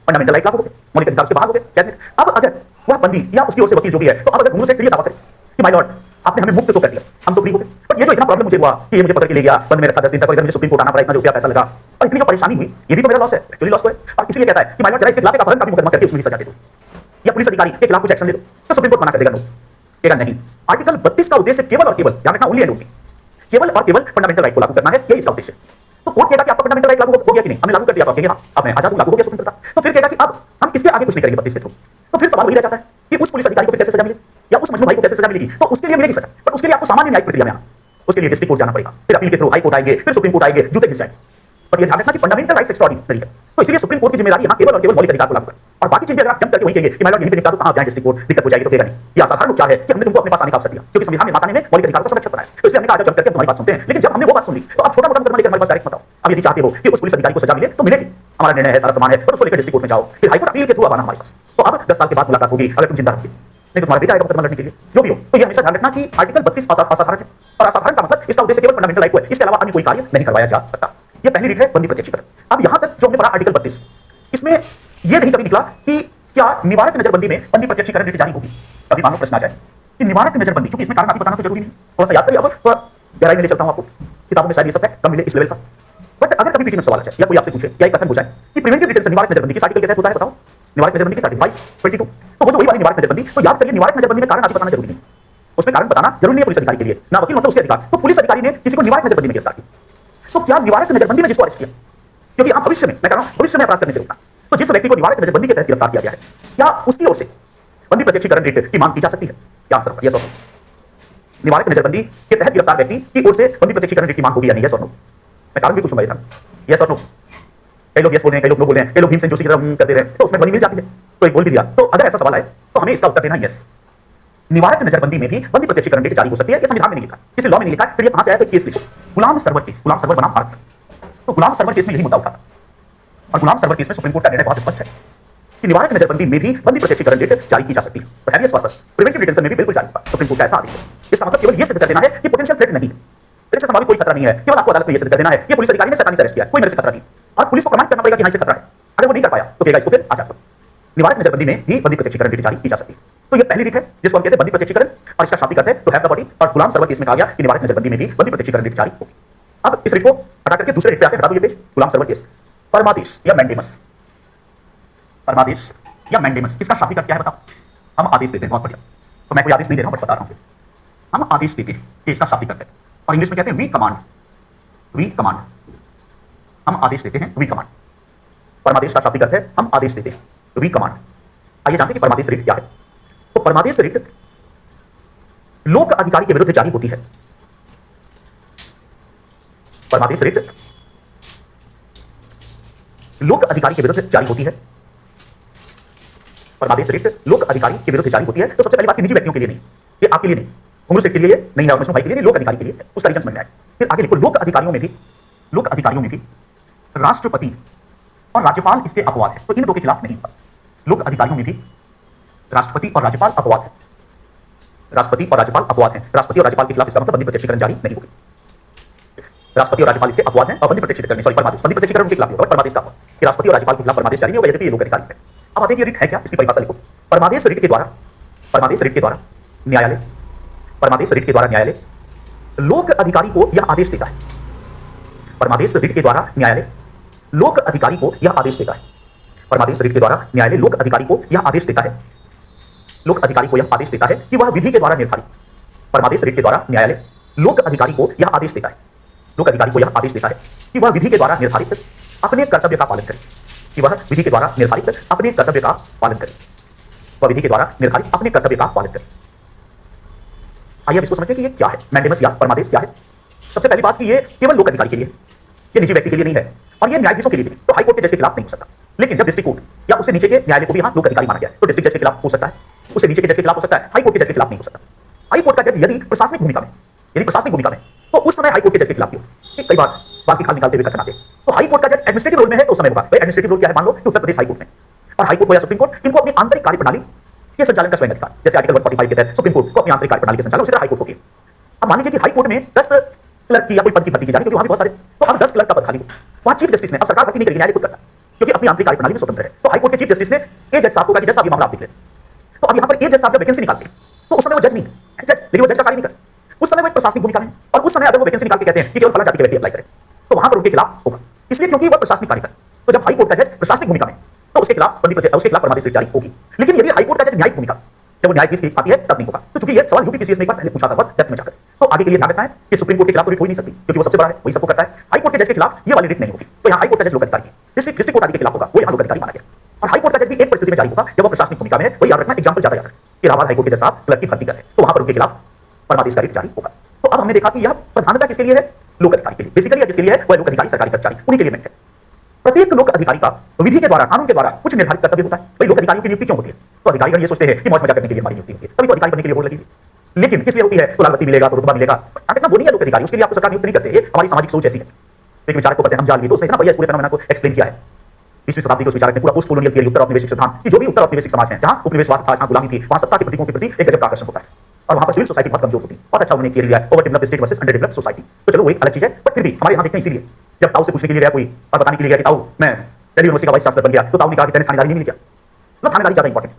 फंडामेंटल राइट लागू हो गए, मौलिक अधिकार से बाहर हो गए। अब अगर वह बंदी या उसकी ओर से वकील जो भी है, तो अब अगर घुंगरू सेठ के लिए दावा करे कि माय लॉर्ड आपने हमें मुक्त तो कर दिया, हम तो फ्री हो गए, पर ये जो इतना प्रॉब्लम मुझे हुआ कि ये मुझे पकड़ के ले गया, बंद में रखा 10 दिन तक, और इधर मुझे सुप्रीम कोर्ट आना पड़ा, इतना जो रुपया पैसा लगा और इतनी जो परेशानी हुई, ये भी तो मेरा लॉस है, एक्चुअली लॉस तो है। और इसलिए कहता है कि माय लॉर्ड जरा इसके खिलाफ एक अपहरण का भी मुकदमा करके उसमें सजा दे दो या पुलिस अधिकारी के खिलाफ कुछ एक्शन ले दो। तो सुप्रीम कोर्ट मना कर देगा, नो, कहेगा नहीं। आर्टिकल 32 का उद्देश्य केवल और केवल, ध्यान रखना, ओनली एंड ओनली, केवल और केवल फंडामेंटल राइट को लागू करना है, यही इसका उद्देश्य। तो कोर्ट कहेगा कि आपका फंडामेंटल राइट लागू हो गया कि नहीं, हमने लागू कर दिया, तो आप कहेंगे हाँ, अब मैं आजाद हूं, लागू हो गया स्वतंत्रता। तो फिर कहेगा कि अब हम इसके आगे कुछ नहीं करेंगे 32 के थ्रू। तो फिर सवाल वही रह जाता है कि उस पुलिस अधिकारी को फिर कैसे सजा मिलेगी या उस मजनू भाई को कैसे सजा मिलेगी? तो उसके लिए मिलेगी सजा, पर उसके लिए आपको सामान्य न्यायिक प्रक्रिया में आना, उसके लिए डिस्ट्रिक्ट कोर्ट जाना पड़ेगा, फिर अपील के थ्रू हाई कोर्ट आएंगे, फिर सुप्रीम कोर्ट आएंगे, जूते घिस जाएंगे। पर यह ध्यान रखना कि फंडामेंटल राइट्स एक्स्ट्राऑर्डिनरी है, तो इसलिए सुप्रीम कोर्ट की जिम्मेदारी यहाँ केवल और केवल मौलिक अधिकार को लागू कर, और बाकी चीजें अगर आप जंप करके वही कहेंगे कि मैं यहीं पे निपटा दूं, कहां जाए डिस्ट्रिक्ट कोर्ट, दिक्कत हो जाएगी, तो कहेगा नहीं। यह असाधारण उपचार है कि हमने तुमको अपने पास आने का अवसर दिया, क्योंकि संविधान निर्माता ने मौलिक अधिकार को संरक्षित बनाया, तो इसलिए हमने कहा जंप करके तुम्हारी बात सुनते हैं। लेकिन जब हमने वो बात सुन ली तो अब छोटा मोटा मुकदमा लेकर हमारे पास डायरेक्ट मत आओ। अब यदि चाहते हो कि उस पुलिस अधिकारी को सजा मिले तो मिलेगी, हमारा निर्णय है, सारा प्रमाण है, पर उसको लेकर डिस्ट्रिक्ट कोर्ट में जाओ, फिर हाईकोर्ट अपील के थ्रू आना हमारे पास। तो अब 10 साल के बाद मुलाकात होगी, अगर तुम जिंदा रहोगे, नहीं तो तुम्हारा बेटा आएगा मुकदमा लड़ने के लिए, जो भी हो। तो ये हमेशा ध्यान रखना कि आर्टिकल 32 असाधारण है, और असाधारण का मतलब इसका उद्देश्य केवल फंडामेंटल राइट को है, इसके अलावा अन्य कोई कार्य नहीं करवाया जा सकता। ये पहली रीट है बंदी प्रत्यक्षीकरण। अब यहां तक जो हमने पढ़ा आर्टिकल 32, इसमें यह नहीं कभी निकला कि क्या निवारक नजरबंदी में बंदी प्रत्यक्षीकरण रीट जारी होगी। कभी मानो प्रश्न आ जाए कि निवारक नजरबंदी, क्योंकि इसमें कारण आदि बताना तो जरूरी नहीं, थोड़ा सा याद करिए, अब थोड़ा गहराई में ले चलता हूं आपको, किताबों में शायद ये सब है कम मिले इस लेवल का। बट अगर कभी पीटी में सवाल आ जाए या कोई आपसे पूछे या एक कथन हो जाए कि प्रिवेंटिव डिटेंशन निवारक नजरबंदी किस आर्टिकल के तहत होता है, बताओ, निवारक नजरबंदी किस आर्टिकल 22, तो वो जो वही वाली निवारक नजरबंदी, तो याद करिए निवारक नजरबंदी में कारण आदि बताना जरूरी नहीं, उसमें कारण बताना जरूरी नहीं है पुलिस अधिकारी के लिए, ना वकील मतलब उसके अधिकार। तो पुलिस अधिकारी ने किसी को निवारक नजरबंदी में गिरफ्तार किया, तो क्या निवारक नजरबंदी में जिसको अरेस्ट किया, क्योंकि आप भविष्य में, मैं कह रहा हूं भविष्य में अपराध करने से रोकना, तो जिस व्यक्ति को निवारक नजरबंदी के तहत गिरफ्तार किया गया है, क्या उसकी ओर से बंदी प्रत्यक्षीकरण रिट की मांग की जा सकती है? क्या आंसर होगा? यस और नो। निवारक नजरबंदी के तहत गिरफ्तार व्यक्ति की ओर से बंदी प्रत्यक्षीकरण रिट की मांग होगी या नहीं? यस और नो। मैं कारण भी पूछूंगा इधर, यस और नो। कई लोग यस बोल रहे हैं, कई लोग नो बोल रहे हैं, कई लोग भीमसेन जोशी की तरह कर दे रहे हैं, तो उसमें ध्वनि मिल जाती है, तो एक बोल भी दिया। तो अगर ऐसा सवाल है तो हमें इसका उत्तर देना यस, निवारक नजरबंदी में भी बंदी प्रत्यक्षीकरण रिट जारी हो सकती है। ये संविधान में नहीं लिखा, किसी लॉ में नहीं लिखा। फिर ये कहां से आया? तो केस लिखो, गुलाम सरवर केस, गुलाम सरवर बनाम भारत सरकार। तो गुलाम सरवर केस में यही मुद्दा उठा था, और गुलाम सरवर केस में सुप्रीम कोर्ट का निर्णय बहुत स्पष्ट है कि निवारक नजरबंदी में भी बंदी प्रत्यक्षीकरण रिट जारी की जा सकती है। तो हैवियस कॉर्पस प्रिवेंटिव डिटेंशन में भी बिल्कुल जारी होगा, सुप्रीम कोर्ट का ऐसा आदेश है। इसका मतलब केवल यह सिद्ध कर देना है कि पोटेंशियल थ्रेट नहीं है, मेरे से संभावित कोई खतरा नहीं है, केवल आपको अदालत में यह सिद्ध कर देना है कि पुलिस अधिकारी ने शैतानी से अरेस्ट किया, कोई मेरे से खतरा नहीं, और पुलिस को प्रमाणित करना पड़ेगा कि हां इसे खतरा है। अगर वो नहीं कर पाया तो कहेगा इसको फिर आजाद करो। निवारक नजरबंदी में भी बंदी प्रत्यक्षीकरण रिट जारी की जा सकती है। तो ये पहली रिट है जिसको हम कहते हैं बंदी प्रत्यक्षीकरण, और इसका शाब्दिक अर्थ है टू हैव द बॉडी। और गुलाम सरवर केस में कहा गया कि निवारक नजरबंदी में भी बंदी प्रत्यक्षीकरण रिट जारी होगी। अब इस रिट को हटा करके दूसरे रिट पे आते हैं, हटा दो ये पेज, गुलाम सरवर केस, परमादेश या मैंडेमस, परमादेश या मैंडेमस, इसका शाब्दिक अर्थ क्या है बताओ? हम आदेश देते हैं, बहुत बढ़िया। तो मैं कोई आदेश नहीं दे रहा हूं, बस बता रहा हूं, हम आदेश देते हैं, ये इसका शाब्दिक अर्थ है। और इंग्लिश में कहते हैं वी कमांड, वी कमांड, हम आदेश देते हैं, वी कमांड। परमादेश का शाब्दिक अर्थ है हम आदेश देते हैं, वी कमांड। आइए जानते हैं कि परमादेश रिट क्या है। तो परमादेश रिट लोक अधिकारी के विरुद्ध जारी होती है। परमादेश रिट लोक अधिकारी के विरुद्ध जारी होती है। परमादेश रिट लोक अधिकारी के विरुद्ध जारी होती है। तो सबसे पहली बात, निजी व्यक्तियों के लिए नहीं, ये आपके लिए नहीं, घुंगरू सेठ के लिए नहीं है, भाई के लिए नहीं, लोक अधिकारी के लिए, उसका रीजन समझ में आए। फिर आगे लिखो, लोक अधिकारियों में भी, लोक अधिकारियों में भी राष्ट्रपति और राज्यपाल इसके अपवाद है। तो इन दो के खिलाफ नहीं होगा। लोक अधिकारियों में भी राष्ट्रपति और राज्यपाल अपवाद है, राष्ट्रपति और राज्यपाल अपवाद है। राष्ट्रपति और राज्यपाल के खिलाफ इसका मतलब बंदी प्रत्यक्षीकरण जारी नहीं होगी। राष्ट्रपति और राज्यपाल इसके अपवाद हैं और बंदी प्रत्यक्षीकरण, सॉरी परमादेश, बंदी प्रत्यक्षीकरण के खिलाफ होगा, परमादेश का अपवाद कि राष्ट्रपति और राज्यपाल के खिलाफ परमादेश जारी नहीं होगा, यद्यपि ये लोक अधिकारी है। अब आते हैं ये रिट है क्या, इसकी परिभाषा लिखो। परमादेश रिट के द्वारा, परमादेश रिट के द्वारा न्यायालय परमादेश रिट के द्वारा न्यायालय लोक अधिकारी को यह आदेश देता है। परमादेश रिट के द्वारा न्यायालय लोक अधिकारी को यह आदेश देता है। परमादेश रिट के द्वारा न्यायालय लोक अधिकारी को यह आदेश देता है। लोक अधिकारी को यह आदेश देता है कि वह विधि के द्वारा निर्धारित। परमादेश रिट के द्वारा न्यायालय लोक अधिकारी को यह आदेश देता है। लोक अधिकारी को यह आदेश देता है कि वह विधि के द्वारा निर्धारित अपने कर्तव्य का पालन करे। कि वह विधि के द्वारा निर्धारित अपने कर्तव्य का पालन करे। वह विधि के द्वारा निर्धारित अपने कर्तव्य का पालन करे। आइए अब इसको समझते हैं कि ये क्या है, मैंडेमस या परमादेश क्या है। सबसे पहली बात कि ये केवल लोक अधिकारी के लिए, ये निजी व्यक्ति के लिए नहीं है और ये न्यायाधीशों के लिए भी, तो हाईकोर्ट के जज के खिलाफ नहीं हो सकता। लेकिन जब डिस्ट्रिक्ट कोर्ट या उससे नीचे के न्यायालय को भी यहाँ लोक अधिकारी माना गया है, तो डिस्ट्रिक्ट जज के खिलाफ हो सकता है, उससे नीचे के जज के खिलाफ हो सकता है, हाईकोर्ट के जज के खिलाफ नहीं हो सकता। हाईकोर्ट का जज यदि प्रशासनिक भूमिका में, तो उस समय हाईकोर्ट के जज के खिलाफ भी हो। कई बार बात की खाल निकालते हुए कथन आते हैं। तो हाईकोर्ट का जज एडमिनिस्ट्रेटिव रोल में है तो उस समय होगा। भाई एडमिनिस्ट्रेटिव रोल क्या है, मान लो कि उत्तर प्रदेश हाईकोर्ट में और हाईकोर्ट हो या सुप्रीम कोर्ट, इनको अपनी आंतरिक कार्यप्रणाली के संचालन का स्वयं अधिकार, जैसे आर्टिकल 145 के तहत सुप्रीम कोर्ट को अपनी आंतरिक कार्यप्रणाली के संचालन, उसी तरह हाईकोर्ट को किया। अब मान लीजिए कि हाईकोर्ट में 10 क्लर्क की या कोई पद की भर्ती की जा रही है, क्योंकि वहां बहुत सारे, तो हम 10 क्लर्क का पद खाली हो, वहां चीफ जस्टिस ने, अब सरकार भर्ती नहीं करेगी, न्यायालय खुद करता है क्योंकि अपनी आंतरिक कार्यप्रणाली में स्वतंत्र है। तो हाईकोर्ट के चीफ जस्टिस ने ए जज साहब को कहा कि जज साहब ये मामला आप देख लें। तो अब यहाँ पर ए जज साहब जब वैकेंसी निकालते हैं तो उस समय वो जज नहीं है, जज, लेकिन वो जज का कार्य नहीं करते, उस समय वो एक प्रशासनिक भूमिका में, और उस समय अगर वो वैकेंसी निकाल के कहते हैं कि केवल फला जाति के व्यक्ति अप्लाई करें, तो वहां पर उनके खिलाफ होगा, इसलिए क्योंकि वो प्रशासनिक कार्य करे। तो जब हाईकोर्ट का जज प्रशासनिक भूमिका में, तो उसके खिलाफ परमादेश रिट जारी होगी। लेकिन यदि हाईकोर्ट का जज न्यायिक भूमिका, जब वो न्यायाधीश की आती है तब नहीं होगा। तो चूंकि ये सवाल यूपीपीसीएस ने एक बार पहले पूछा था बहुत डेप्थ में जाकर, तो आगे के लिए ध्यान रखना है कि सुप्रीम कोर्ट के खिलाफ तो रिट हो ही नहीं सकती क्योंकि वो सबसे बड़ा है, वही सबको करता है। हाईकोर्ट के जज के खिलाफ ये वाली रिट नहीं होगी, तो यहाँ हाईकोर्ट का जज लोक अधिकारी है, डिस्ट्रिक्ट कोर्ट आदि के खिलाफ होगा, वो यहाँ लोक अधिकारी माना गया। और हाईकोर्ट का जज भी एक परिस्थिति में जारी होगा जब वो प्रशासनिक भूमिका में है, वही याद रखना। एग्जाम्पल ज्यादा याद रखें, इलाहाबाद हाईकोर्ट के जज साहब क्लर्क की भर्ती कर रहे हैं, तो वहां पर उनके खिलाफ परमादेश का रिट जारी होगा। तो अब हमने देखा कि यह प्रधानता किसके लिए है, लोक अधिकारी के लिए। बेसिकली किसके लिए है, वह लोक अधिकारी, सरकारी कर्मचारी, उन्हीं के लिए मेंट है। प्रत्येक लोक अधिकारी का विधि के द्वारा, कानून के द्वारा कुछ निर्धारित कर्तव्य होता है। भाई लोक अधिकारियों की नियुक्ति क्यों होती है, तो अधिकारीगण ये सोचते हैं कि मौज मजा करने के लिए हमारी नियुक्ति होती है, तभी तो अधिकारी बनने के लिए वोट लगेगी। लेकिन किस लिए होती है, तो लाल बत्ती मिलेगा तो रुतबा मिलेगा, इतना वो नहीं है लोक अधिकारी, उसके लिए आपको सरकार नियुक्त नहीं करते। ये हमारी सामाजिक सोच ऐसी है। एक विचारक को पढ़ते हैं हम, जाल भी, तो उसने इतना बढ़िया पूरे फेनोमेना को एक्सप्लेन किया है। 20वीं शताब्दी के उस विचारक ने पूरा पोस्ट कोलोनियल थियरी, उत्तर औपनिवेशिक सिद्धांत, कि जो भी उत्तर औपनिवेशिक समाज है, जहां उपनिवेशवाद था, जहां गुलामी थी, वहां सत्ता के प्रतीकों के प्रति एक गजब का आकर्षण होता है और वहां पर सिविल सोसाइटी बहुत कमजोर होती है। बहुत अच्छा उन्होंने थियरी दिया है, over developed state versus under developed society. तो चलो वो एक अलग चीज है, बट फिर भी हमारे यहाँ देखते हैं इसीलिए जब ताऊ से पूछने के लिए गया कोई और बताने के लिए गया कि ताऊ मैं दिल्ली यूनिवर्सिटी का वाइस चांसलर बन गया, तो ताऊ ने कहा कि तेरे थानेदारी नहीं मिल गया, मतलब थानेदारी ज्यादा इंपॉर्टेंट।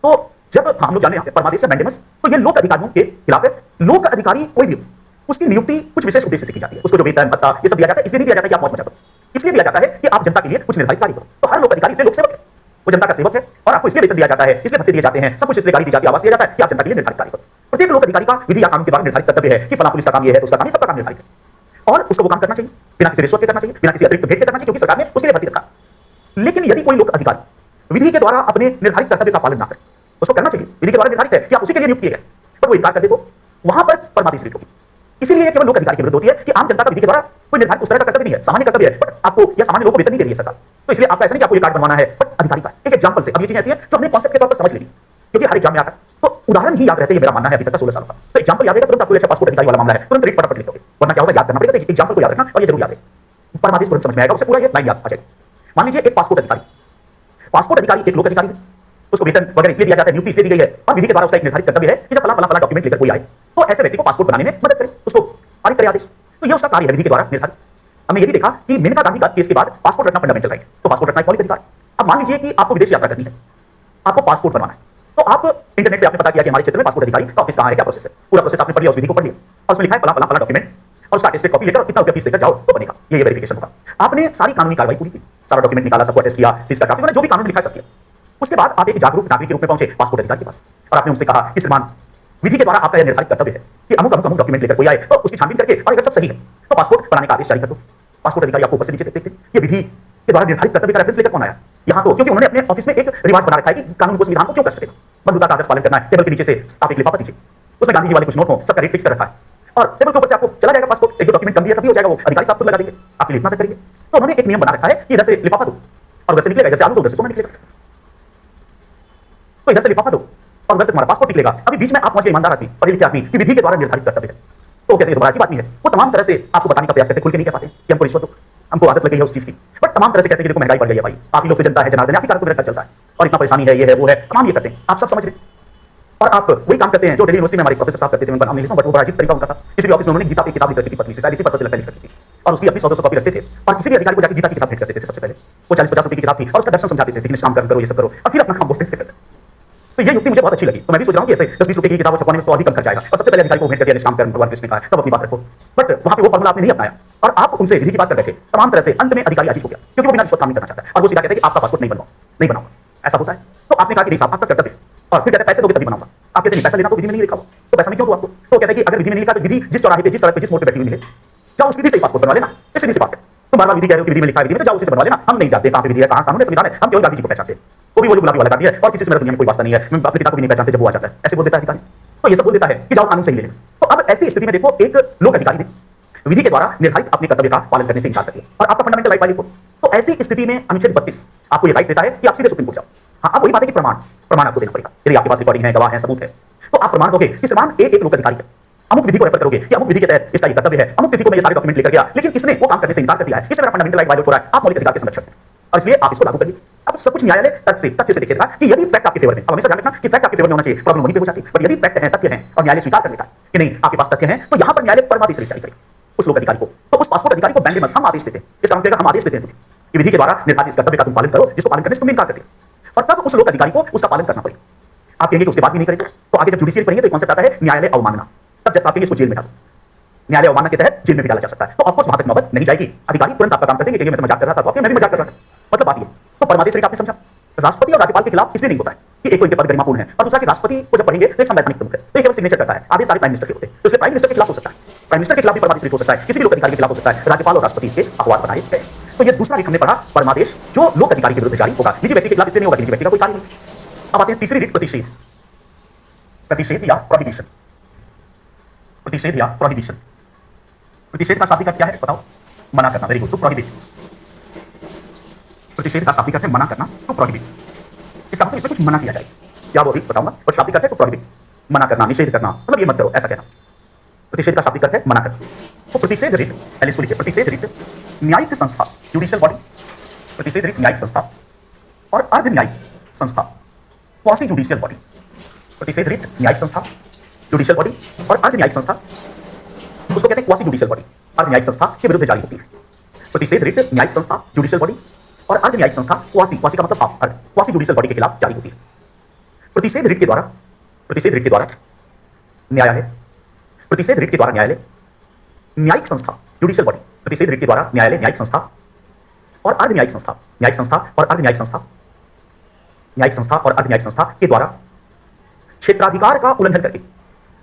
तो जब हम लोग जाने यहाँ पे परमादेश या मैंडेमस, तो ये लोक अधिकारियों के खिलाफ है। लोक अधिकारी कोई भी हो, उसकी नियुक्ति कुछ विशेष उद्देश्य से की जाती है, उसको जो वेतन भत्ता ये सब दिया जाता है, इसलिए नहीं दिया जाता है कि आप मौज मजा करो, इसलिए दिया जाता है कि आप जनता के लिए कुछ निर्धारित कार्य करो। तो हर लोक अधिकारी इसलिए लोक सेवक है, वो जनता का सेवक है और आपको इसलिए वेतन दिया जाता है, इसलिए भत्ते दिए जाते हैं, सब कुछ इसलिए गाड़ी दी जाती है, आवास दिया जाता है कि आप जनता के लिए निर्धारित कार्य करो। प्रत्येक लोक अधिकारी का विधि या कानून के द्वारा निर्धारित कर्तव्य है कि फला पुलिस का काम ये है, तो उसका काम, सबका काम निर्धारित है और उसको वो काम करना चाहिए, बिना किसी रिश्वत के करना चाहिए, बिना किसी अतिरिक्त भेंट के करना चाहिए, क्योंकि सरकार ने उसके लिए भर्ती रखा। लेकिन यदि कोई लोक अधिकारी विधि के द्वारा अपने निर्धारित कर्तव्य का पालन ना करे, उसको करना चाहिए, विधि के द्वारा निर्धारित है कि आप उसी के लिए नियुक्त किए गए, पर वो इनकार कर दे तो वहां पर परमादेश रिट होगी। इसीलिए ये केवल लोक अधिकारी के विरुद्ध होती है कि आम जनता का विधि के द्वारा कोई निर्धारित उस तरह का कर्तव्य नहीं है, सामान्य कर्तव्य है, बट आपको या सामान्य लोगों को वेतन नहीं दे रही है सरकार, तो इसलिए आपका ऐसा नहीं कि आपको ये कार्ड बनवाना है, बट अधिकारी का। एक एग्जांपल से, अब ये चीजें ऐसी हैं जो हमने कॉन्सेप्ट के तौर पर समझ ली, क्योंकि हर एग्जाम में आता है, तो उदाहरण ही याद रहते हैं, मेरा मानना है अभी तक का 16 साल का। तो एग्जांपल याद रहेगा, तुरंत आपको अच्छा पासपोर्ट अधिकारी वाला मामला है, तुरंत रिट फटाफट लिखोगे, वरना क्या होगा, याद करना पड़ेगा। तो एग्जांपल को याद रखना और ये जरूर याद रहे, परमादेश तुरंत समझ में आएगा, उससे पूरा ये लाइन याद आ जाएगी। मान लीजिए एक पासपोर्ट अधिकारी एक लोक अधिकारी है, उसको वेतन वगैरह इसलिए दिया जाता है, नियुक्ति इसलिए दी गई है और विधि के द्वारा उसका एक निर्धारित कर्तव्य है कि जब फला फला फला डॉक्यूमेंट लेकर कोई आए तो ऐसे व्यक्ति को पासपोर्ट बनाने में मदद करे, उसको पारित करे आदेश। तो ये उसका कार्य है विधि के द्वारा निर्धारित। हमने ये भी देखा कि मेनका गांधी का केस के बाद पासपोर्ट रखना फंडामेंटल राइट, तो पासपोर्ट रखना एक मौलिक अधिकार। अब मान लीजिए कि आपको विदेश यात्रा करनी है, आपको पासपोर्ट बनवाना है, तो आप इंटरनेट पे आपने पता किया कि हमारे क्षेत्र में पासपोर्ट अधिकारी का ऑफिस कहाँ है, क्या प्रोसेस है, पूरा प्रोसेस आपने पढ़ लिया, उस विधि को पढ़ लिया और उसमें लिखा है फला फला फला डॉक्यूमेंट और उसका अटेस्टेड कॉपी लेकर और कितना रुपया फीस देकर जाओ तो बनेगा, ये वेरिफिकेशन होगा। आपने सारी कानूनी कार्रवाई पूरी की, सारा डॉक्यूमेंट निकाला, सबको अटेस्ट किया, फीस का ड्राफ्ट, मैंने जो भी कानून लिखा सब किया। उसके बाद आप एक जागरूक नागरिक के रूप में पहुंचे पासपोर्ट अधिकारी के पास और आपने उनसे कहा कि श्रीमान विधि के द्वारा आपका यह निर्धारित कर्तव्य है कि अमुक अमुक अमुक डॉक्यूमेंट लेकर कोई आए तो उसकी छानबीन करके और अगर सब सही है तो पासपोर्ट बनाने का आदेश जारी कर दो। पासपोर्ट अधिकारी आपको ऊपर से नीचे देखते ये विधि के द्वारा निर्धारित कर्तव्य का रेफरेंस लेकर कौन आया यहाँ, तो क्योंकि उन्होंने अपने ऑफिस में एक रिवाज बना रखा है कि कानून को, संविधान को क्यों कष्ट देना, बंधुता का आदर्श पालन करना है। टेबल के नीचे से आप एक लिफाफा दीजिए, उसमें गांधी जी वाले कुछ नोट हो, सबका रेट फिक्स कर रखा है और टेबल के ऊपर से आपको चला जाएगा पासपोर्ट, एक दो डॉक्यूमेंट कम दिया तभी हो जाएगा, वो अधिकारी साहब खुद लगा देंगे, आपके लिए इतना तक करेंगे। तो उन्होंने एक नियम बना रखा है कि इधर से लिफाफा दो और उधर से निकलेगा, जैसे आलू तो उधर से सोना निकलेगा, तो इधर से लिफाफा दो और उधर से तुम्हारा पासपोर्ट निकलेगा। अभी बीच में आप पहुंच गए ईमानदार आदमी, पढ़े लिखे आदमी की विधि के द्वारा निर्धारित कर्तव्य है, तो कहते हैं बड़ा अच्छी बात नहीं है। वो तमाम तरह से आपको बताने का प्रयास करते, खुल के नहीं कह पाते कि हमको रिश्वत दो, हमको आदत लगी है उस चीज की, बट तमाम तरह से कहते हैं कि देखो महंगाई बढ़ गई है भाई, आप ही लोग तो जनता है, जनार्दन आपकी कारण तो मेरा घर चलता है और इतना परेशानी है, ये है वो है, तमाम ये करते हैं, आप सब समझ रहे और आप वही काम करते हैं जो दिल्ली यूनिवर्सिटी में हमारे प्रोफेसर साहब करते थे, मैं नाम नहीं लेता हूं, बट वो बड़ा अजीब तरीका उनका था। किसी भी ऑफिस में उन्होंने गीता की किताब लिख रखी थी पतली सी, शायद इसी पर्पस से लगता लिख रखी थी और उसकी अपनी 100-200 कॉपी रखते थे और किसी भी अधिकारी को जाकर गीता की किताब भेंट करते थे। सबसे पहले वो 40-50 रुपए की किताब थी और उसका दर्शन समझाते थे कि निष्काम कर्म करो, ये सब करो और फिर अपना काम बोलते थे। तो ये युक्ति मुझे बहुत अच्छी लगी, तो मैं भी सोच रहा हूँ कि ऐसे 10-20 रुपए की किताबों छपवाने में तो और भी कम खर्चा आएगा, और सबसे पहले अधिकारी को भेंट कर दिया निष्काम कर्म भगवान कृष्ण का, तब अपनी बात रखो। बट वहां पे वो फॉर्मूला आपने नहीं अपनाया और आप उनसे विधि की बात कर रहे थे, तमाम तरह से अंत में अधिकारी आजीज हो गया, क्योंकि वो बिना रिश्वत काम नहीं करना चाहता है और वो सीधा कहता है कि आपका पासपोर्ट नहीं बनाऊंगा। ऐसा होता है। तो आपने कहा कि नहीं साहब आपका कर्तव्य, और फिर कहते हैं पैसे दोगे तभी बनाऊंगा। आप कहते नहीं पैसा लेना तो विधि में नहीं लिखा हुआ, तो पैसा मैं क्यों दूं आपको? तो कहता है कि अगर विधि में नहीं लिखा तो विधि जिस चौराहे पे जिस सड़क पे जिस मोड़ पे बैठी हुई मिले, जाओ उस विधि से पासपोर्ट बनवा लेना। ये सीधी सी बात है। तुम बार-बार विधि कह रहे हो कि विधि में लिखा है, विधि में तो जाओ उसी से बनवा लेना। हम नहीं जानते कहां पे विधि है, कहां कानून है, संविधान है, हम केवल गांधी जी को पहचानते हैं। वो भी वो जो गुलाबी वाला गांधी है और किसी से मेरा दुनिया में कोई वास्ता नहीं है, मैं अपने पिता को भी नहीं पहचानते जब वो आ जाता है, ऐसे बोल देता है अधिकारी। तो ये सब बोल देता है कि जाओ कानून से ही ले लेना। तो अब ऐसी स्थिति में देखो एक लोक अधिकारी ने विधि के द्वारा निर्धारित अपने कर्तव्य का पालन करने से इनकार कर दिया और आपका फंडामेंटल राइट वायलेट हो। तो ऐसी स्थिति में अनुच्छेद 32 आपको ये राइट देता है कि आप सीधे सुप्रीम कोर्ट जाओ। हाँ, अब वही बात है कि प्रमाण आपको देना पड़ेगा। यदि आपके पास रिकॉर्डिंग है, गवाह है, सबूत है, तो आप प्रमाण दोगे कि श्रीमान एक लोक अधिकारी है, अमुक विधि को रेफर करोगे कि अमुक विधि के तहत इसका ये कर्तव्य है, अमुक विधि को मैं ये सारे डॉक्यूमेंट लेकर गया, लेकिन इसने वो काम करने से इनकार कर दिया है, इससे मेरा फंडामेंटल राइट वायलेट हो रहा है, आप मौलिक अधिकार के संरक्षक हैं और इसलिए आप इसको लागू करिए। अब सब कुछ न्यायालय तथ्य से देखेगा कि यदि फैक्ट आपके फेवर में, अब हमेशा ध्यान रखना कि फैक्ट आपके फेवर में होना चाहिए, प्रॉब्लम वहीं पे हो जाती है। पर यदि फैक्ट है, तथ्य है और न्यायालय स्वीकार कर लेता है कि नहीं आपके पास तथ्य है, तो यहां पर न्यायालय परमादेश जारी करेगा उस लोक अधिकारी को। तो उस पासपोर्ट अधिकारी को बैंड में हम आदेश देते हैं, इसका मतलब हम आदेश देते हैं तुम्हें कि विधि के द्वारा निर्धारित इस कर्तव्य का तुम पालन करो, जिसको पालन करने से तुम इनकार करते हो, और तब उस लोक अधिकारी को उसका पालन करना पड़ेगा। आप कहेंगे कि उसके बाद भी नहीं करेंगे, तो आगे जब जुडिशियल पढ़ेंगे तो कॉन्सेप्ट आता है न्यायालय अवमानना। तब जैसा आप कहेंगे इसको जेल में डालो, न्यायालय अवमानना के तहत जेल में भी डाला जा सकता है। तो ऑफकोर्स वहां तक नौबत नहीं जाएगी, अधिकारी तुरंत आपका काम कर देंगे, मैं तो मजाक कर रहा था, तो आपके मैं भी मजाक कर रहा था, मतलब बात ये। तो परमादेश रेट आपने समझा, राष्ट्रपति और राज्यपाल के खिलाफ इसलिए नहीं होता है कि एक को इनके पद गरिमापूर्ण है और दूसरा कि राष्ट्रपति को जब पढ़ेंगे तो एक संवैधानिक प्रमुख है, तो केवल सिग्नेचर करता है, आदेश सारे प्राइम मिनिस्टर के होते हैं, तो इसलिए प्राइम मिनिस्टर के खिलाफ हो सकता है, प्राइम मिनिस्टर के खिलाफ भी परमादेश रेट हो सकता है, किसी भी लोक अधिकारी के खिलाफ हो सकता है, राज्यपाल और राष्ट्रपति इसके अपवाद बनाए गए। तो ये दूसरा रिट हमने पढ़ा, परमादेश जो लोक अधिकारी के विरुद्ध जारी होगा, निजी व्यक्ति के खिलाफ इसलिए नहीं होगा, निजी व्यक्ति का कोई कार्य नहीं। अब आते हैं तीसरी रिट, प्रतिषेध या प्रोहिबिशन। प्रतिषेध या प्रोहिबिशन, प्रतिषेध का शाब्दिक अर्थ क्या है बताओ? मना करना, वेरी गुड, टू प्रोहिबिट। प्रतिषेध का शाब्दिक अर्थ है मना करना, टू प्रोहिबिट। इसका मतलब इसमें कुछ मना किया जाए, क्या वो अभी बताऊंगा, और शाब्दिक अर्थ है टू प्रोहिबिट, मना करना, निषेध करना, मतलब ये मत करो, ऐसा कहना। प्रतिषेध का शाब्दिक अर्थ है मना करना। तो प्रतिषेध रिट, पहले इसको लिखिए, प्रतिषेध रिट न्यायिक संस्था, जुडिशियल बॉडी, प्रतिषेध रिट न्यायिक संस्था और अर्ध न्यायिक संस्था, क्वासी जुडिशियल बॉडी। प्रतिषेध रिट न्यायिक संस्था, जुडिशियल बॉडी और अर्ध न्यायिक संस्था, उसको कहते हैं क्वासी जुडिशियल बॉडी, अर्ध न्यायिक संस्था के विरुद्ध जारी होती है। प्रतिषेध रिट न्यायिक संस्था, जुडिशियल बॉडी और अर्ध न्यायिक संस्था, क्वासी का मतलब हाफ, अर्ध, क्वासी जुडिशियल बॉडी के खिलाफ जारी होती है। प्रतिषेध रिट के द्वारा न्यायालय, प्रतिषेध रिट के द्वारा न्यायालय, न्यायिक संस्था, जुडिशियल बॉडी, प्रतिषेध रिट के द्वारा न्यायालय, न्यायिक संस्था और अर्ध न्यायिक संस्था, न्यायिक संस्था और अर्ध न्यायिक संस्था, न्यायिक संस्था और अर्ध न्यायिक संस्था के द्वारा क्षेत्राधिकार का उल्लंघन करके,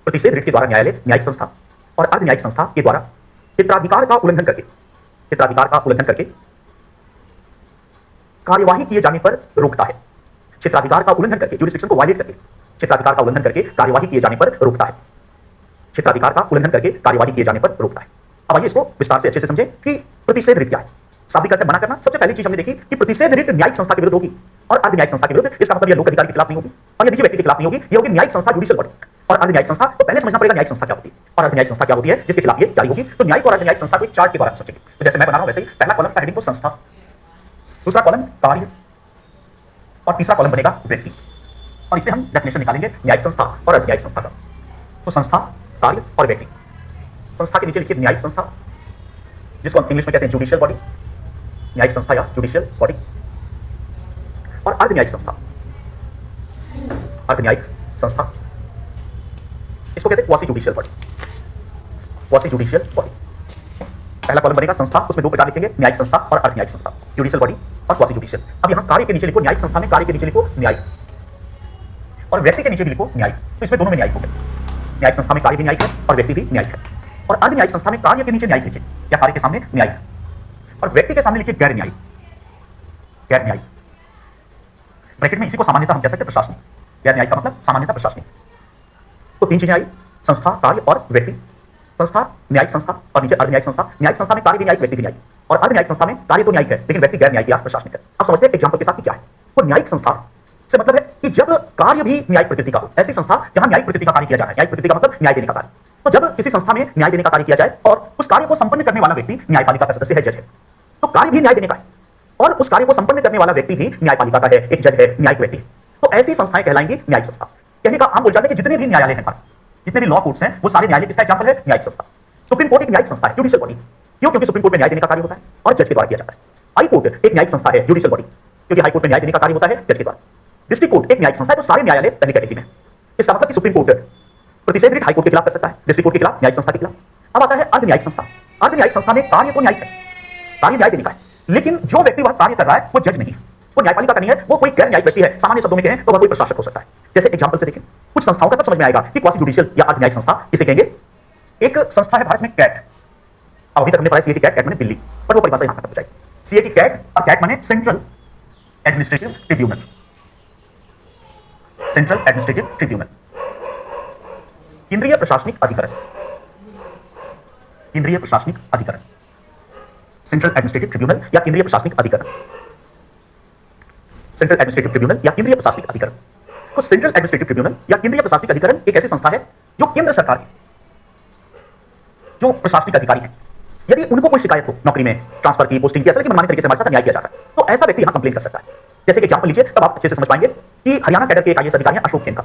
प्रतिषेध रिट के द्वारा न्यायालय, न्यायिक संस्था और अर्ध न्यायिक संस्था के द्वारा क्षेत्राधिकार का उल्लंघन करके कार्यवाही किए जाने पर रोकता है। क्षेत्राधिकार का उल्लंघन करके, जुरिस्डिक्शन को वायलेट करके, क्षेत्राधिकार का उल्लंघन करके कार्यवाही किए जाने पर रोकता है। क्षेत्राधिकार का उल्लंघन करके कार्यवाही किए जाने पर रोकता है। अब आइए इसको विस्तार से अच्छे से समझें कि प्रतिषेध रिट क्या है। शाब्दिक अर्थ है मना करना। सबसे पहली चीज हमने देखी कि प्रतिषेध रिट न्यायिक संस्था के विरुद्ध होगी और अर्ध न्यायिक संस्था के विरुद्ध। इसका मतलब यह लोक अधिकारी के खिलाफ नहीं होगी और यह निजी व्यक्ति के खिलाफ नहीं होगी, यह होगी न्यायिक संस्था, जुडिशियल बॉडी और अर्ध न्यायिक संस्था। तो पहले समझना पड़ेगा न्यायिक संस्था क्या होती है और अर्ध न्यायिक संस्था क्या होती है जिसके खिलाफ ये जारी होगी। तो न्यायिक और अर्ध न्यायिक संस्था को एक चार्ट के द्वारा समझेंगे। तो जैसे मैं बना रहा हूं वैसे ही पहला कॉलम का हेडिंग को संस्था, दूसरा कॉलम कार्य और तीसरा कॉलम बनेगा व्यक्ति, और इसे हम डेफिनेशन निकालेंगे न्यायिक संस्था और अर्ध न्यायिक संस्था का। तो संस्था, कार्य और व्यक्ति। संस्था के नीचे लिखिए न्यायिक संस्था, जिसको हम इंग्लिश में कहते हैं जुडिशियल बॉडी, न्यायिक संस्था या जुडिशियल बॉडी। और अर्ध न्यायिक संस्था, अर्ध न्यायिक संस्था, इसको कहते हैं quasi judicial body, quasi judicial body. पहला कॉलम बनेगा संस्था, उसमें दो प्रकार लिखेंगे, न्यायिक संस्था और अर्ध न्यायिक संस्था, जुडिशियल बॉडी और क्वासी जुडिशियल। अब यहां कार्य के नीचे लिखो न्यायिक संस्था में, कार्य के नीचे लिखो न्यायिक, और व्यक्ति के नीचे भी लिखो न्यायिक। तो इसमें दोनों में न्यायिक हो गए। न्यायिक संस्था में कार्य भी न्यायिक है और व्यक्ति भी न्यायिक है। और अर्ध न्यायिक संस्था में कार्य के नीचे न्यायिक लिखिए या कार्य के सामने न्यायिक, और व्यक्ति के सामने लिखिए गैर न्यायिक, गैर न्यायिक। ब्रैकेट में इसी को सामान्यतः हम कह सकते हैं प्रशासनिक। गैर न्यायिक का मतलब सामान्यतः प्रशासनिक। तो तीन चीजें आई, संस्था, कार्य और व्यक्ति। संस्था न्यायिक संस्था और नीचे अर्ध न्यायिक संस्था। न्यायिक संस्था में कार्य भी न्यायिक, व्यक्ति भी न्यायिक, और अर्ध न्यायिक संस्था में कार्य तो न्यायिक है लेकिन व्यक्ति गैर न्यायिक या प्रशासनिक है। अब समझते हैं एग्जांपल के साथ कि क्या है। तो न्यायिक संस्था से मतलब है कि जब कार्य भी न्यायिक प्रकृति का हो, ऐसी संस्था जहां न्यायिक प्रकृति का कार्य किया जा रहा है। न्यायिक प्रकृति का मतलब न्याय देने का कार्य। तो जब किसी संस्था में न्याय देने का कार्य किया जाए और उस कार्य को संपन्न करने वाला व्यक्ति न्यायपालिका का सदस्य है, जज है, तो कार्य भी न्याय देने का है और उस कार्य को संपन्न करने वाला व्यक्ति भी न्यायपालिका का है, एक जज है, न्यायिक व्यक्ति। तो ऐसी संस्थाएं कहलाएंगी न्यायिक संस्था। कहने का आम बोलचाल में कि जितने भी न्यायालय हैं, जितने भी लॉ कोर्ट्स हैं, वो सारे न्यायालय। किसका एग्जांपल है? न्यायिक संस्था। सुप्रीम कोर्ट एक न्यायिक संस्था है, जुडिशियल बॉडी। क्यों? क्योंकि सुप्रीम कोर्ट में न्याय देने का कार्य होता है और जज के द्वारा किया जाता है। हाई कोर्ट एक न्यायिक संस्था है, जुडिशियल बॉडी, क्योंकि हाई कोर्ट में न्याय देने का कार्य होता है जज के द्वारा। डिस्ट्रिक्ट कोर्ट एक न्यायिक संस्था है, तो सारे न्यायालय पहली कैटेगरी में है। इसका मतलब कि सुप्रीम कोर्ट प्रतिषेध रिट हाईकोर्ट के खिलाफ कर सकता है, डिस्ट्रिक्ट कोर्ट के खिलाफ, न्यायिक संस्था के खिलाफ। अब आता है अर्ध न्यायिक संस्था। अर्ध न्यायिक संस्था में कार्य तो न्यायिक है, कार्य न्याय देने का है, लेकिन जो व्यक्ति वह कार्य कर रहा है वो जज नहीं है, वो न्यायपालिका का नहीं है, वो कोई गैर न्यायिक व्यक्ति है। सामान्य शब्दों में कहें तो वह कोई प्रशासक हो सकता है। जैसे एग्जांपल से देखें, कुछ संस्थाओं का तब समझ में आएगा कि क्वासी जुडिशियल या अर्ध न्यायिक संस्था किसे कहेंगे। एक संस्था है भारत में कैट। अब अभी तक हमने पढ़ा सीएटी कैट, कैट माने दिल्ली, पर वो परिभाषा यहां खत्म हो जाएगी। सीएटी कैट और कैट माने central administrative tribunal, central administrative tribunal, केंद्रीय प्रशासनिक अधिकरण, केंद्रीय प्रशासनिक अधिकरण, सेंट्रल एडमिनिस्ट्रेटिव ट्रिब्यूनल या केंद्रीय प्रशासनिक अधिकरण, सेंट्रल एडमिनिस्ट्रेटिव ट्रिब्यूनल या केंद्रीय प्रशासनिक अधिकरण। तो सेंट्रल एडमिनिस्ट्रेटिव ट्रिब्यूनल या केंद्रीय प्रशासनिक अधिकरण एक ऐसी संस्था है जो केंद्र सरकार की जो प्रशासनिक अधिकारी हैं, यदि उनको कोई शिकायत हो नौकरी में ट्रांसफर की, पोस्टिंग की, ऐसा कि मनमाने तरीके से हमारे साथ अन्याय किया जा रहा है, तो ऐसा व्यक्ति यहां कंप्लेन कर सकता है। जैसे कि एग्जांपल लीजिए, तब आप अच्छे से समझ पाएंगे कि हरियाणा कैडर के एक आईएएस अधिकारी हैं अशोक खेमका।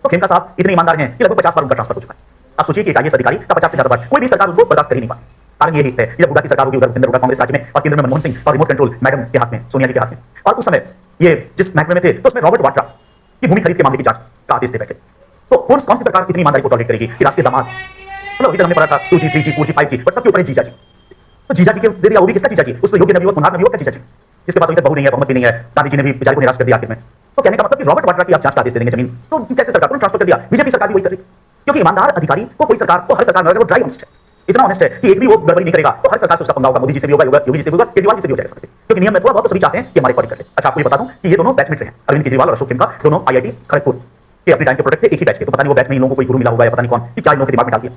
तो खेमका साहब इतने ईमानदार हैं कि लगभग 50 बार उनका ट्रांसफर हो चुका है। आप सोचिए कि एक आईएएस अधिकारी का 50 से ज्यादा बार कोई भी सरकार उनको बर्दाश्त कर ही नहीं पाती। कारण यही है कि जब हुड्डा की सरकार होगी, उधर भूपेंद्र हुड्डा कांग्रेस राज्य में और केंद्र में मनमोहन सिंह, और रिमोट कंट्रोल मैडम के हाथ में, सोनिया जी के हाथ में, और उस समय ये जिस महकमे में थे तो उसमें रॉबर्ट वाड्रा की भूमि खरीद के मामले की जांच का आदेश दे बैठे। तो कौन सी सरकार इतनी ईमानदारी को टॉलरेट करेगी कि राष्ट्रीय दामाद, मतलब अभी तक हमने पढ़ा था 2G 3G 4G 5G, but सबके ऊपर जीजा जी। तो जीजा जी के दे दिया, वो भी किसका जीजा जी, उससे योग्य नवयुवक, मुनार नवयुवक का जीजा जी, जिसके पास अभी तक बहू नहीं है, बहुमत भी नहीं है। गांधी जी ने भी बेचारे को निराश कर दिया आखिर में। तो कहने का मतलब कि रॉबर्ट वाड्रा की आप जांच का आदेश दे देंगे जमीन, तो कैसे सरकार को ट्रांसफर कर दिया। बीजेपी सरकार भी वही कर रही, क्योंकि ईमानदार अधिकारी को कोई सरकार को, हर सरकार में अगर वो ड्राई ऑनेस्ट है, इतना ऑनेस्ट है कि एक भी वो गड़बड़ी नहीं करेगा, तो हर सरकार से उसका पंगा होगा। मोदी जी से भी होगा, योगी जी से भी होगा, केजरीवाल जी से भी हो जाएगा, क्योंकि नियम में थोड़ा बहुत तो सभी चाहते हैं कि हमारे अकॉर्डिंग कर ले। अच्छा, आपको ये बता दूं कि ये दोनों बैचमेट रहे हैं, अरविंद केजरीवाल और अशोक खेमका, दोनों आईआईटी खड़गपुर के अपने टाइम के प्रोडक्ट थे, एक ही बैच के। तो पता नहीं वो बैच में इन लोगों को कोई गुरु मिला होगा या पता नहीं कौन, कि क्या इन लोगों के दिमाग में डाल दिया।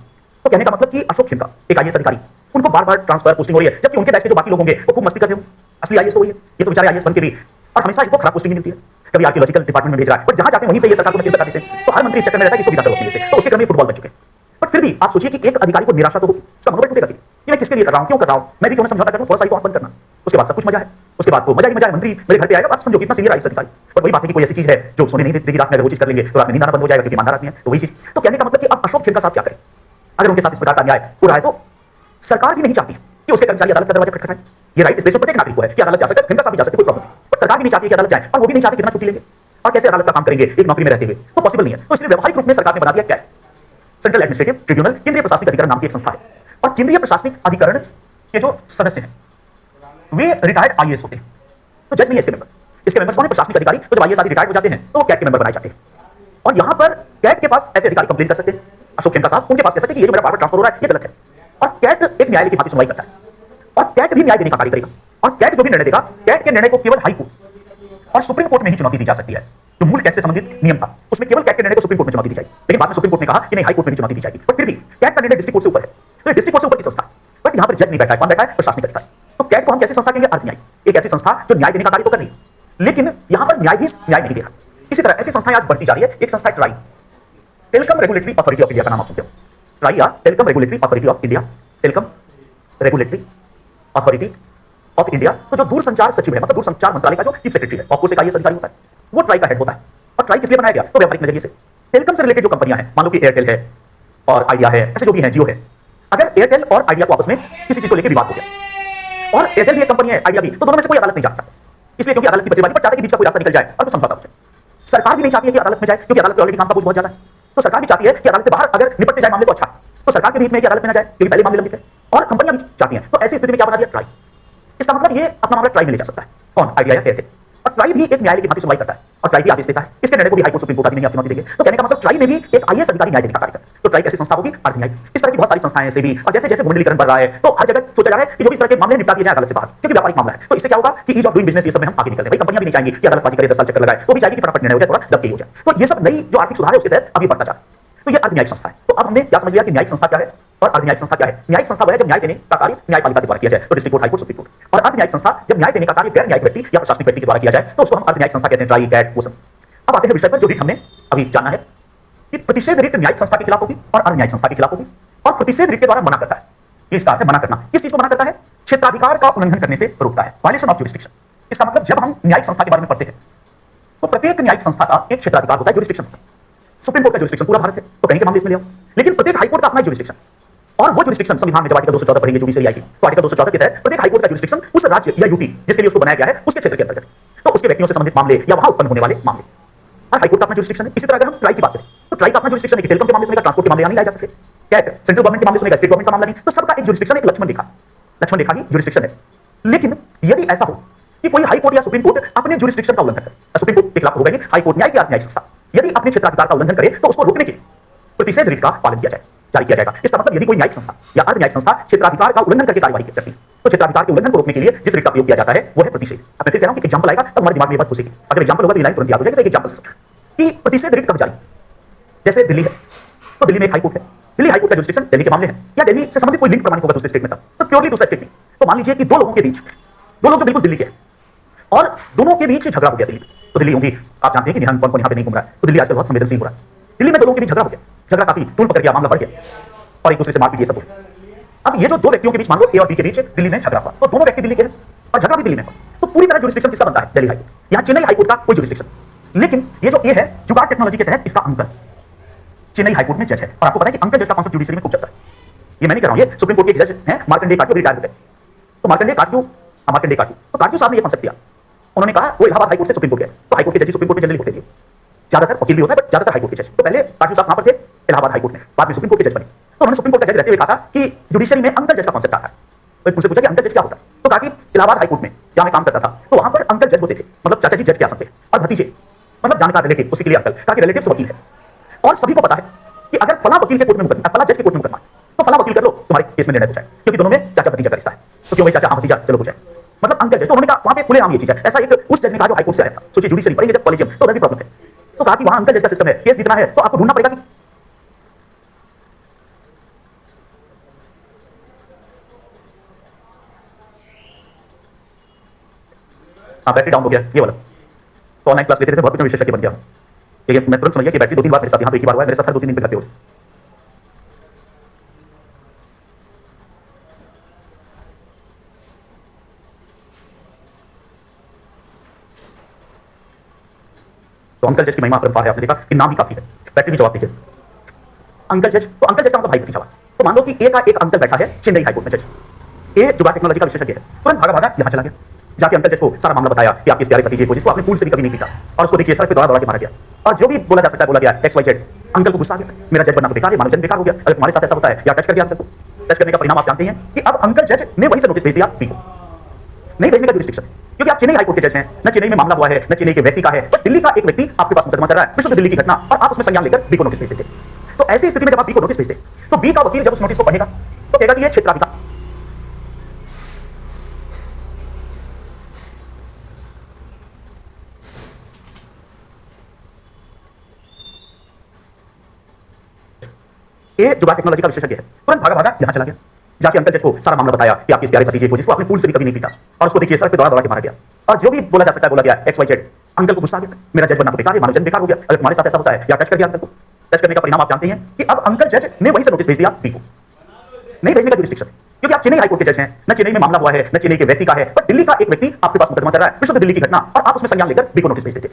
तो कहने का मतलब कि अशोक खेमका एक आईएएस अधिकारी, उनको बार-बार ट्रांसफर पोस्टिंग हो रही है, जबकि उनके बैच के जो बाकी लोग होंगे वो खूब मस्ती करते होंगे। असली आईएएस तो वही है, ये तो बेचारे आईएएस बन के भी, और हमेशा इनको खराब पोस्टिंग मिलती है। कभी आर्कियोलॉजिकल डिपार्टमेंट में भेज रहा है, बट जहां जाते हैं वहीं पे ये सरकार को नकल बता देते हैं। तो हर मंत्री इस चक्कर में रहता है कि इसको भी दाखिल होती है, तो उसके क्रम में फुटबॉल बन चुके हैं। बट फिर भी आप सोचिए कि एक अधिकारी को निराशा तो होगी, उसका मनोबल टूटेगा कि मैं किसके लिए कर रहा हूं, क्यों कर रहा हूं, मैं भी क्यों समझौता कर रहा हूं, थोड़ा सा ही तो आप बंद करना। उसके बाद सब कुछ मजा है, उसके बाद तो मजा ही मजा है। मंत्री मेरे घर पे आएगा, आप समझो कितना सीनियर आईएएस अधिकारी। और वही बात है कि कोई ऐसी चीज है जो सोने नहीं देगी रात में, अगर वो चीज कर लेंगे तो रात में नींद आना बंद हो जाएगा, क्योंकि ईमानदार आदमी है। तो वही चीज, तो कहने का मतलब कि अब अशोक खेमका साहब क्या करें अगर उनके साथ इस प्रकार का अन्याय हो रहा है। तो सरकार भी नहीं चाहती कि उसके कर्मचारी अदालत का दरवाजा खटखटाएं। ये राइट इस देश में प्रत्येक नागरिक को है कि अदालत जा सकता है, खेमका साहब भी जा सकते, कोई प्रॉब्लम नहीं। बट सरकार भी नहीं चाहती कि अदालत जाए, और वो भी नहीं चाहती कितना छुट्टी लेंगे और कैसे अदालत का काम करेंगे एक नौकरी में रहते हुए, तो पॉसिबल नहीं है। तो इसलिए व्यवहारिक रूप में सरकार ने बना दिया कैट, सेंट्रल एडमिनिस्ट्रेटिव ट्रिब्यूनल, केंद्रीय प्रशासनिक अधिकरण नाम की एक संस्था है। और केंद्रीय प्रशासनिक अधिकरण के जो सदस्य हैं वे रिटायर्ड आईएएस होते हैं, तो जज नहीं है इसके मेंबर। इसके मेंबर्स कौन है? प्रशासनिक अधिकारी। तो जब आईएएस आदि रिटायर्ड हो जाते हैं तो वो कैट के मेंबर बनाए जाते हैं। और यहां पर कैट के पास ऐसे अधिकारी कंप्लेन कर सकते हैं, अशोक खेमका साहब उनके पास कह सकते हैं कि ये जो मेरा बार-बार ट्रांसफर हो रहा है ये गलत है। और कैट एक न्यायालय की भांति सुनवाई करता है, और कैट भी न्याय देने का कार्य करेगा। और कैट जो भी निर्णय देगा, कैट के निर्णय को केवल हाई कोर्ट और सुप्रीम कोर्ट में ही चुनौती दी जा सकती है। तो मूल कैट से संबंधित नियम था, उसमें केवल कैट के निर्णय को सुप्रीम कोर्ट में चुनौती दी जाएगी, लेकिन बाद में सुप्रीम कोर्ट ने कहा कि नहीं, हाई कोर्ट में भी चुनौती दी जाएगी। बट फिर भी कैट का निर्णय डिस्ट्रिक्ट कोर्ट से ऊपर है, तो डिस्ट्रिक्ट कोर्ट से ऊपर की संस्था। बट यहां पर जज नहीं बैठा है, कौन बैठा है? प्रशासनिक अधिकारी। तो कैट को हम कैसी संस्था कहेंगे? अर्ध न्यायिक, एक ऐसी संस्था जो न्याय देने का कार्य तो कर रही है, लेकिन यहां पर न्यायाधीश न्याय नहीं दे रहा। इसी तरह ऐसी संस्थाएं आज बढ़ती जा रही है। एक संस्था है try, telecom regulatory authority of India का नाम आप सुनते हो, ट्राई या telecom regulatory authority of India, telecom regulatory authority of India. तो जो दूरसंचार सचिव है, मतलब दूरसंचार मंत्रालय का जो चीफ सेक्रेटरी है, ऑफकोर्स एक आईएएस अधिकारी होता है, वो ट्राई का हेड होता है। और ट्राई किस लिए बनाया गया? तो व्यापारिक नजरिए से टेलीकॉम से रिलेटेड जो कंपनियां हैं, मान लो कि एयरटेल है और आइडिया है, ऐसे जो भी हैं, जियो है, अगर एयरटेल और आइडिया को आपस में किसी चीज को लेकर विवाद हो गया, और एयरटेल भी एक कंपनी है, आइडिया भी, तो दोनों में से कोई अदालत नहीं जाना चाहता, इसलिए क्योंकि अदालत की बचेबाजी, पर चाहते कि बीच का कोई रास्ता निकल जाए और कुछ समझौता हो जाए। सरकार भी नहीं चाहती है कि अदालत में जाए, क्योंकि अदालत में ऑलरेडी काम का बोझ बहुत ज्यादा है। तो सरकार भी चाहती है कि अदालत से बाहर अगर निपटते जाए मामले तो अच्छा, तो सरकार के भी हित में कि अदालत में ना जाए, क्योंकि पहले मामले लंबित है, और कंपनियां भी चाहती हैं। तो ऐसी स्थिति में क्या बना दिया? ट्राई। इसका मतलब ये अपना मामला ट्राई में ले जा सकता है, कौन? आइडिया या एयरटेल। और ट्राई भी एक न्यायालय की भांति सुनवाई करता है, और ट्राई भी आदेश देता है, इसके निर्णय को भी हाई कोर्ट सुप्रीम कोर्ट आदि नहीं आप चुनौती देंगे। तो कहने का मतलब ट्राई में भी एक आईएएस अधिकारी न्याय देने का कार्य करता है। तो ट्राई कैसी संस्था होगी? अर्ध न्यायिक। इस तरह की बहुत सारी संस्थाएं ऐसे भी, और जैसे जैसे मंडलीकरण बढ़ रहा है तो हर जगह सोचा जा रहा है कि जो भी इस तरह के मामले निपटा दिए जाए अदालत से बाहर, क्योंकि व्यापारिक मामला है। तो इससे क्या होगा कि ईज ऑफ डूइंग बिजनेस, ये सब में हम आगे निकल रहे हैं। भाई कंपनियां भी नहीं चाहेंगी कि अदालतबाजी करे, 10 साल चक्कर लगाए, तो भी चाहेगी कि फटाफट निर्णय हो जाए, थोड़ा दबके हो जाए। तो ये सब नई जो आर्थिक सुधार है उसके तहत अभी बढ़ता जा रहा है। तो ये अर्ध न्यायिक संस्था है। तो अब हमने क्या समझ लिया कि न्यायिक संस्था क्या है और अर्ध न्यायिक संस्था क्या है। न्यायिक संस्था वह है जब न्याय देने का कार्य न्यायपालिका के द्वारा किया जाए, तो district court, high court, supreme court. और अर्ध न्यायिक संस्था जब न्याय देने का कार्य गैर न्यायिक व्यक्ति या प्रशासनिक व्यक्ति के द्वारा किया जाए, तो उसको हम अर्ध न्यायिक संस्था कहते हैं, ट्राई, कैट, वो सब। अब आते हैं विषय पर, जो रिट हमने अभी जाना है कि प्रतिषेध रिट न्यायिक संस्था के खिलाफ होगी और अर्ध न्यायिक संस्था के खिलाफ होगी। और प्रतिषेध रिट के द्वारा मना करता है, ये इसका अर्थ है मना करना। किस चीज को मना करता है? क्षेत्राधिकार का उल्लंघन करने से रोकता है, वायलेशन ऑफ ज्यूरिसडिक्शन। इसका मतलब जब हम न्यायिक संस्था के बारे में पढ़ते हैं तो प्रत्येक न्यायिक संस्था का एक क्षेत्राधिकार होता है, ज्यूरिसडिक्शन होता है। सुप्रीम कोर्ट का ज्यूरिसडिक्शन पूरा भारत है, तो कहीं के मामले इसमें ले आओ, लेकिन प्रत्येक हाई कोर्ट का अपना ज्यूरिसडिक्शन, और वो ज्यूरिसडिक्शन संविधान में जब आर्टिकल 214 पढ़ेंगे जुडिशरी आएगी, तो आर्टिकल 214 के तहत प्रत्येक हाई कोर्ट का ज्यूरिसडिक्शन उस राज्य या यूटी जिसके लिए उसको बनाया गया है उसके क्षेत्र के अंतर्गत, तो उसके व्यक्तियों से संबंधित मामले या वहां उत्पन्न होने वाले मामले। और हाईकोर्ट का अपना जुरिस्डिक्शन है। इसी तरह अगर हम ट्राई की बात करें तो ट्राई का अपना जुरिस्डिक्शन है कि टेलीकॉम के मामले सुनेगा, ट्रांसपोर्ट के मामले यहाँ नहीं लाए जा सकते, कैट सेंट्रल गवर्नमेंट के मामले सुनेगा, स्टेट गवर्नमेंट का मामला नहीं, तो सबका एक जुरिस्डिक्शन, एक लक्ष्मण रेखा, लक्ष्मण रेखा ही जुरिस्डिक्शन है। लेकिन यदि ऐसा हो कि कोई हाई कोर्ट या सुप्रीम कोर्ट अपने जुरिस्डिक्शन का उल्लंघन करे, सुप्रीम कोर्ट के खिलाफ होगा नहीं, हाई कोर्ट न्याय की न्यायिक संस्था यदि अपने क्षेत्राधिकार का उल्लंघन करे तो उसको रोकने के लिए प्रतिषेध रिट का पालन किया जाए, जारी किया जाएगा। इसका मतलब यदि कोई न्यायिक संस्था या अर्ध न्यायिक संस्था क्षेत्राधिकार का उल्लंघन करके कार्यवाही करती है तो क्षेत्राधिकार के उल्लंघन को रोकने के लिए जिस रिट का प्रयोग किया जाता है वो है प्रतिषेध। अब मैं फिर कह रहा हूं कि एग्जांपल आएगा तब हमारे दिमाग में बात घुसेगी, अगर एग्जांपल होगा तो लाइन तुरंत याद हो जाएगी। तो एक एग्जांपल कि प्रतिषेध रिट कब जारी, जैसे दिल्ली है तो दिल्ली में एक हाई कोर्ट है, दिल्ली हाई कोर्ट का जुरिस्डिक्शन दिल्ली के मामले है या दिल्ली से संबंधित कोई लिंक प्रमाणित होगा दूसरे स्टेट में, तब तो प्योरली दूसरा स्टेट नहीं। तो मान लीजिए कि दो लोगों के बीच, दो लोग जो बिल्कुल दिल्ली के हैं और दोनों के बीच झगड़ा हो गया दिल्ली में, तो दिल्ली होंगी, आप जानते हैं कि निहंग कौन कौन यहाँ पे नहीं घूम रहा है, तो दिल्ली आजकल बहुत संवेदनशील हो रहा है। दिल्ली में दो लोगों के बीच झगड़ा हो गया, झगड़ा काफी तूल पकड़ गया, मामला बढ़ गया और एक दूसरे से मारपीट ये सब हो। अब ये जो दो व्यक्तियों के बीच, मान लो ए और बी के बीच दिल्ली में झगड़ा हुआ, तो दोनों व्यक्ति दिल्ली के हैं और झगड़ा भी दिल्ली में, तो पूरी तरह जुरिस्डिक्शन किसका बनता है, दिल्ली हाई कोर्ट। यहाँ चेन्नई हाईकोर्ट का कोई जुरिस्डिक्शन। लेकिन ये जो ए है जुगाड़ टेक्नोलॉजी के तहत इसका अंकल चेन्नई हाईकोर्ट में जज है, और आपको पता है कि अंकल जज का कॉन्सेप्ट जुडिशरी में खूब चलता है। ये मैं नहीं कर रहा हूं, ये सुप्रीम कोर्ट के जज हैं मार्कंडेय काटजू, रिटायर हो गए। तो मार्कंडेय काटजू तो काटजू साहब ने ये कॉन्सेप्ट दिया, उन्होंने कहा वो इलाहाबाद हाईकोर्ट से सुप्रीम कोर्ट गए, तो हाईकोर्ट के जज सुप्रीम कोर्ट में जनरली होते हैं, ज्यादातर वकील भी होता है बट ज्यादातर हाईकोर्ट के जज। तो पहले काटजू साहब कहां पर थे, इलाहाबाद हाईकोर्ट में, बाद में सुप्रीम कोर्ट के जज बने। तो उन्होंने सुप्रीम कोर्ट का जज रहते हुए कहा था कि जुडिशरी में अंकल जज का कॉन्सेप्ट आता है। तो उनसे पूछा कि अंकल जज क्या होता है, तो कहा कि इलाहाबाद हाईकोर्ट में जहां मैं काम करता था तो वहां पर अंकल जज होते थे, मतलब चाचा जी जज क्या सकते हैं, और भतीजे मतलब जानकार रिलेटिव, उसी के लिए अंकल, कहा कि रिलेटिव्स वकील है। और सभी को पता है कि अगर फला वकील के कोर्ट में मुकदमा, फला जज के कोर्ट में मुकदमा, तो फला वकील कर लो, तुम्हारे केस में निर्णय हो जाए, क्योंकि दोनों में चाचा भतीजा का रिश्ता है, तो क्यों भाई चाचा भतीजा, चलो हो जाए, मतलब अंकल जज। तो उन्होंने कहा वहां पे खुलेआम ये चीज है। ऐसा एक उस जज ने कहा जो हाईकोर्ट से आया था, सोचिए जुडिशरी पढ़ेंगे जब कॉलेजियम तो उधर भी प्रॉब्लम है, तो कहा कि वहां अंकल जज का सिस्टम है, केस जितना है तो आपको ढूंढना पड़ेगा कि हाँ बैटरी डाउन हो गया ये वाला। तो ऑनलाइन क्लास लेते थे, बहुत कुछ विशेषज्ञ बन गया। लेकिन मैं तुरंत समझ गया कि बैटरी 2-3 बार मेरे साथ, यहाँ तो एक ही बार हुआ है, मेरे साथ हर 2-3 दिन पे घर पे हो। तो अंकल जज की महिमा अपरंपार है, आपने देखा कि नाम ही काफी है, बैटरी भी जवाब दीजिए। अंकल जज, तो अंकल जज का मतलब भाई भतीजा। तो मान लो कि ए का एक अंकल बैठा है चेन्नई हाईकोर्ट में जज, ए जुगाड़ टेक्नोलॉजी का विशेषज्ञ है, तुरंत भागा भागा यहाँ चला गया, जाके अंकल जज को सारा मामला बताया कि आपके प्यारे भतीजे को, जिसको आपने फूल से भी कभी नहीं पीटा, और उसको देखिए सड़क पे दौड़ा दौड़ा के मारा गया, और जो भी बोला जा सकता है बोला गया, XYZ। अंकल को गुस्सा आ गया, मेरा जज बनना तो बेकार है, मानव जन्म बेकार हो गया, अगर तुम्हारे साथ ऐसा होता है या टच कर दिया अंकल को, टच करने का परिणाम आप जानते हैं कि अब अंकल जज ने वहीं से नोटिस भेज दिया बी को, नहीं भेजने का जुरिस्डिक्शन, क्योंकि आप चेन्नई हाईकोर्ट के जज हैं, न चेन्नई में मामला हुआ है, न चेन्नई के व्यक्ति का है, बट दिल्ली का एक व्यक्ति आपके पास मुकदमा कर रहा है, विशुद्ध दिल्ली की घटना, और आप उसमें संज्ञान लेकर बी को नोटिस भेज देते। तो ऐसी स्थिति में जब आप बी को नोटिस भेजते तो बी का वकील जब उस नोटिस को पढ़ेगा तो कहेगा कि यह क्षेत्राधिकार, ए जुगाड़ टेक्नोलॉजी का विशेषज्ञ है, तुरंत भागा भागा यहाँ चला गया, जाके अंकल जज को सारा मामला बताया कि आपके इस प्यारे भतीजे को, जिसको आपने फूल से भी कभी नहीं पीटा, और उसको देखिए सड़क पे दौड़ा दौड़ा के मारा गया, और जो भी बोला जा सकता है बोला गया, XYZ। अंकल को गुस्सा आ गया, मेरा जज बनना तो बेकार है, मानव जन्म बेकार हो गया, अगर तुम्हारे साथ ऐसा होता है या टच कर दिया अंकल को, टच करने का परिणाम आप जानते हैं कि अब अंकल जज ने वहीं से नोटिस भेज दिया बी को, नहीं भेजने का जुरिस्डिक्शन, क्योंकि आप चेन्नई हाईकोर्ट के जज हैं, न चेन्नई में मामला हुआ है, न चेन्नई के व्यक्ति का है, बट दिल्ली का एक व्यक्ति आपके पास मुकदमा कर रहा है, विशुद्ध दिल्ली की घटना, और आप उसमें संज्ञान लेकर बी को नोटिस भेज देते।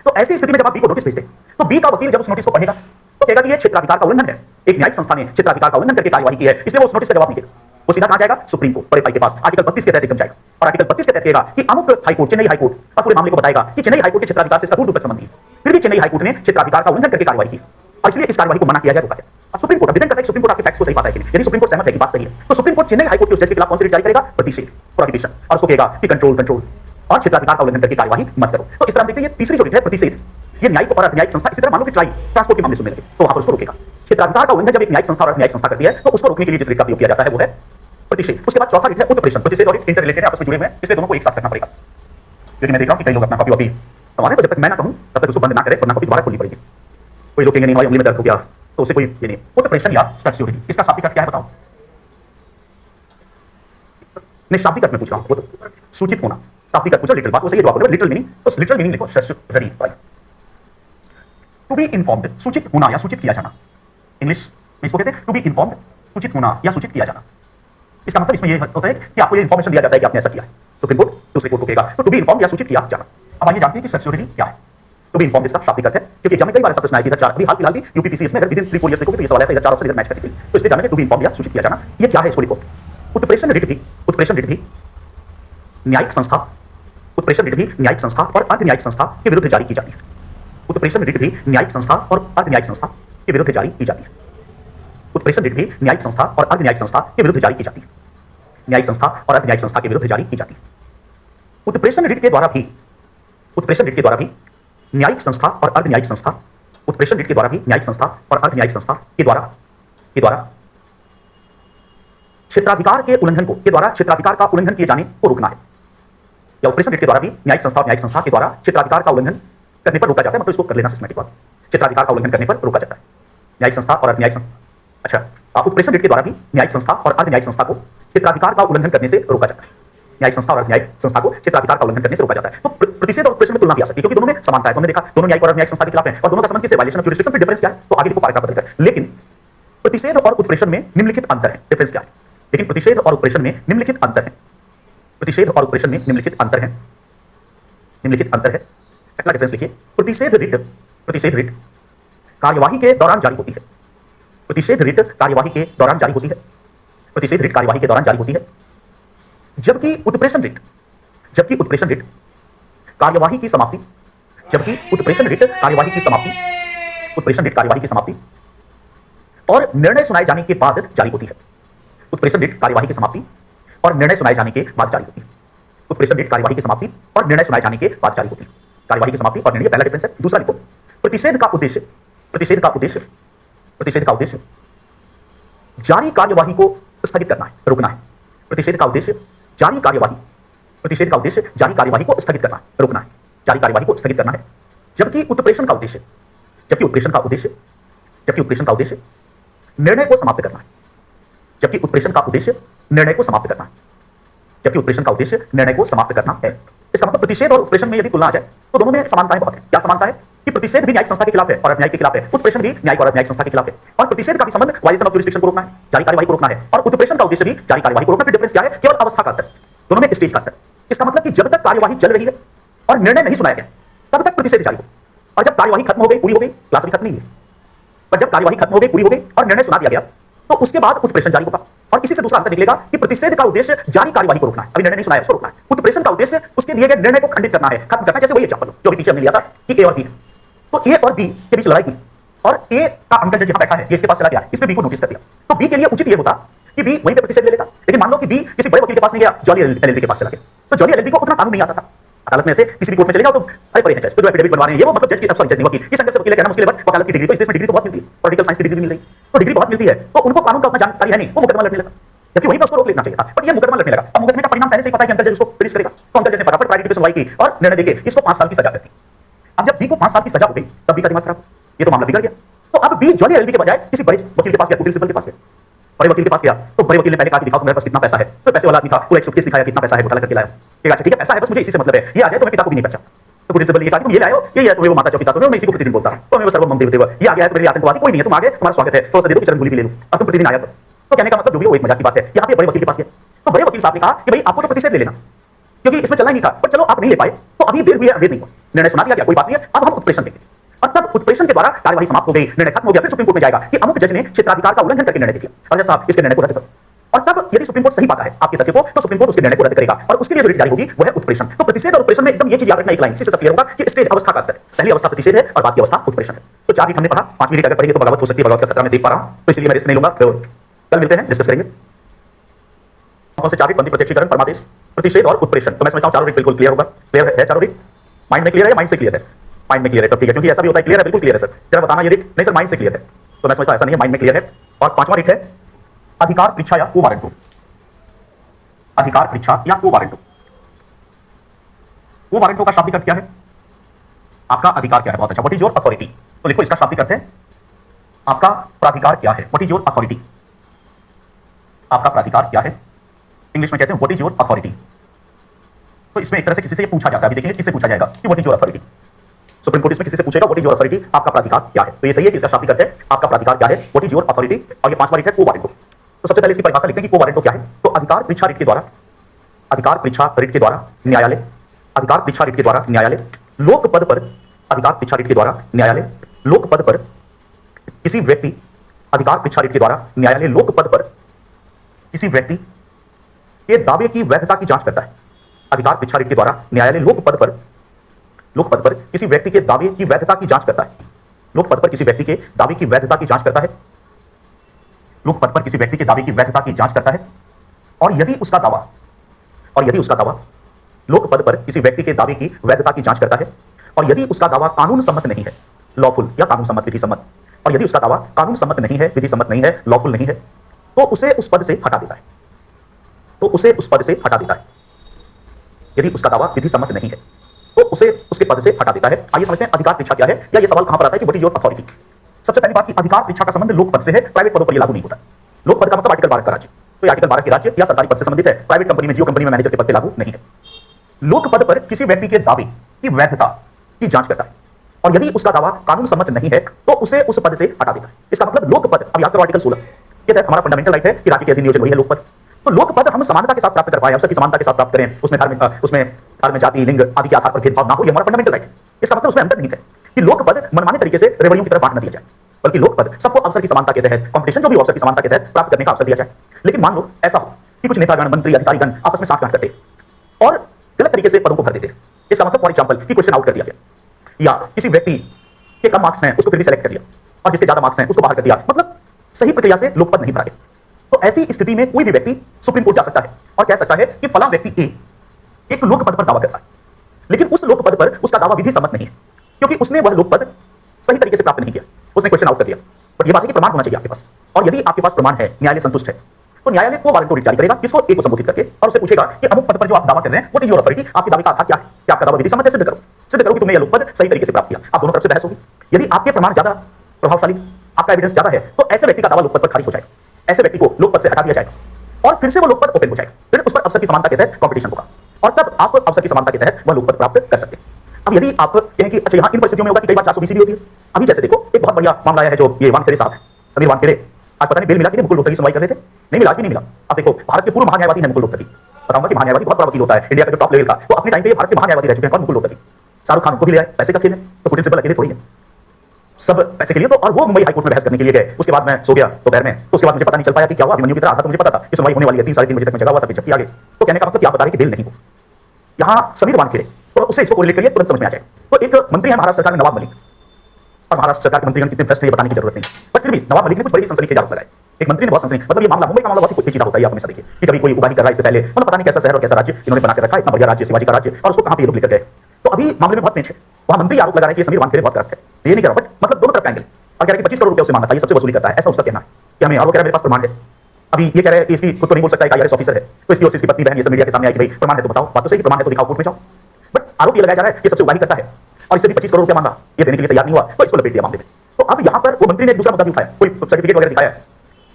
तो ऐसी स्थिति में जब आप बी को नोटिस भेजते तो बी का वकील जब उस नोटिस को पढ़ेगा तो कहेगा कि यह क्षेत्राधिकार का उल्लंघन है, एक न्यायिक संस्था ने क्षेत्राधिकार का उल्लंघन करके कार्यवाही की है, इसलिए वो उस नोटिस का जवाब नहीं देगा, वो सीधा कहां जाएगा, सुप्रीम कोर्ट, बड़े भाई के पास, आर्टिकल 32 के तहत एकदम जाएगा, और आर्टिकल 32 के तहत कहेगा कि अमुक हाईकोर्ट, चेन्नई हाईकोर्ट, और पूरे मामले को बताएगा कि चेन्नई हाईकोर्ट के क्षेत्राधिकार से दूर दूर तक संबंधी है, फिर भी चेन्नई हाईकोर्ट ने क्षेत्राधिकार का उल्लंघन करके कार्यवाही की, और इसलिए इस कार्यवाही को मना किया जाए, रोका जाए। अब सुप्रीम कोर्ट डिपेंड करता है, सुप्रीम कोर्ट आपके फैक्ट्स को सही पाता है कि नहीं। यदि सुप्रीम कोर्ट सहमत है कि बात सही है तो सुप्रीम कोर्ट चेन्नई हाईकोर्ट के उस जज के खिलाफ कौन सी रिट जारी करेगा, प्रतिषेध, प्रोहिबिशन, और उसको कहेगा कि कंट्रोल और क्षेत्राधिकार का उल्लंघन करके कार्यवाही मत करो। तो इस तरह देखते हैं ये तीसरी जो रिट है प्रतिषेध, ये न्यायिक और न्यायिक संस्था, इसी तरह मान लो कि ट्राई ट्रांसपोर्ट के मामले सुनने लगे तो वहां पर उसको रोकेगा। क्षेत्राधिकार का उल्लंघन जब एक न्यायिक संस्था और न्यायिक संस्था करती है तो उसको रोकने के लिए जिस रिट का प्रयोग किया जाता है वो है प्रतिषेध। उसके बाद चौथा रिट है उत्प्रेषण, प्रतिषेध और इंटर रिलेटेड आपस में जुड़े हुए हैं, इसलिए दोनों को एक साथ करना पड़ेगा, क्योंकि मैं देख रहा हूं कि कई लोग अपना कॉपी वॉपी संभाले, तो जब तक मैं ना कहूं तब तक उसको बंद ना करें, वरना कॉपी दोबारा खोलनी पड़ेगी। कोई लोग कहेंगे नहीं हमारी उंगली में दर्द हो गया तो उसे कोई ये नहीं। उत्प्रेषण या सर्स्योरिटी, इसका शाब्दिक अर्थ क्या है बताओ? नहीं शाब्दिक अर्थ में पूछ रहा हूं, वो तो सूचित होना, शाब्दिक अर्थ पूछो, लिटिल बात वो सही है, तो लिटिल मीनिंग, तो लिटिल मीनिंग लिखो, सर्स्योरिटी, टू बी इन्फॉर्म्ड, सूचित होना या सूचित किया जाना, इंग्लिश में इसको कहते हैं टू बी इन्फॉर्म्ड, सूचित होना या सूचित किया जाना। इसका मतलब इसमें ये होता है कि आपको ये इन्फॉर्मेशन दिया जाता है कि आपने ऐसा किया है, सुप्रीम कोर्ट दूसरे कोर्ट को कहेगा, तो टू बी इन्फॉर्म्ड या सूचित किया जाना। अब आइए जानते हैं कि सर्स्योरिटी क्या है। टू बी इन्फॉर्म्ड इसका शाब्दिक अर्थ है, क्योंकि एग्जाम में कई बार ऐसा प्रश्न आया कि इधर अभी हाल फिलहाल भी यूपीपीसी इसमें अगर विदिन 3-4 इयर्स देखोगे तो ये सवाल आता है, इधर 4 ऑप्शन इधर मैच करती थी, तो इसलिए जानना है टू बी इन्फॉर्म्ड या सूचित किया जाना ये क्या है, इसको लिखो। उत्प्रेषण रिट भी न्यायिक संस्था, उत्प्रेषण रिट भी न्यायिक संस्था और अर्ध न्यायिक संस्था के विरुद्ध जारी की जाती है। उत्प्रेषण रिट भी न्यायिक संस्था और अर्ध न्यायिक संस्था के विरुद्ध जारी की जाती है। उत्प्रेषण रिट भी न्यायिक संस्था और अर्ध न्यायिक संस्था के विरुद्ध जारी की जाती है। न्यायिक संस्था और अर्ध न्यायिक संस्था के विरुद्ध जारी की जाती है। उत्प्रेषण रिट के द्वारा भी न्यायिक संस्था और अर्ध न्यायिक संस्था उत्प्रेषण रिट के द्वारा भी न्यायिक संस्था और अर्ध न्यायिक संस्था के द्वारा क्षेत्राधिकार के उल्लंघन को क्षेत्राधिकार का उल्लंघन किए जाने को रोकना है। या उत्प्रेषण रिट के द्वारा भी न्यायिक संस्था और न्यायिक संस्था के द्वारा क्षेत्राधिकार का उल्लंघन करने पर रोका जाता है। मतलब इसको कर लेना सिस्टमैटिक बात, क्षेत्राधिकार का उल्लंघन करने पर रोका जाता है। न्यायिक संस्था और अर्ध न्यायिक संस्था, अच्छा, उत्प्रेषण रिट के द्वारा भी न्यायिक संस्था और अर्ध न्यायिक संस्था को क्षेत्राधिकार का उल्लंघन करने से रोका जाता है। न्यायिक संस्था और अर्ध न्यायिक संस्था को क्षेत्राधिकार का उल्लंघन करने से रोका जाता है। तो प्रतिषेध और उत्प्रेषण में तुलना भी आ सकती है क्योंकि दोनों में समानता है। तो हमने देखा दोनों न्यायिक और अर्ध न्यायिक संस्था के खिलाफ है और दोनों का संबंध किससे, वायलेशन ऑफ ज्यूरिसडिक्शन। फिर डिफरेंस क्या है, तो आगे लिखो पैराग्राफ बदलकर। लेकिन प्रतिषेध और उत्प्रेषण में निम्नलिखित अंतर है। डिफरेंस क्या है, लेकिन प्रतिषेध और उत्प्रेषण में निम्नलिखित अंतर है। प्रतिषेध और उत्प्रेषण में निम्नलिखित अंतर है। पहला डिफरेंस लिखिए, प्रतिषेध रिट कार्यवाही के दौरान जारी होती है। प्रतिषेध रिट कार्यवाही के दौरान जारी होती है। प्रतिषेध रिट कार्यवाही के दौरान जारी होती है, जबकि उत्प्रेषण रिट कार्यवाही की समाप्ति और निर्णय सुनाए जाने के बाद जारी होती है। उत्प्रेषण रिट कार्यवाही की समाप्ति और निर्णय सुनाए जाने के बाद जारी होती है। उत्प्रेषण रिट कार्यवाही की समाप्ति और निर्णय सुनाए जाने के बाद जारी होती है। कार्यवाही की समाप्ति और निर्णय, पहला डिफरेंस है। दूसरा लिखो, प्रतिषेध का उद्देश्य जारी कार्यवाही को स्थगित करना है, रोकना है। प्रतिषेध का उद्देश्य जारी कार्यवाही को स्थगित करना है, रोकना है। जारी कार्यवाही को स्थगित करना है, जबकि उत्प्रेषण का उद्देश्य निर्णय को समाप्त करना है। जबकि उत्प्रेषण का उद्देश्य निर्णय को समाप्त करना है। इसका मतलब प्रतिषेध और उत्प्रेषण में यदि तुलना आ जाए तो दोनों में समानताएं बहुत है। क्या समानता है कि प्रतिषेध भी न्यायिक संस्था के खिलाफ है और न्यायिक के खिलाफ है, उत्प्रेषण भी न्यायिक और न्यायिक संस्था के खिलाफ है। और प्रतिषेध का भी संबंध वायलेशन ऑफ ज्यूरिसडिक्शन को रोकना है, जारी कार्यवाही को रोकना है, और उत्प्रेषण का उद्देश्य भी जारी कार्यवाही को रोकना। फिर डिफरेंस क्या है, केवल अवस्था का अंतर, दोनों में स्टेज का अंतर। इसका मतलब कि जब तक कार्यवाही चल रही है और निर्णय नहीं सुनाया गया तब तक प्रतिषेध जारी हो, और जब कार्यवाही खत्म हो गई, पूरी हो गई, क्लास अभी खत्म नहीं हुई, पर जब कार्यवाही खत्म हो गई, पूरी हो गई और निर्णय सुना दिया गया तो उसके बाद उत्प्रेषण जारी होगा। और इसी से दूसरा अंतर निकलेगा कि प्रतिषेध का उद्देश्य जारी कार्यवाही को रोकना है, अभी निर्णय नहीं सुनाया उसको रोकना है। उत्प्रेषण का उद्देश्य उसके दिए गए निर्णय को खंडित करना है, खत्म करना है। जैसे वही एग्जांपल जो भी पीछे हमने लिया था कि ए और बी, तो ए और बी के बीच लड़ाई हुई और ए का अंकल जज यहां बैठा है, ये इसके पास चला गया है, इसने बी को नोटिस कर दिया। तो बी के लिए उचित ये होता कि बी वहीं पे प्रतिषेध ले लेता। लेकिन मान लो कि बी किसी बड़े वकील के पास नहीं गया, जॉली एलएलबी के पास चला गया, तो जॉली एलएलबी को उतना कानून नहीं आता था। अदालत में से किसी भी कोर्ट में चले जाओ तो अरे पड़े हैं जज, तो जो एफिडेविट बनवा रहे हैं ये वो, मतलब जज की, सॉरी जज नहीं, वकील, इस एंगल से वकील कहना मुश्किल है, बट वकालत की डिग्री तो इसमें डिग्री तो बहुत मिलती है, पॉलिटिकल साइंस की डिग्री मिल रही, तो डिग्री बहुत मिलती है, तो उनको कानून का उतना जानकारी है नहीं, वो मुकदमा लड़ने लगा। जबकि वहीं पर उसको रोक लेना चाहिए था, बट ये मुकदमा लड़ने लगा। अब मुकदमे का परिणाम पहले से ही पता है कि अंकल जज उसको फिनिश करेगा, तो अंकल जज ने फटाफट प्रायोरिटी पे सुनवाई की और निर्णय देके इसको 5 साल की सजा कर दी। अब जब बी को 5 साल की सजा हो गई तब बी का दिमाग खराब, ये तो मामला बिगड़ गया। तो अब बी जॉली एलएलबी के बजाय किसी बड़े वकील के पास गया, प्रिंसिपल के पास गया, बड़े वकील के पास गया, तो बड़े वकील ने पहले कहा कि दिखाओ तुम्हारे पास कितना पैसा है। तो पैसे वाला आदमी था, पूरा एक सूटकेस दिखाया, कितना पैसा है, घोटाला करके लाया। अच्छा ठीक है, पैसा है, बस मुझे इसी से मतलब है, ये आ जाए तो मैं पिता को भी नहीं बचा। तो प्रिंसिपल ये कहा कि तुम ये लाए हो, ये तुम्हें वो माता जो पिता तुम्हें, मैं इसी को प्रतिदिन बोलता हूं, तो मैं वो सर्वमम देवदेव, ये आ गया है तो मेरे आतंकवादी कोई नहीं है, तुम आ गए, तुम्हारा स्वागत है, थोड़ा सा दे दो कि चरण भी ले लूं, अब तुम प्रतिदिन आया तो कहने का मतलब जो भी वो एक मजाक की बात है। यहाँ पे बड़े वकील के पास गया, तो बड़े वकील साहब ने कहा कि भाई आपको तो प्रतिषेध ले लेना, क्योंकि इसमें चलना ही नहीं था, पर चलो आप नहीं ले पाए तो अभी देर हुई है, देर नहीं हुआ, निर्णय सुना दिया गया, कोई बात नहीं है, अब हम उत्प्रेषण देंगे। और तब उत्प्रेषण के द्वारा कार्यवाही समाप्त हो गई, निर्णय खत्म हो गया, फिर सुप्रीम कोर्ट में जाएगा कि अमुक जज ने क्षेत्राधिकार का उल्लंघन करके निर्णय दिया और जज साहब इसके निर्णय को रद्द करो। और तब यदि सुप्रीम कोर्ट सही पाता है आपके तथ्य को, तो सुप्रीम कोर्ट उसके निर्णय को रद्द करेगा और उसके लिए जो रिट जारी होगी वो है उत्प्रेषण। तो प्रतिषेध और उत्प्रेषण में एकदम ये चीज याद रखना, एक लाइन से सब क्लियर होगा कि स्टेज अवस्था का अंतर, पहली अवस्था प्रतिषेध है और बाद की अवस्था उत्प्रेषण है। तो 4 रिट हमने पढ़ा, 5वीं रिट अगर पढ़ेंगे तो बगावत हो सकती है, बगावत का खतरा मैं देख पा रहा हूं, तो इसलिए मैं रिस्क नहीं लूंगा, कल मिलते हैं, डिस्कस करेंगे कौन से 4 रिट, बंदी, प्रत्यक्षीकरण, परमादेश, प्रतिषेध और उत्प्रेषण। तो मैं समझता हूं चारों रिट बिल्कुल क्लियर होगा, क्लियर है चारों रिट, माइंड में क्लियर है या माइंड से क्लियर है? माइंड में क्लियर है, तो ठीक है, क्योंकि ऐसा भी होता है क्लियर है, बिल्कुल क्लियर है सर, जरा बताना ये रिट, नहीं सर माइंड से क्लियर है, तो मैं समझता ऐसा नहीं है, माइंड में क्लियर है। और 5वां रिट है अधिकार परीक्षा या को वारंटो, अधिकार परीक्षा या को वारंटो। को वारंटो का शाब्दिक अर्थ क्या है? आपका अधिकार क्या है? बहुत अच्छा, व्हाट इज योर अथॉरिटी, तो लिखो इसका शाब्दिक अर्थ है आपका प्राधिकार क्या है, व्हाट इज योर अथॉरिटी, आपका प्राधिकार क्या है, इंग्लिश में कहते हैं व्हाट इज योर अथॉरिटी। तो इसमें एक तरह से किसी से ये पूछा जाता है, अभी देखेंगे किससे पूछा जाएगा कि what is your authority. Supreme court इसमें किसी से पूछेगा व्हाट इज योर अथॉरिटी, आपका प्राधिकार क्या है, तो ये सही है कि इसका शाब्दिक अर्थ है आपका प्राधिकार क्या है, व्हाट इज योर अथॉरिटी। और ये 5वां रिट है को वारंटो। तो सबसे पहले इसकी परिभाषा लिखते हैं कि को वारंटो क्या है। तो अधिकार परीक्षा रिट के द्वारा, अधिकार परीक्षा रिट के द्वारा न्यायालय, अधिकार परीक्षा रिट के द्वारा न्यायालय लोक पद पर, अधिकार परीक्षा रिट के द्वारा न्यायालय लोक पद पर किसी व्यक्ति, अधिकार परीक्षा रिट के द्वारा न्यायालय लोक पद पर किसी व्यक्ति के दावे की वैधता की जांच करता है। अधिकार परीक्षा रिट के द्वारा न्यायालय लोक पद पर लोक पद पर किसी व्यक्ति के दावे की वैधता की जांच करता है। लोक पद पर किसी व्यक्ति के दावे की वैधता की जांच करता है। लोक पद पर किसी व्यक्ति के दावे की वैधता की जांच करता है और यदि उसका दावा लोक पद पर किसी व्यक्ति के दावे की वैधता की जांच करता है और यदि उसका दावा कानून सम्मत नहीं है, लॉफुल या कानून सम्मत, विधि सम्मत, और यदि उसका दावा कानून सम्मत नहीं है, विधि सम्मत नहीं है, लॉफुल नहीं है, तो उसे उस पद से हटा देता है। यदि उसका दावा विधि सम्मत नहीं है तो उसे उसके पद से हटा देता है। आइए समझते हैं अधिकार परीक्षा क्या है, या ये सवाल कहां पर आता है कि व्हाट इज योर अथॉरिटी। सबसे पहली बात कि अधिकार परीक्षा का संबंध लोक पद से है, प्राइवेट पदों पर यह लागू नहीं होता। लोक पद का मतलब आर्टिकल 12 का राज्य, तो आर्टिकल 12 के राज्य या सरकारी पद से संबंधित है, प्राइवेट कंपनी में, जियो कंपनी में मैनेजर के पद पे लागू नहीं है। लोक पद पर किसी व्यक्ति के दावे की वैधता की जांच करता है और यदि उसका दावा कानून सम्मत नहीं है तो उसे उस पद से हटा देता है। इसका मतलब लोक पद, अब याद करो आर्टिकल 16 के तहत हमारा फंडामेंटल राइट है कि राज्य के अधीन नियोजन वही है लोक पद। तो लोक पद हम समानता के साथ प्राप्त कर पाए, अवसर की समानता के साथ प्राप्त करें, उसमें धर्म, जाति, लिंग आदि के आधार पर भेदभाव ना हो, ये हमारा फंडामेंटल राइट है। इसका मतलब उसमें अंतर नहीं है कि लोक पद मनमाने तरीके से रेवड़ियों की तरफ बांट न दिया जाए, बल्कि लोक पद सबको अवसर की समानता के तहत, कंपटीशन जो भी अवसर की समानता के तहत प्राप्त करने का अवसर दिया जाए। लेकिन मान लो ऐसा हो कि कुछ नेतागण, मंत्री, अधिकारीगण आपस में साठगांठ करते और गलत तरीके से पदों को भर देते। इसका मतलब फॉर एग्जांपल कि क्वेश्चन आउट कर दिया गया, या किसी व्यक्ति के कम मार्क्स हैं उसको फिर भी सेलेक्ट कर दिया और जिसके ज्यादा मार्क्स हैं उसको बाहर कर दिया, मतलब सही प्रक्रिया से लोक पद नहीं भरा गया। तो ऐसी स्थिति में कोई भी व्यक्ति सुप्रीम कोर्ट जा सकता है और कह सकता है कि फला व्यक्ति ए एक लोक पद पर दावा करता है, लेकिन उस लोक पद पर उसका दावा विधि सम्मत नहीं है क्योंकि उसने वह लोक पद सही तरीके से प्राप्त नहीं किया, उसने क्वेश्चन आउट कर दिया। बट ये बात है कि प्रमाण होना चाहिए आपके पास, और यदि आपके पास प्रमाण है, न्यायालय संतुष्ट है, तो न्यायालय को वारंट जारी करेगा, किसको, ए को संबोधित करके, और उसे पूछेगा कि अमुक पद पर जो आप दावा कर रहे हैं व्हाट इज योर अथॉरिटी, आपके दावे का आधार क्या है, कि आपका दावा विधि सम्मत है, सिद्ध करो कि तुमने यह लोक पद सही तरीके से प्राप्त किया। आप दोनों तरफ से बहस होगी। यदि आपके प्रमाण ज्यादा प्रभावशाली, आपका एविडेंस ज्यादा है, तो ऐसे व्यक्ति का दावा लोक पद पर खारिज हो जाएगा, ऐसे व्यक्ति को लोक पद से हटा दिया जाएगा और फिर से वो लोक पद ओपन हो जाएगा। फिर उस पर अवसर की समानता के तहत कंपटीशन होगा और तब आप अवसर की समानता के तहत वह लोक पद प्राप्त कर सकते हैं। अब यदि आप कहें कि अच्छा, यहाँ इन परिस्थितियों में होगा कि कई बार 420 भी होती है। अभी जैसे देखो, एक बहुत बढ़िया मामला आया है जो ये वानखेड़े साहब, समीर वानखेड़े, आज पता नहीं बेल मिला कि नहीं, मुकुल रोहतगी की सुनवाई कर रहे थे, नहीं मिला, आज भी नहीं मिला। अब देखो, भारत के पूर्व महान्यायवादी है मुकुल रोहतगी। बताऊंगा कि महान्यायवादी बहुत बड़ा वकील होता है, इंडिया का जो टॉप लेवल का, तो अपने टाइम पे भारत के महान्यायवादी रह चुके हैं। कौन? मुकुल रोहतगी। शाहरुख खान को भी लिया है, पैसे का खेल है, तो कुटिल सिब्बल अकेले थोड़ी है, सब पैसे के लिए। तो और वो मुंबई हाईकोर्ट में बहस करने के लिए गए, उसके बाद मैं सो गया दोपहर में, तो उसके बाद मुझे पता नहीं चल पाया कि क्या हुआ। अभिमन्यु की तरह था तो मुझे पता था कि सुनवाई होने वाली है, 3 साढ़े 3 बजे तक मैं जगा हुआ था, जबकि आगे। तो कहने का मतलब क्या बता रहे कि बेल नहीं हो। यहाँ समीर वानखेड़े, तो उससे इसको कोरिलेट करिए, तुरंत समझ में आ जाएगा। तो एक मंत्री है महाराष्ट्र सरकार में, नवाब मलिक, और महाराष्ट्र सरकार के मंत्रीगण कितने भ्रष्ट है ये बताने की जरूरत नहीं, बट फिर भी नवाब मलिक ने कुछ बड़ी सनसनीखेज आरोप लगाए। एक मंत्री ने बहुत सनसनी, मतलब ये मामला, मुंबई का मामला बहुत ही पेचीदा होता है, आप हमेशा देखिए कि कभी कोई उगाही कर रहा है, इससे पहले मतलब पता नहीं कैसा शहर और कैसा राज्य इन्होंने बना के रखा है, इतना बढ़िया राज्य, शिवाजी का राज्य, और उसको कहां पे ये लोग लेकर गए। तो अभी मामले में बहुत पेच है। वहां मंत्री आरोप लगा रहे हैं कि समीर वानखेड़े बहुत करप्ट है। ये नहीं कह रहा, बट मतलब दोनों तरफ एंगल, और कह रहे हैं कि 25 करोड़ रुपए उसे मांगा था, ये सबसे वसूली करता है, ऐसा उसका कहना है कि हमें, और वो कह रहा है मेरे पास प्रमाण है। अभी ये कह रहे हैं कि इसकी खुद तो नहीं बोल सकता, एक आईआरएस ऑफिसर है, तो इसकी और इसकी पत्नी बहन ये सब मीडिया के सामने आई कि भाई प्रमाण है तो बताओ, बात तो सही, प्रमाण है तो दिखाओ, कोर्ट में जाओ। बट आरोप ये लगाया जा रहा है कि सबसे उगाही करता है और इससे भी 25 करोड़ रुपया मांगा, ये देने के लिए तैयार नहीं हुआ, तो इसको लपेट दिया मामले में। तो अब यहाँ पर वो मंत्री ने एक दूसरा मुद्दा भी उठाया, कोई सर्टिफिकेट वगैरह दिखाया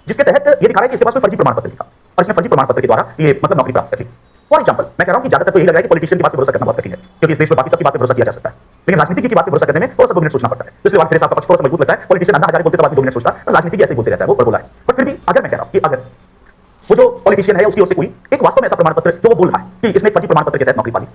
जिसके तहत ये दिखा रहा है कि इसके पास कोई फर्जी प्रमाण पत्र लिखा और इसने फर्जी प्रमाण पत्र के द्वारा ये मतलब नौकरी प्राप्त कर ली। फॉर एग्जांपल मैं कह रहा हूं कि ज्यादातर तो यही लग रहा है कि पॉलिटिशियन की बात पर भरोसा करना बहुत कठिन है, क्योंकि इस देश में बाकी सबकी बात पर भरोसा किया जा सकता है, लेकिन राजनीति की बात पर भरोसा करने में थोड़ा सा 2 मिनट सोचना पड़ता है। इसलिए वानखेड़े साहब का पक्ष थोड़ा सा मजबूत लगता है। पॉलिटिशियन अन्ना हजारे बोलते तो आदमी 2 मिनट सोचता है, राजनीति की ऐसे बोलते रहता है, वो पर बोला है। बट फिर भी अगर मैं कह रहा हूं कि अगर वो जो पॉलिटिशियन है उसकी ओर से कोई एक वास्तव में ऐसा प्रमाण पत्र जो वो बोल रहा है कि इसने फर्जी प्रमाण पत्र के तहत नौकरी पाली,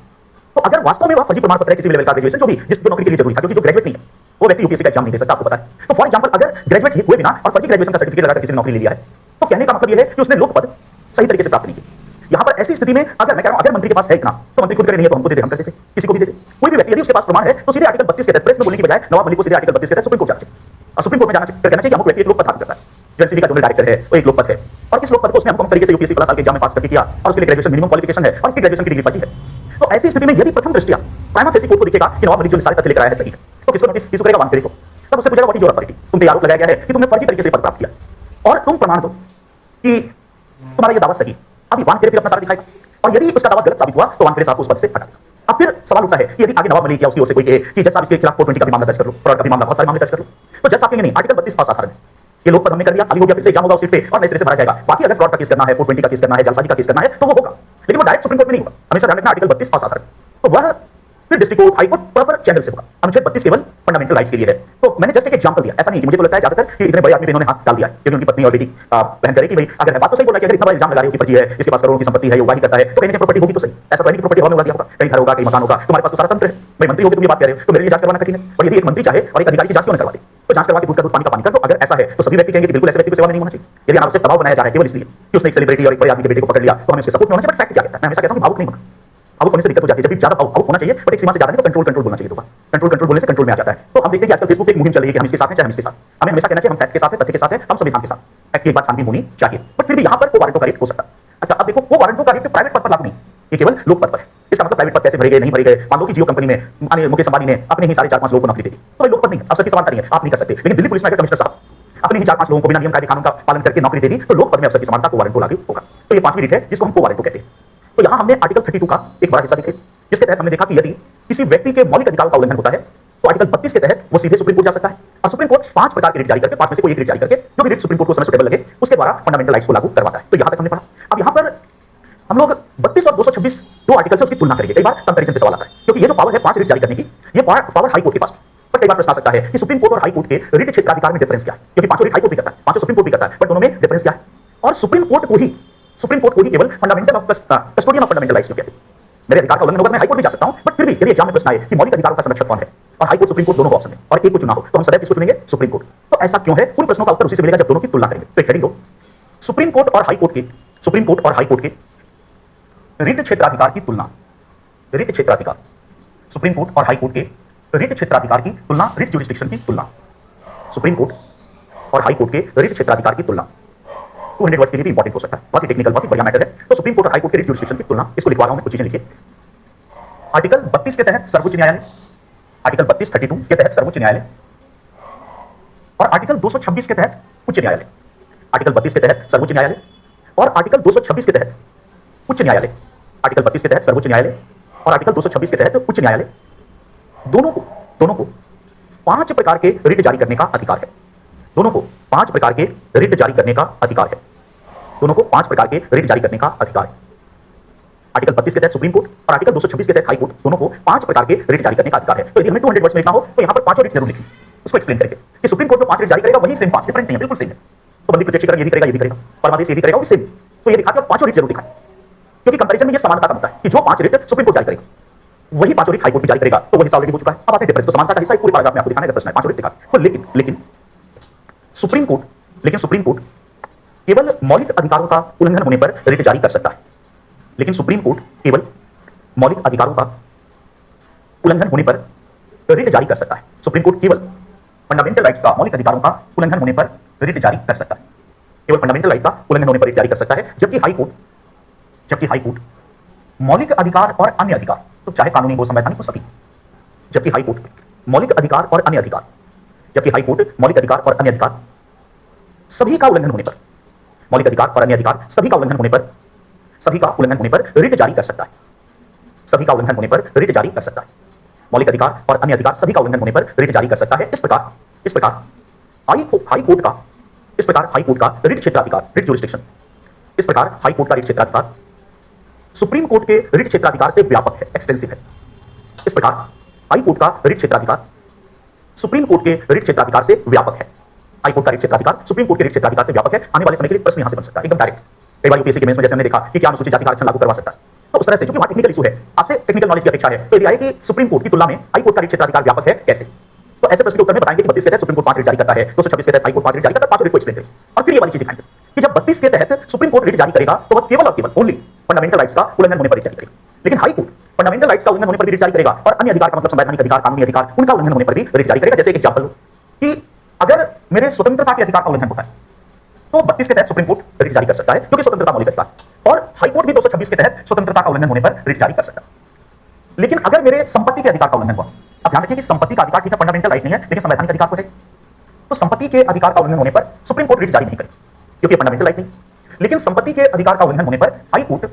तो अगर वास्तव में वह फर्जी प्रमाण पत्र है, किसी भी लेवल का ग्रेजुएशन जो भी जिस नौकरी के लिए जरूरी था, क्योंकि जो ग्रेजुएट नहीं है वो व्यक्ति यूपीएससी का एग्जाम नहीं दे सकता, आपको पता है। तो फॉर एग्जांपल अगर ग्रेजुएट हुए बिना और फर्जी ग्रेजुएशन का सर्टिफिकेट लगाकर किसी ने नौकरी ले लिया है, तो कहने का मतलब ये है कि उसने लोक पद सही तरीके से प्राप्त नहीं किया। यहाँ पर ऐसी स्थिति में अगर मैं कह रहा हूं अगर मंत्री के पास है इतना, तो मंत्री खुद करे नहीं है तो हमको दे दे, हम कर देते, किसी को भी देते। कोई भी व्यक्ति यदि उसके पास प्रमाण है तो सीधे आर्टिकल 32 के तहत, प्रेस में बोलने की बजाय नवाब मलिक को सीधे आर्टिकल 32 के तहत सुप्रीम कोर्ट जाना चाहिए और सुप्रीम कोर्ट में जाना चाहिए, कहना चाहिए कि अमुक व्यक्ति एक लोक पद धारण करता है, जो एनसीबी का जनरल डायरेक्टर है वो एक लोक पद है, और इस लोक पद को उसने अमुक तरीके से यूपीएससी प्लस साल के एग्जाम में पास करके किया और उसके लिए ग्रेजुएशन मिनिमम क्वालिफिकेशन है और इसकी ग्रेजुएशन की डिग्री फर्जी है। तो ऐसी स्थिति में यदि प्रथम दृष्टया प्राइमा फेसी कोर्ट को दिखेगा कि नवाब मलिक जो सारे तथ्य लेकर आया है सही है, तो किसको नोटिस किसको करेगा? वानखेड़े को। तब उससे पूछेगा व्हाट इज योर अथॉरिटी, तुम पे आरोप लगाया गया है कि तुमने फर्जी तरीके से पद प्राप्त किया और तुम प्रमाण दो कि तुम्हारा ये दावा सही है। अभी वानखेड़े फिर अपना साबित दिखाएगा और यदि उसका दावा गलत साबित हुआ तो वानखेड़े साहब को उस पद से हटा देगा। अब फिर सवाल उठता है कि यदि आगे नवाब मलिक या उसकी ओर से कोई कहे कि जज साहब इसके खिलाफ 420 का भी मामला दर्ज कर लो, फ्रॉड का भी मामला, बहुत सारे मामले दर्ज कर लो, तो जज साहब कहेंगे नहीं, आर्टिकल 32 असाधारण है, ये लोक पद हमने कर दिया, खाली हो गया, फिर से एग्जाम होगा उस सीट पे और नए सिरे से भरा जाएगा। बाकी अगर फ्रॉड का केस करना है, 420 का केस करना है, जालसाजी का केस करना है तो वो होगा, लेकिन वो डायरेक्ट सुप्रीम कोर्ट में नहीं होगा। हमेशा ध्यान रखना आर्टिकल 32 असाधारण, तो वह फिर district court, high court, proper channel से होगा। अनुच्छेद 32 केवल फंडामेंटल राइट्स के लिए है। तो मैंने जस्ट एक एग्जांपल दिया, ऐसा नहीं कि मुझे तो लगता है ज्यादातर कि इतने बड़े आदमी पे इन्होंने हाथ डाल दिया क्योंकि उनकी पत्नी और बेटी बहन करे कि भाई अगर है बात तो सही बोला कि अगर इतना बड़ा इल्जाम लगा रहे हो कि फर्जी है, इसके पास करोड़ों की संपत्ति है, उगाही करता है, तो कहीं ना प्रॉपर्टी होगी तो सही। ऐसा तो नहीं कि प्रॉपर्टी हवा में उड़ा दिया होगा, कहीं घर होगा, कहीं मकान होगा, तुम्हारे पास तो सारा तंत्र है। भाई मंत्री होकर तुम ये बात कह रहे हो तो मेरे लिए जांच करवाना कठिन है, और यदि एक मंत्री चाहे और एक अधिकारी की जांच क्यों न करवाते, तो जांच करवा के दूध का दूध पानी का पानी कर। तो अगर ऐसा है तो सभी व्यक्ति कहेंगे कि बिल्कुल ऐसे व्यक्ति को सेवा में नहीं होना चाहिए। यदि अनावश्यक दबाव बनाया जा रहा है केवल इसलिए कि उसने एक सेलिब्रिटी और एक बड़े आदमी के बेटे को पकड़ लिया, तो हमें उसके सपोर्ट में होना चाहिए। बट फैक्ट क्या कहता है, मैं हमेशा कहता हूं कि भावुक नहीं होना, आउट होने से दिक्कत हो जाती है, जब भी ज्यादा आउट होना चाहिए बट एक सीमा से ज्यादा नहीं, तो कंट्रोल बोलना चाहिए। कंट्रोल बोलने से कंट्रोल में आ जाता है। तो हम देखते हैं कि आजकल फेसबुक पे एक मुहिम चल रही है कि हम इसके साथ हैं चाहे हम इसके साथ। हमें हमेशा कहना चाहिए हम फैक्ट के साथ हैं, तथ्य के साथ हैं, हम संविधान के साथ। फैक्ट की एक बात छानबीन होनी चाहिए, बट फिर भी यहाँ पर को वारंटों का रेट हो सकता है। अच्छा, अब देखो को वारंटों का रेट प्राइवेट पद पर लागू नहीं, ये केवल लोक पद पर है। इसका मतलब प्राइवेट पद कैसे भरे गए, नहीं भरे गए। मान लो कि जियो कंपनी में मुकेश अंबानी ने अपने ही सारे 4-5 लोगों को नौकरी दे दी, तो लोक पद नहीं है, अवसर की समानता नहीं है, आप नहीं कर सकते। लेकिन दिल्ली पुलिस में अगर कमिश्नर साहब अपने ही 4-5 लोगों को बिना नियम कायदे कानून का पालन करके नौकरी दे दी, तो लोक पद में अवसर की समानता को वारंटो लागू होगा। तो ये 5वीं रीट है जिसको हम को वारंटो कहते हैं। तो यहाँ हमने आर्टिकल 32 का एक बड़ा हिस्सा देखे, जिसके तहत हमने देखा कि यदि किसी व्यक्ति के मौलिक अधिकारों का उल्लंघन होता है तो आर्टिकल 32 के तहत वो सीधे सुप्रीम कोर्ट जा सकता है, और सुप्रीम कोर्ट 5 प्रकार के रिट जारी करके, 5 में से कोई एक रिट जारी करके, जो भी रिट सुप्रीम कोर्ट को समय सुटेबल लगे उसके द्वारा फंडामेंटल राइट्स को लागू करवाता है। तो यहां तक हमने पढ़ा। अब यहां पर हम लोग 32 और 226 दो आर्टिकल से उसकी तुलना करेंगे। कई बार कंपैरिजन पे सवाल आता है, क्योंकि ये जो पावर है 5 रिट जारी करने की, ये पावर हाई कोर्ट के पास। पर कई बार प्रश्न आ सकता है कि सुप्रीम कोर्ट और हाई कोर्ट के रिट क्षेत्राधिकार में डिफरेंस क्या है, क्योंकि 5 रिट हाई कोर्ट भी करता है, 5 सुप्रीम कोर्ट भी करता है, पर दोनों में डिफरेंस क्या है। और सुप्रीम कोर्ट को ही केवल fundamental of custodian of fundamental rights कहते हैं। मेरे अधिकार का उल्लंघन होगा, मैं हाई कोर्ट भी जा सकता हूं, बट फिर भी यदि एग्जाम में प्रश्न आए कि मौलिक अधिकारों का संरक्षक कौन है, और हाई कोर्ट सुप्रीम कोर्ट दोनों को ऑप्शन है और एक को चुना हो, तो हम सदैव किसको चुनेंगे, सुप्रीम कोर्ट। तो ऐसा क्यों है, उन प्रश्नों का उत्तर उसी से मिलेगा जब दोनों की तुलना करेंगे। तो एक हेडिंग दो, सुप्रीम कोर्ट और हाई कोर्ट के रिट क्षेत्राधिकार की तुलना। रिट क्षेत्राधिकार, सुप्रीम कोर्ट और हाई कोर्ट के रिट क्षेत्राधिकार की तुलना, रिट ज्यूरिसडिक्शन की तुलना। सुप्रीम कोर्ट और हाई कोर्ट के रिट क्षेत्राधिकार की तुलना 200 वर्ड्स के लिए भी इंपॉर्टेंट हो सकता है, बहुत ही टेक्निकल, बहुत ही बढ़िया मैटर है। तो सुप्रीम कोर्ट और हाई कोर्ट के रिट ज्यूरिसडिक्शन की तुलना, इसको लिखवा रहा हूं मैं, कुछ चीजें लिखिए। आर्टिकल 32 के तहत सर्वोच्च न्यायालय, आर्टिकल 32 के तहत सर्वोच्च न्यायालय, और आर्टिकल 226 के तहत उच्च न्यायालय। आर्टिकल 32 के तहत सर्वोच्च न्यायालय और आर्टिकल 226 के तहत उच्च न्यायालय। आर्टिकल 32 के तहत सर्वोच्च न्यायालय और आर्टिकल 226 के तहत उच्च न्यायालय, दोनों को 5 प्रकार के रिट जारी करने का अधिकार है। दोनों को 5 प्रकार के रिट जारी करने का अधिकार है। दोनों को 5 प्रकार के रिट जारी करने का अधिकार है। आर्टिकल 32 के तहत सुप्रीम कोर्ट और आर्टिकल 226 के तहत हाई कोर्ट, दोनों को 5 प्रकार के रिट जारी करने का अधिकार है। तो यदि हमें 200 वर्ड्स में लिखना हो तो यहां पर 5 रिट जरूर लिखें, उसको एक्सप्लेन करेंगे कि सुप्रीम कोर्ट जो 5 रिट जारी करेगा वही सेम 5, डिफरेंट नहीं है, बिल्कुल सेम है। तो बंदी प्रत्यक्षीकरण ये भी करेगा, ये भी करेगा, परमादेश ये भी करेगा, वो सेम। तो ये दिखा के 5 रिट जरूर दिखाएं, क्योंकि कंपैरिजन में ये समानता का मुद्दा है कि जो 5 रिट सुप्रीम कोर्ट जारी करेगा वही 5 रिट हाई कोर्ट भी जारी करेगा, तो वही ऑलरेडी हो चुका है। अब आते हैं डिफरेंस। तो समानता का हिस्सा एक पूरे पैराग्राफ में आपको दिखाने का प्रश्न है, 5 रिट दिखा। तो लेकिन सुप्रीम कोर्ट केवल मौलिक अधिकारों का उल्लंघन होने पर रिट जारी कर सकता है। लेकिन सुप्रीम कोर्ट केवल मौलिक अधिकारों का उल्लंघन होने पर रिट जारी कर सकता है। सुप्रीम कोर्ट केवल फंडामेंटल राइट्स का, मौलिक अधिकारों का उल्लंघन होने पर रिट जारी कर सकता है। केवल फंडामेंटल राइट का उल्लंघन होने पर रिट जारी कर सकता है, जबकि हाई कोर्ट मौलिक अधिकार और अन्य अधिकार, तो चाहे कानूनी हो, संवैधानिक हो, सभी, जबकि हाई कोर्ट मौलिक अधिकार और अन्य अधिकार, जबकि हाई कोर्ट मौलिक अधिकार और अन्य अधिकार सभी का उल्लंघन होने पर, मौलिक अधिकार और अन्य अधिकार सभी का उल्लंघन होने पर रिट जारी कर सकता है। सभी का उल्लंघन होने पर रिट जारी कर सकता है। मौलिक अधिकार और अन्य अधिकार सभी का उल्लंघन होने पर रिट जारी कर सकता है। इस प्रकार हाई कोर्ट का रिट क्षेत्राधिकार, रिट ज्यूरिसडिक्शन, इस प्रकार हाई कोर्ट का रिट क्षेत्राधिकार सुप्रीम कोर्ट के रिट क्षेत्राधिकार से व्यापक है, एक्सटेंसिव है। इस प्रकार हाई कोर्ट का रिट क्षेत्राधिकार सुप्रीम कोर्ट के रिट क्षेत्राधिकार से व्यापक है। हाई कोर्ट का रिट क्षेत्राधिकार सुप्रीम कोर्ट के रिट क्षेत्राधिकार से व्यापक है। आने वाले समय के लिए प्रश्न यहां से बन सकता है, एकदम डायरेक्ट। कई बार यूपीएससी के मेंस में जैसे हमने देखा कि क्या अनुसूचित जाति का आरक्षण लागू करवा सकता है, तो उस तरह से, क्योंकि वहां टेक्निकल इशू है, आपसे टेक्निकल नॉलेज की अपेक्षा है, तो यदि आए कि सुप्रीम कोर्ट की तुलना में हाई कोर्ट का रिट क्षेत्राधिकार व्यापक है, कैसे? तो ऐसे प्रश्न के उत्तर में बताएंगे कि 32 के तहत सुप्रीम कोर्ट 5 रिट जारी करता है, 226 के तहत हाई कोर्ट 5 रिट जारी करता है, 5 रिट को एक्सप्लेन करें। और फिर ये वाली चीज दिखाएंगे कि जब 32 के तहत सुप्रीम कोर्ट रिट जारी करेगा तो वह केवल और केवल ओनली फंडामेंटल राइट्स का उल्लंघन होने पर रिट जारी करेगा। लेकिन हाई कोर्ट फंडामेंटल राइट्स का उल्लंघन होने पर भी रिट जारी करेगा, और अन्य अधिकार का मतलब संवैधानिक अधिकार, कानूनी अधिकार, उनका उल्लंघन होने पर भी रिट जारी करेगा। जैसे एक एग्जांपल कि अगर मेरे स्वतंत्रता के अधिकार का उल्लंघन होता है तो 32 के तहत सुप्रीम कोर्ट रिट जारी कर सकता है, क्योंकि स्वतंत्रता मौलिक अधिकार, और हाई कोर्ट भी 226 के तहत स्वतंत्रता का उल्लंघन होने पर रिट जारी कर सकता है। लेकिन अगर मेरे संपत्ति के अधिकार का उल्लंघन हुआ, अब ध्यान रखिए कि संपत्ति का अधिकार ठीक है, फंडामेंटल राइट नहीं है, लेकिन संवैधानिक अधिकार तो है, तो संपत्ति के अधिकार का उल्लंघन होने पर सुप्रीम कोर्ट रिट जारी नहीं करे, क्योंकि फंडामेंटल राइट नहीं। लेकिन संपत्ति के अधिकार का उल्लंघन होने पर हाई कोर्ट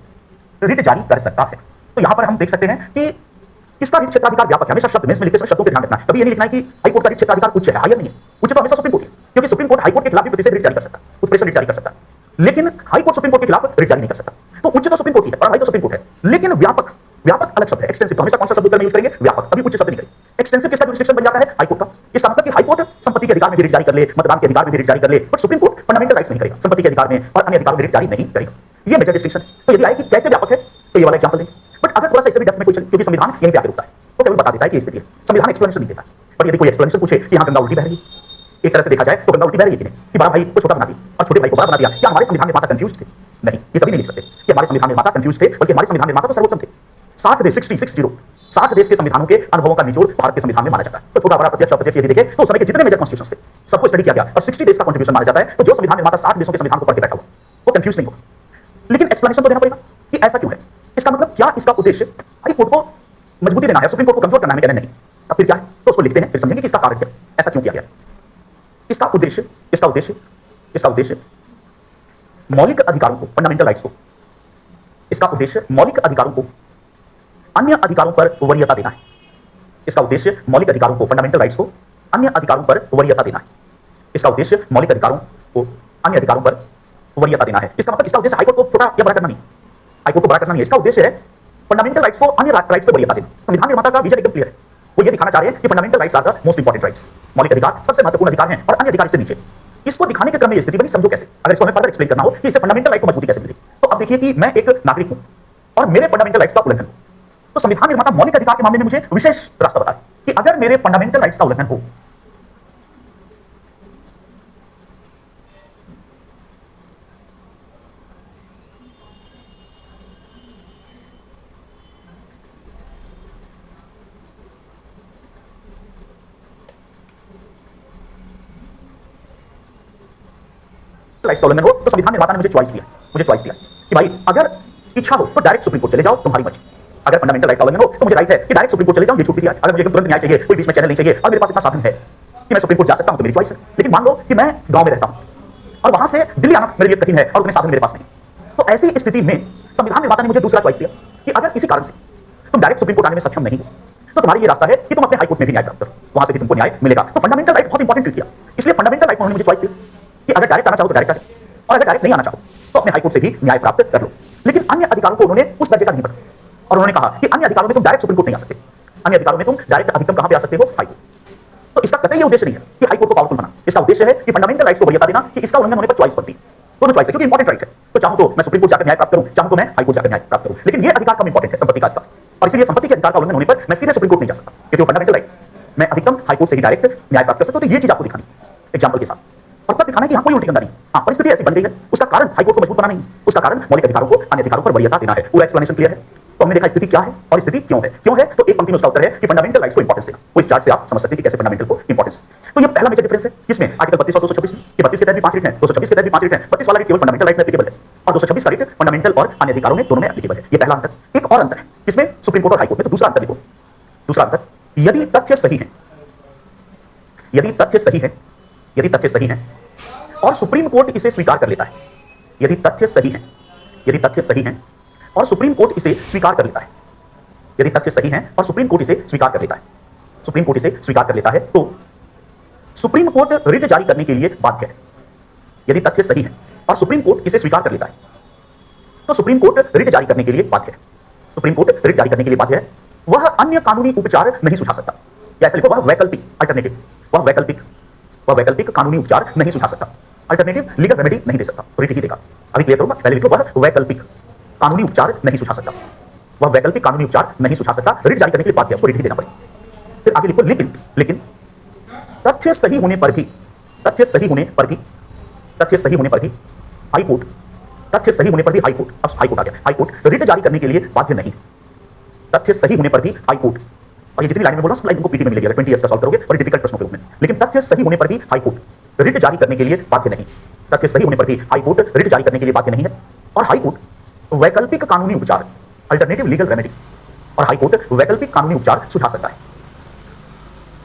रिट जारी कर सकता है। तो यहां पर हम देख सकते हैं कि किसका रिट क्षेत्राधिकार व्यापक है। हमेशा शब्द में लिखते समय शब्दों पे ध्यान रखना है, कभी ये नहीं लिखना है कि हाई कोर्ट का रिट क्षेत्राधिकार उच्च है, हायर नहीं है। उच्च तो हमेशा सुप्रीम कोर्ट है, क्योंकि सुप्रीम कोर्ट हाई कोर्ट के खिलाफ भी प्रतिषेध रिट जारी कर सकता है, उत्प्रेषण रिट जारी कर सकता है, लेकिन हाई कोर्ट सुप्रीम कोर्ट के खिलाफ रिट जारी नहीं कर सकता। तो उच्च तो सुप्रीम कोर्ट ही है और हाई तो सुप्रीम कोर्ट है, लेकिन व्यापक अलग शब्द है, एक्सटेंसिव। तो हमेशा कौन सा शब्द में यूज करेंगे? व्यापक, कभी उच्च शब्द नहीं करेंगे। एक्सटेंसिव किसका जुरिसडिक्शन बन जाता है? हाई कोर्ट का। इसका मतलब कि हाई कोर्ट संपत्ति के अधिकार में भी रिट जारी कर ले, मतदान के अधिकार में भी रिट जारी कर ले, but supreme court fundamental rights नहीं करेगा, संपत्ति के अधिकार में और अन्य अधिकारों में रिट जारी नहीं करेगा। ये मेजर डिस्टिंक्शन। तो यदि आए कि कैसे व्यापक है, तो ये वाला एग्जांपल देंगे। बट अगर थोड़ा सा इससे भी डेप्थ में पूछे, क्योंकि संविधान यहीं पे आके रुकता है, तो केवल बता देता है कि स्थिति है, संविधान एक्सप्लेनेशन नहीं देता। पर यदि कोई एक्सप्लेनेशन पूछे कि यहाँ गंगा उल्टी बह रही है, एक तरह से देखा जाए तो गंगा उल्टी बह रही है कि नहीं, कि बड़ा भाई को छोटा बना दिया और छोटे भाई को बड़ा बना दिया, क्या हमारे संविधान निर्माता कंफ्यूज थे? नहीं, ये कभी नहीं लिख सकते कि हमारे संविधान निर्माता कंफ्यूज थे, बल्कि हमारे संविधान निर्माता तो सर्वोत्तम थे। 60 देश 60 देश के संविधानों के अनुभवों का निचोड़ भारत के संविधान में माना जाता है। तो छोटा बड़ा प्रत्यक्ष अप्रत्यक्ष यदि देखें तो उस समय के जितने मेजर कॉन्स्टिट्यूशन थे सबको स्टडी किया गया और 60 देश का कंट्रीब्यूशन माना जाता है। तो जो संविधान निर्माता 60 देशों के संविधान को पढ़ के बैठा हुआ वो कंफ्यूज नहीं होगा। लेकिन एक्सप्लेनेशन तो देना पड़ेगा कि ऐसा क्यों है, इसका मतलब क्या, इसका उद्देश्य हाई कोर्ट को मजबूती देना है, सुप्रीम कोर्ट को कमजोर करना है, कहना नहीं। अब फिर क्या है तो उसको लिखते हैं, फिर समझेंगे कि इसका कारण क्या, ऐसा क्यों किया गया। इसका उद्देश्य मौलिक अधिकारों को, फंडामेंटल राइट्स को, इसका उद्देश्य मौलिक अधिकारों को अन्य अधिकारों पर वरीयता देना है। इसका उद्देश्य मौलिक अधिकारों को, फंडामेंटल राइट्स को अन्य अधिकारों पर वरीयता देना है। इसका उद्देश्य मौलिक अधिकारों को अन्य अधिकारों पर वरीयता देना है। इसका मतलब इसका उद्देश्य हाईकोर्ट को छोटा या बड़ा करना नहीं, हाईकोर्ट को बड़ा करना नहीं है। इसका उद्देश्य है फंडामेंटल राइट्स को अन्य राइट्स पर वरीयता देना। संविधान निर्माता का विजन एकदम क्लियर है, वो ये दिखाना चाह रहे हैं कि fundamental rights are the most important rights, मौलिक अधिकार सबसे महत्वपूर्ण अधिकार हैं और अन्य अधिकार इससे नीचे। इसको दिखाने के क्रम में स्थिति बनी, समझो कैसे, अगर इसको हमें फर्दर एक्सप्लेन करना हो कि इससे फंडामेंटल राइट को मजबूती कैसे मिलेगी। तो अब देखिए कि मैं एक नागरिक हूं और मेरे फंडामेंटल राइट्स का उल्लंघन हो, तो संविधान निर्माता मौलिक अधिकार के मामले में मुझे विशेष रास्ता बताए कि अगर मेरे फंडामेंटल राइट्स का उल्लंघन हो, राइट्स का उल्लंघन हो, तो संविधान निर्माता ने मुझे चॉइस दिया कि भाई अगर इच्छा हो तो डायरेक्ट सुप्रीम कोर्ट चले जाओ, तुम्हारी मर्जी। अगर फंडामेंटल राइट का उल्लंघन हो तो मुझे राइट है कि डायरेक्ट सुप्रीम कोर्ट चले जाओ, ये छूट दिया। अगर मुझे तुरंत न्याय चाहिए, कोई बीच में चैनल नहीं चाहिए और मेरे पास इतना साधन है कि मैं सुप्रीम कोर्ट जा सकता हूं तो मेरी चॉइस है। लेकिन मान लो कि मैं गांव में रहता हूं और वहां से दिल्ली आना मेरे लिए कठिन है और उतने साधन मेरे पास नहीं, तो ऐसी स्थिति में संविधान निर्माता ने मुझे दूसरा चॉइस दिया कि अगर किसी कारण से तुम डायरेक्ट सुप्रीम कोर्ट आने में सक्षम नहीं हो तो तुम्हारी ये रास्ता है कि तुम अपने हाईकोर्ट में भी न्याय प्राप्त करो, वहां से भी तुमको न्याय मिलेगा। तो फंडामेंटल राइट बहुत इंपॉर्टेंट ट्रीट किया, इसलिए फंडामेंटल राइट उन्होंने मुझे चॉइस दी कि अगर डायरेक्ट आना चाहो तो डायरेक्ट आ जाओ और अगर डायरेक्ट नहीं आना चाहो तो अपने हाईकोर्ट से भी न्याय प्राप्त कर लो। लेकिन अन्य अधिकारों को उन्होंने उस दर्जे का नहीं पढ़ा और उन्होंने कहा कि अन्य अधिकारों में तुम डायरेक्ट सुप्रीम कोर्ट नहीं आ सकते, अन्य अधिकारों में तुम डायरेक्ट अधिकतम कहां पे आ सकते हो, हाईकोर्ट। तो इसका कतई ये उद्देश्य नहीं है कि हाईकोर्ट को पावरफुल बनाना, इसका उद्देश्य है कि फंडामेंटल राइट्स को वरीयता देना कि इसका उल्लंघन होने पर चॉइस बनती है, दोनों चॉइस है क्योंकि इंपॉर्टेंट राइट है। तो चाहूं तो मैं सुप्रीम कोर्ट जाकर न्याय प्राप्त करूं, चाहूं तो मैं हाईकोर्ट जाकर न्याय प्राप्त करूं, लेकिन ये अधिकार कम इंपॉर्टेंट है, संपत्ति का अधिकार, और इसलिए संपत्ति के अधिकार का उल्लंघन होने पर मैं सीधे सुप्रीम कोर्ट नहीं जा सकता क्योंकि वो फंडामेंटल राइट, मैं अधिकतम हाईकोर्ट से ही डायरेक्ट न्याय प्राप्त कर सकता हूं। तो ये चीज आपको दिखानी एग्जाम्पल के साथ और तब दिखाना कि यहाँ कोई उल्टी गंदा नहीं, हाँ परिस्थिति ऐसी बन गई है, उसका कारण हाईकोर्ट को मजबूत बनाना नहीं, उसका कारण मौलिक अधिकारों को अन्य अधिकारों पर वरीयता देना है। पूरा एक्सप्लेनेशन क्लियर है। तो हमने देखा स्थिति क्या है और स्थिति क्यों है, तो एक पंक्ति में उसका उत्तर है कि फंडामेंटल राइट्स को इंपॉर्टेंस देना। वो इस चार्ट से आप समझ सकते हैं कि कैसे फंडामेंटल को इंपॉर्टेंस। तो ये पहला मेजर डिफरेंस है किसमें, आर्टिकल 32 और 226 में, कि 32 के तहत भी 5 रिट है, 226 के तहत भी 5 रिट है। 32 वाला रिट केवल फंडामेंटल राइट में एप्लीकेबल है और 226 का रिट फंडामेंटल और अन्य अधिकारों में दोनों में एप्लीकेबल है। ये पहला अंतर। एक और अंतर है किसमें, सुप्रीम कोर्ट और हाईकोर्ट में। तो दूसरा अंतर देखो, दूसरा अंतर, यदि तथ्य सही है, यदि तथ्य सही है और सुप्रीम कोर्ट इसे स्वीकार कर लेता है, यदि तथ्य सही है और सुप्रीम कोर्ट इसे स्वीकार कर लेता है, यदि तथ्य सही है और सुप्रीम कोर्ट इसे स्वीकार कर लेता है, सुप्रीम कोर्ट इसे स्वीकार कर लेता है तो सुप्रीम कोर्ट रिट जारी करने के लिए बाध्य है। यदि तथ्य सही है और सुप्रीम कोर्ट इसे स्वीकार कर लेता है तो सुप्रीम कोर्ट रिट जारी करने के लिए बाध्य है, सुप्रीम कोर्ट रिट जारी करने के लिए बाध्य है। वह अन्य कानूनी उपचार नहीं सुझा सकता, या ऐसा लिखो, वह वैकल्पिक अल्टरनेटिव, वह वैकल्पिक कानूनी उपचार नहीं सुझा सकता, अल्टरनेटिव लीगल रेमेडी नहीं दे सकता। रिट ही देगा। अभी क्लियर करूंगा, पहले लिखो, वह वैकल्पिक कानूनी उपचार नहीं सुझा सकता, वह वैकल्पिक कानूनी उपचार नहीं सुझा सकता, रिट जारी करने के लिए बाध्य है, उसको रिट ही देना पड़ेगा। फिर आगे लिखो, लेकिन तथ्य सही होने पर भी हाईकोर्ट, तथ्य सही होने पर भी हाईकोर्ट, अब हाईकोर्ट आ गया, हाईकोर्ट रिट जारी करने के लिए बाध्य नहीं। तथ्य सही होने पर भी हाईकोर्ट, और ये जितनी लाइन में बोला सब लाइन को पीटी में मिलेगी, 20 ईयर्स का सॉल्व करोगे बड़ी डिफिकल्ट प्रश्नों के रूप में। लेकिन तथ्य सही होने पर भी हाईकोर्ट रिट जारी करने के लिए बाध्य नहीं, तथ्य सही होने पर भी हाईकोर्ट रिट जारी करने के लिए बाध्य नहीं है। और हाईकोर्ट वैकल्पिक कानूनी उपचार, अल्टरनेटिव लीगल रेमेडी, और हाईकोर्ट वैकल्पिक कानूनी उपचार सुझा सकता है,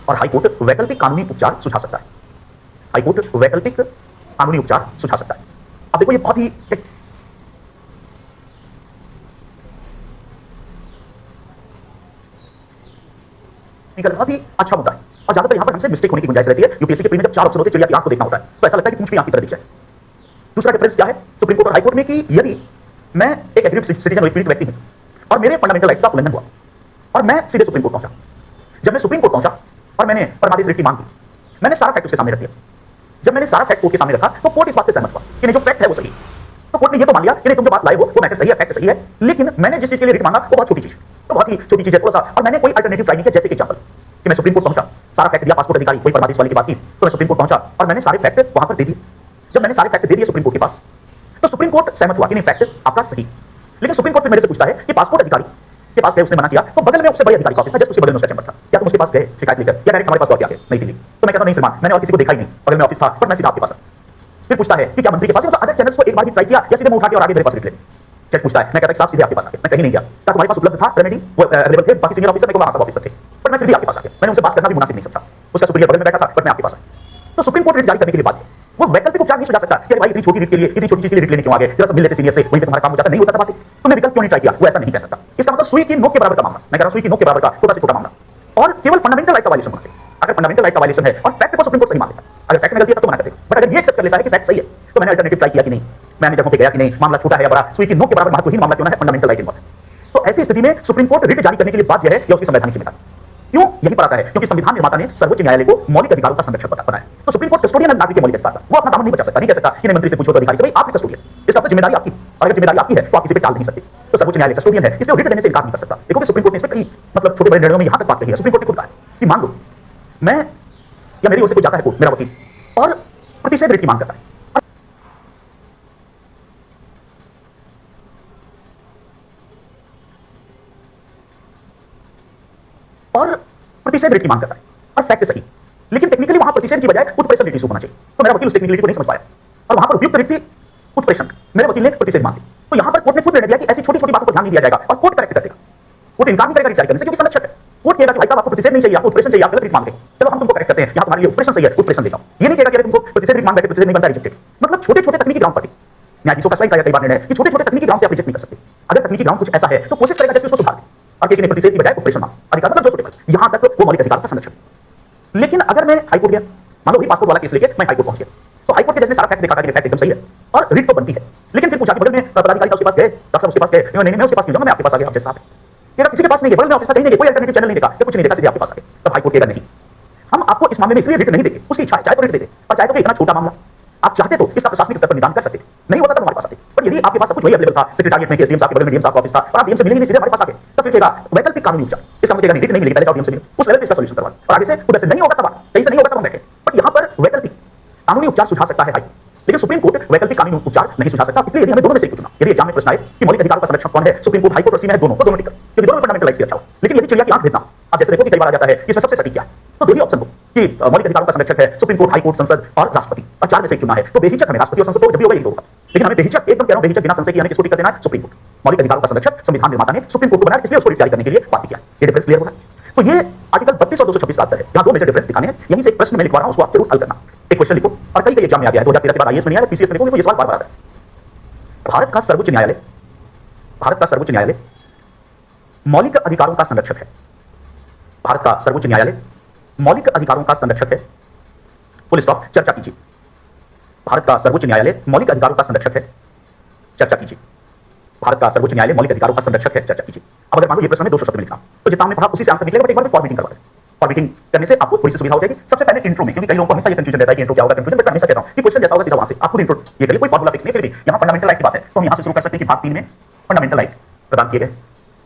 और हाईकोर्ट वैकल्पिक कानूनी उपचार सुझा सकता है, हाईकोर्ट वैकल्पिक कानूनी उपचार सुझा सकता है। अब देखो, ये बहुत ही बहुत ही अच्छा मुद्दा है और ज्यादातर यहां पर हमसे मिस्टेक होने की गुंजाइश रहती है। यूपीएससी के प्री में जब 4 ऑप्शन होते हैं, चिड़िया की आंख को देखना होता है, तो ऐसा लगता है कि पूंछ भी आंख की तरह दिख जाए। दूसरा डिफरेंस क्या है सुप्रीम कोर्ट और हाईकोर्ट में, कि यदि मैं एक एग्रीड सिटीजन और एक पीड़ित व्यक्ति हूं और मेरे फंडामेंटल राइट्स का उल्लंघन हुआ और मैं सीधे सुप्रीम कोर्ट पहुंचा, जब मैं सुप्रीम कोर्ट पहुंचा और मैंने परमादेश रिट की मांग की, मैंने सारा फैक्ट उसके सामने रख दिया। जब मैंने सारा फैक्ट कोर्ट के सामने रखा तो कोर्ट इस बात से सहमत हुआ कि नहीं, जो फैक्ट है वो सही है। तो कोर्ट ने ये तो मान लिया कि नहीं, तुम जो बात लाए हो वो मैटर सही है, फैक्ट सही है, लेकिन मैंने जिस चीज के लिए रिट मांगा वो बहुत छोटी चीज, तो बहुत ही छोटी चीज है थोड़ा सा, और मैंने कोई अल्टरनेटिव ट्राई नहीं किया। जैसे एग्जांपल कि मैं सुप्रीम कोर्ट पहुंचा, सारा फैक्ट दिया, पासपोर्ट अधिकारी कोई परमादेश वाले की बात की, तो मैं सुप्रीम कोर्ट पहुंचा और मैंने सारे फैक्ट वहां पर दे दिए। जब मैंने सारे फैक्ट दे दिए सुप्रीम कोर्ट के पास, तो सुप्रीम कोर्ट सहमत हुआ कि नहीं, फैक्ट आपका सही। लेकिन सुप्रीम कोर्ट फिर मेरे से पूछता है कि पासपोर्ट अधिकारी के पास गए, उसने मना किया, तो बगल में उससे बड़े अधिकारी का ऑफिस था, जस्ट उसके बगल में उसका चैम्बर था। क्या तुम उसके पास गए शिकायत लेकर, या डायरेक्ट हमारे पास दौड़ के आ गए नई दिल्ली? तो मैं कहता हूं नहीं श्रीमान, मैंने और किसी को देखा ही नहीं, बगल में ऑफिस था, बट मैं सीधा आपके पास आया। फिर पूछता है कि क्या मंत्री के पास, मतलब अदर चैनल्स को एक बार भी ट्राई किया या सीधे मुंह उठा के और आगे मेरे पास निकले? जज पूछता है, मैं कहता साहब सीधे आपके पास आ गया, मैं कहीं नहीं गया। क्या तुम्हारे पास उपलब्ध था रेमेडी, वो अवेलेबल थे? बाकी सीनियर ऑफिसर मेरे को वहां सब ऑफिसर थे, पर मैं फिर भी आपके पास आ गया। मैंने उनसे बात करना भी मुनासिब नहीं समझा, उसका सुपीरियर बगल में बैठा था, बट मैं आपके पास आया। तो सुप्रीम कोर्ट रिट जारी करने के लिए बात है, वो वैकल्पिक उपचार नहीं सुझा सकता कि भाई इतनी छोटी रिट के लिए, इतनी छोटी चीज के लिए रिट लेने क्यों आ गए, जरा सब मिल लेते सीनियर से, वहीं पे तुम्हारा काम हो जाता। नहीं होता था बातें, तुमने विकल्प क्यों नहीं ट्राई किया, वो ऐसा नहीं कह सकता। इसका मतलब सुई की नोक के बराबर का मामला, मैं कह रहा हूं सुई की नोक के बराबर का छोटा से छोटा मामला, और केवल फंडामेंटल राइट का वायलेशन होना चाहिए। अगर फंडामेंटल राइट का वायलेशन है और फैक्ट को सुप्रीम कोर्ट सही मान लेता है, अगर फैक्ट में गलती है तो मना करते, बट अगर ये एक्सेप्ट कर लेता है कि फैक्ट सही है, तो मैंने अल्टरनेटिव ट्राई किया कि नहीं, मैंने जगहों पे गया कि नहीं, मामला छोटा है या बड़ा, सुई की नोक के बराबर महत्वहीन मामला क्यों ना है, फंडामेंटल राइट इन्वॉल्व है। तो ऐसी स्थिति में सुप्रीम कोर्ट रिट जारी करने के लिए बाध्य है या उसकी संवैधानिक जिम्मेदारी? क्यों? यही पर आता है क्योंकि संविधान निर्माता ने सर्वोच्च न्यायालय को मौलिक अधिकारों का संरक्षक बनाया। तो सुप्रीम कोर्ट कस्टोडियन नागरिक के मौलिक अधिकार का, वो अपना दामन नहीं बचा सकता, नहीं कह सकता कि मंत्री से पूछो तो अधिकारी से, भाई आप कस्टोडियन, इसका तो जिम्मेदारी आपकी, और अगर जिम्मेदारी आपकी है तो आप किसी पे टाल नहीं सकते। तो सर्वोच्च न्यायालय कस्टोडियन है, इसलिए रिट देने से इनकार नहीं कर सकता। देखो कि सुप्रीम कोर्ट ने इस पर कई मतलब छोटे बड़े निर्णयों में यहां तक बात कही है। सुप्रीम कोर्ट ने खुद कहा कि मान लो मैं या मेरी ओर से कोई जाता है कोर्ट, मेरा वकील, और प्रतिषेध रिट की मांग करता है, और प्रतिषेध रिट की मांग करता है, और फैक्ट सही, लेकिन टेक्निकली वहां प्रतिषेध की बजाय उत्प्रेषण रिट इशू होना चाहिए। तो मेरा वकील उस टेक्निकलिटी को नहीं समझ पाया, और वहां पर उपयुक्त रिट थी उत्प्रेषण, मेरे वकील ने प्रतिषेध मांगे। तो यहां पर कोर्ट ने खुद निर्णय दिया कि ऐसी छोटी छोटी बातों पर ध्यान नहीं दिया जाएगा, और कोर्ट करेक्ट कर देगा। कोर्ट इनकार नहीं करेगा रिट जारी करने से, क्योंकि संरक्षक है। कोर्ट कहेगा कि भाई साहब आपको प्रतिषेध नहीं चाहिए, आपको उत्प्रेषण चाहिए, आप गलत रिट मांग रहे हैं, चलो हम तुमको करेक्ट करते हैं, यहां तुम्हारे लिए उत्प्रेषण सही है, उत्प्रेषण ले जाओ। ये नहीं कहेगा कि तुमको प्रतिषेध रिट मांग बैठे, प्रतिषेध नहीं बनता, रिजेक्टेड। मतलब छोटे छोटे तकनीकी ग्राउंड पर न्यायाधीशों का स्वयं का कई बार निर्णय है कि छोटे छोटे तकनीकी ग्राउंड पे आप रिजेक्ट नहीं कर सकते। अगर तकनीकी ग्राउंड कुछ ऐसा है तो कोशिश करेगा जज उसको सुधार दे, और कहेगा प्रतिषेध की बजाय उत्प्रेषण मांग, अधिकार मतलब जो सुटेबल, यहां तक वो मौलिक अधिकार का संरक्षण। लेकिन अगर मैं हाईकोर्ट गया, मान लो वही पासपोर्ट वाला केस लेके मैं हाईकोर्ट पहुंच गया, तो हाईकोर्ट के जज ने सारा फैक्ट देखा कि फैक्ट एकदम सही है और रिट तो बनती है, लेकिन फिर पूछा कि बगल में पदाधिकारी था उसके पास गए, डॉक्टर साहब उसके पास गए, नहीं मैं उसके पास नहीं जाऊंगा, मैं आपके पास आ गया, जज साहब कहेगा किसी के पास नहीं गए, बगल में ऑफिस था कहीं नहीं गए, कोई अल्टरनेटिव चैनल नहीं देखा या कुछ नहीं देखा, सीधे आपके पास आ गए। तब हाईकोर्ट कहेगा नहीं, हम आपको इस मामले में इसलिए रिट नहीं देंगे, उसकी इच्छा है, चाहे तो रिट दे दे, और चाहे तो इतना छोटा मामला आप चाहते तो इसका प्रशासनिक स्तर पर निदान कर सकते थे, नहीं होता तो हमारे पास आते। पर यदि आपके पास सब कुछ वही अवेलेबल था, सेक्रेटरीट में डीएम साहब के बगल में डीएम साहब का ऑफिस था, और आप डीएम से मिले ही नहीं, सीधे हमारे पास आ गए, तो फिर कहेगा वैकल्पिक कानूनी उपचार, इसका मतलब रिट नहीं मिलेगी, पहले जाओ डीएम से मिलो, उस लेवल पे इसका सॉल्यूशन करवा, और आगे से उधर से नहीं होगा तब कहीं से नहीं होगा तब हम बैठे। बट यहां पर वैकल्पिक कानूनी उपचार सुझा सकता है हाईकोर्ट, लेकिन सुप्रीम कोर्ट वैकल्पिक कानूनी उपचार नहीं सुझा सकता। इसलिए यदि हमें दोनों में से एक चुना, यदि एग्जाम में प्रश्न आए कि मौलिक अधिकारों का संरक्षण कौन है, सुप्रीम कोर्ट, हाईकोर्ट और सीमा है, दोनों, तो दोनों टिक, क्योंकि दोनों में फंडामेंटल राइट्स की रक्षा हो। लेकिन यदि चिड़िया की आंख भेजना, आप जैसे देखो कि कई बार आ जाता है कि इसमें सबसे सटीक क्या है, तो दो ही ऑप्शन दो कि मौलिक अधिकारों का संरक्षक है सुप्रीम कोर्ट, हाईकोर्ट, संसद और राष्ट्रपति, और चार में से एक चुना है, तो बेहिचक हमें राष्ट्रपति और संसद को जब भी होगा एक होगा, लेकिन हमें बेहिचक, एकदम कह रहा हूं बेहिचक, बिना संशय के, यानी किसको टिक कर देना है, सुप्रीम कोर्ट। मौलिक अधिकारों का संरक्षक संविधान निर्माता ने सुप्रीम कोर्ट को बनाया, इसलिए उसको रिट जारी करने के लिए बात किया। ये डिफरेंस क्लियर होगा? तो ये आर्टिकल 32 और 226 का अंतर है, यहाँ दो मेजर डिफरेंस दिखाने हैं। यहीं से एक प्रश्न मैं लिखवा रहा हूं, उसको आप जरूर हल करना। एक क्वेश्चन लिखो, और कई एग्जाम में आ गया है, 2013 के बाद आईएएस में नहीं आया, पीसीएस में लिखोगे तो ये सवाल बार बार आता है। भारत का सर्वोच्च न्यायालय, भारत का सर्वोच्च न्यायालय मौलिक अधिकारों का संरक्षक है, भारत का सर्वोच्च न्यायालय मौलिक अधिकारों का संरक्षक है, फुल स्टॉप, चर्चा कीजिए। भारत का सर्वोच्च न्यायालय मौलिक अधिकारों का संरक्षक है, चर्चा कीजिए। भारत का सर्वोच्च न्यायालय मौलिक अधिकारों का संरक्षक है, चर्चा कीजिए। अब अगर मान लो ये प्रश्न में 200 शब्द में लिखना, तो जितना हमने पढ़ा उसी से आंसर निकलेगा, बट एक बार में फॉर्मेटिंग करवा दें। फॉर्मेटिंग करने से आपको थोड़ी सी सुविधा हो जाएगी। सबसे पहले इंट्रो में, क्योंकि कई लोगों को हमेशा ये कंफ्यूजन रहता है कि इंट्रो क्या होगा, कंफ्यूजन, बट मैं हमेशा कहता हूं कि क्वेश्चन जैसा होगा सीधा वहां से आप खुद इंट्रो ये करिए, कोई फॉर्मूला फिक्स नहीं, फिर भी यहां फंडामेंटल राइट की बात है तो हम यहां से शुरू कर सकते हैं कि भाग 3 में फंडामेंटल राइट प्रदान किए गए,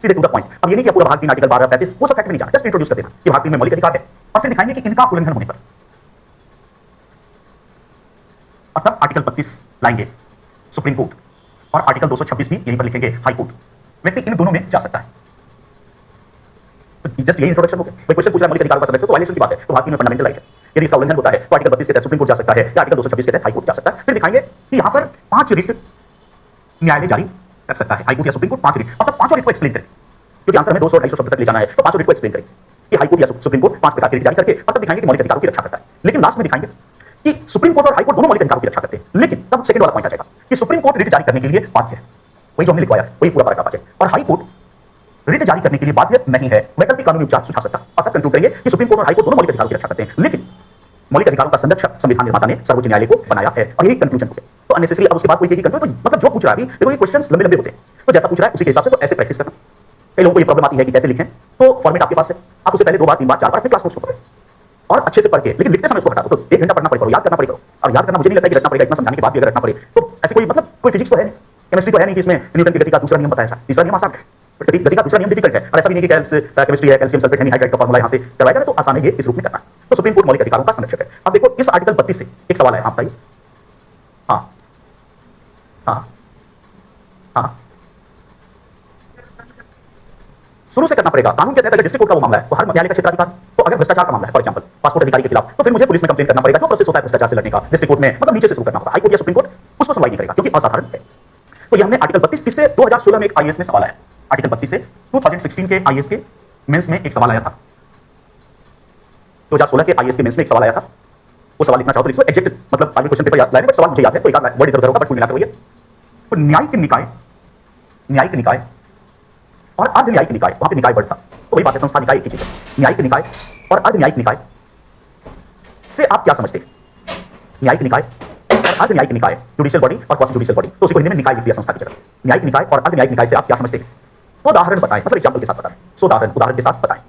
सीधे टू द पॉइंट। अब ये नहीं कि पूरा भाग 3 आर्टिकल 12 35 वो सब फैक्ट में नहीं जाना, जस्ट इंट्रोड्यूस कर देना कि भाग 3 में मौलिक अधिकार है, और फिर दिखाएंगे कि इनका उल्लंघन होने पर, और तब आर्टिकल 32 लाएंगे सुप्रीम कोर्ट, और आर्टिकल 226 भी यहीं पर लिखेंगे हाई कोर्ट। व्यक्ति इन दोनों में जा सकता है। तो जस्ट यही इंट्रोडक्शन हो गया। कोई क्वेश्चन पूछ रहा है मौलिक अधिकारों का संरक्षण, तो वायलेशन की बात है, तो भाग 3 में फंडामेंटल राइट है। यदि इसका उल्लंघन होता है तो आर्टिकल 32 के तहत सुप्रीम कोर्ट जा सकता है, या आर्टिकल 226 के तहत हाई कोर्ट जा सकता है। फिर दिखाएंगे कि यहां पर 5 रिट न्यायालय जारी कर सकता है, हाई कोर्ट या सुप्रीम कोर्ट 5 रिट, और तब पांचों रिट को एक्सप्लेन करें, क्योंकि आंसर हमें 200-250 शब्द तक ले जाना है, तो पांचों रिट को एक्सप्लेन करें कि हाई कोर्ट या सुप्रीम कोर्ट 5 प्रकार की रिट जारी करके, और तब दिखाएंगे कि मौलिक अधिकारों की रक्षा करता है। लेकिन लास्ट में दिखाएंगे कि सुप्रीम कोर्ट और हाई कोर्ट दोनों मौलिक अधिकारों की रक्षा करते हैं, लेकिन तब सेकंड वाला पॉइंट आ जाएगा कि सुप्रीम कोर्ट रिट जारी करने के लिए बाध्य है, वही जो हमने लिखवाया है, वही पूरा पैराग्राफ आ जाए, और हाई कोर्ट रिट जारी करने के लिए बाध्य नहीं है, वैकल्पिक कानूनी उपचार सुझा सकता। और तब कंक्लूड करेंगे कि सुप्रीम कोर्ट और हाई कोर्ट दोनों मौलिक अधिकारों की रक्षा करते हैं, लेकिन मौलिक अधिकारों का संरक्षक संविधान निर्माता ने सर्वोच्च न्यायालय को बनाया है, और यही कंक्लूजन हो गया। तो अननेसेसरी अब उसके बाद कोई कहेगी कंक्लूड, तो मतलब जो पूछ रहा है अभी, देखो ये क्वेश्चंस लंबे लंबे होते हैं, तो जैसा पूछ रहा है उसी के हिसाब से तो ऐसे प्रैक्टिस करना। कई लोगों को ये प्रॉब्लम आती है कि कैसे लिखें, तो फॉर्मेट आपके पास है, आप उसे पहले 2 बार 3 बार 4 बार अपने क्लास नोट्स को पढ़ो और अच्छे से पढ़ के, लेकिन लिखते समय उसको हटा दो, तो 1 घंटा पढ़ना पड़ेगा, याद करना पड़ेगा। और याद करना मुझे नहीं लगता कि रटना पड़ेगा, इतना समझाने के बाद भी अगर रटना पड़े तो ऐसे कोई मतलब कोई फिजिक्स तो है नहीं, केमिस्ट्री तो है नहीं कि इसमें न्यूटन की गति का दूसरा नियम बताया जाए, तीसरा नियम आसान है, गति का दूसरा नियम डिफिकल्ट है, और ऐसा भी नहीं कि केमिस्ट्री है, कैल्शियम सल्फेट एनहाइड्राइड का फार्मूला यहां से करवाया जाए, तो आसान है ये इस रूप में करना। तो सुप्रीम कोर्ट मौलिक अधिकारों का संरक्षक है। अब देखो इस आर्टिकल 32 से एक सवाल है, आप बताइए। हाँ हाँ हाँ शुरू से करना पड़ेगा। कानून के तहत अगर डिस्ट्रिक्ट कोर्ट का वो मामला है तो हर न्यायालय का क्षेत्राधिकार, तो अगर भ्रष्टाचार का मामला है फॉर एग्जांपल पासपोर्ट अधिकारी के खिलाफ, तो फिर मुझे पुलिस में कंप्लेन करना पड़ेगा। जो प्रोसेस होता है भ्रष्टाचार से लड़ने का डिस्ट्रिक्ट कोर्ट में, मतलब नीचे से शुरू करना होगा। हाई कोर्ट या सुप्रीम कोर्ट उसको सुनवाई नहीं करेगा क्योंकि असाधारण है। तो ये हमने आर्टिकल 32 किससे 2016 में एक आईएएस में सवाल आया। आर्टिकल 32 से 2016 के आईएएस के मेंस में एक सवाल आया था। 2016 के आईएएस के मेंस में एक सवाल आया था। वो सवाल लिखना चाहो तो लिखो, एग्जैक्ट मतलब आगे क्वेश्चन पेपर याद लाइन, बट सवाल मुझे याद है, कोई एक आध वर्ड इधर-उधर होगा बट कुल मिलाकर वही है। तो न्यायिक निकाय और अर्ध न्यायिक निकाय, वहां पे निकाय वर्ड था, तो वही बात है, संस्था निकाय एक ही चीज है। न्यायिक निकाय और अर्ध न्यायिक निकाय से आप क्या समझते हैं? न्यायिक निकाय और अर्ध न्यायिक निकाय, जुडिशियल बॉडी और क्वासी जुडिशियल बॉडी, तो उसी को हिंदी में निकाय लिख दिया संस्था की जगह। न्यायिक निकाय और अर्ध न्यायिक निकाय से आप क्या समझते हैं? उदाहरण बताएं, मतलब एग्जांपल के साथ बताएं। उदाहरण के साथ बताएं,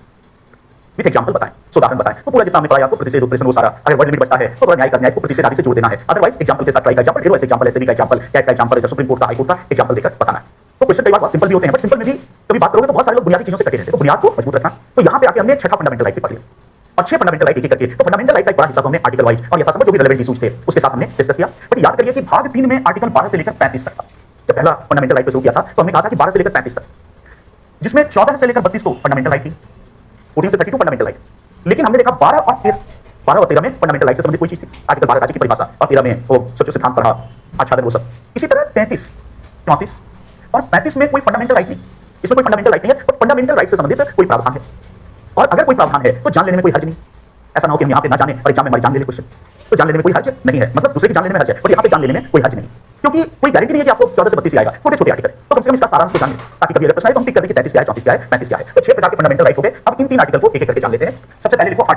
विद एग्जांपल बताएं, उदाहरण बताएं। तो पूरा जितना हमने पढ़ा आपको प्रतिषेध उत्प्रेषण वो सारा, अगर वर्ड लिमिट बचता है तो थोड़ा न्याय को प्रतिषेध आदि से जोड़ देना है। अदरवाइज एग्जांपल के साथ ट्राई का एग्जांपल, एरो एग्जांपल, एसबी का एग्जांपल, कैट का एग्जांपल, सुप्रीम कोर्ट का, हाई कोर्ट का एग्जांपल देकर बताना है। तो क्वेश्चन कई बार सिंपल भी होते हैं, बट सिंपल में भी कभी बात करोगे तो बहुत सारे लोग बुनियादी चीजों से कटे रहते हैं। तो बुनियाद को मजबूत रखना। तो यहाँ पे आके हमने छठा फंडामेंटल राइट पे पढ़ लिया और 6 फंडामेंटल राइट एक करके, तो फंडामेंटल राइट का एक बड़ा हिस्सा तो हमने आर्टिकल वाइज और यथासंभव जो भी रेलेवेंट इश्यूज थे उसके साथ हमने डिस्कस किया। बट याद करिए कि भाग 3 में आर्टिकल 12 से लेकर 35 तक था। जब पहला फंडामेंटल राइट पे शुरू किया था तो हमने कहा था कि 12 से लेकर 35 तक, जिसमें 14 से लेकर 32 तो फंडामेंटल राइट थी, 14 से 32 फंडामेंटल राइट। लेकिन हमने देखा 12 और 13 में फंडामेंटल राइट से संबंधित कोई चीज थी। आर्टिकल 12 राज्य की परिभाषा और 13 में वो सब जो सिद्धांत पढ़ा, आच्छादन, वो सब। इसी तरह 33, 34 और 35 में कोई फंडामेंटल राइट नहीं, इसमें कोई फंडामेंटल राइट नहीं है, बट फंडामेंटल राइट से संबंधित कोई प्रावधान है। और अगर कोई प्रावधान है तो जान लेने में कोई हर्ज नहीं। ऐसा ना हो कि हम यहाँ पे ना जाने और एग्जाम में हमारी जान ले ले क्वेश्चन, तो जान लेने में कोई हर्ज नहीं है। मतलब दूसरे की जान लेने में हर्ज है, बट यहाँ पे जान लेने में कोई हर्ज नहीं, क्योंकि कोई गारंटी नहीं है कि आपको 14 से 32 आएगा। छोटे छोटे आर्टिकल, तो कम से कम इसका सारांश को जान लें, ताकि कभी अगर प्रश्न आए तो हम टिक कर दें कि 33 क्या है, 34 क्या है, 35 क्या है, 35 क्या है। तो 6 प्रकार के फंडामेंटल राइट हो गए। अब इन 3 आर्टिकल को एक एक करके जान लेते हैं। सबसे पहले लिखो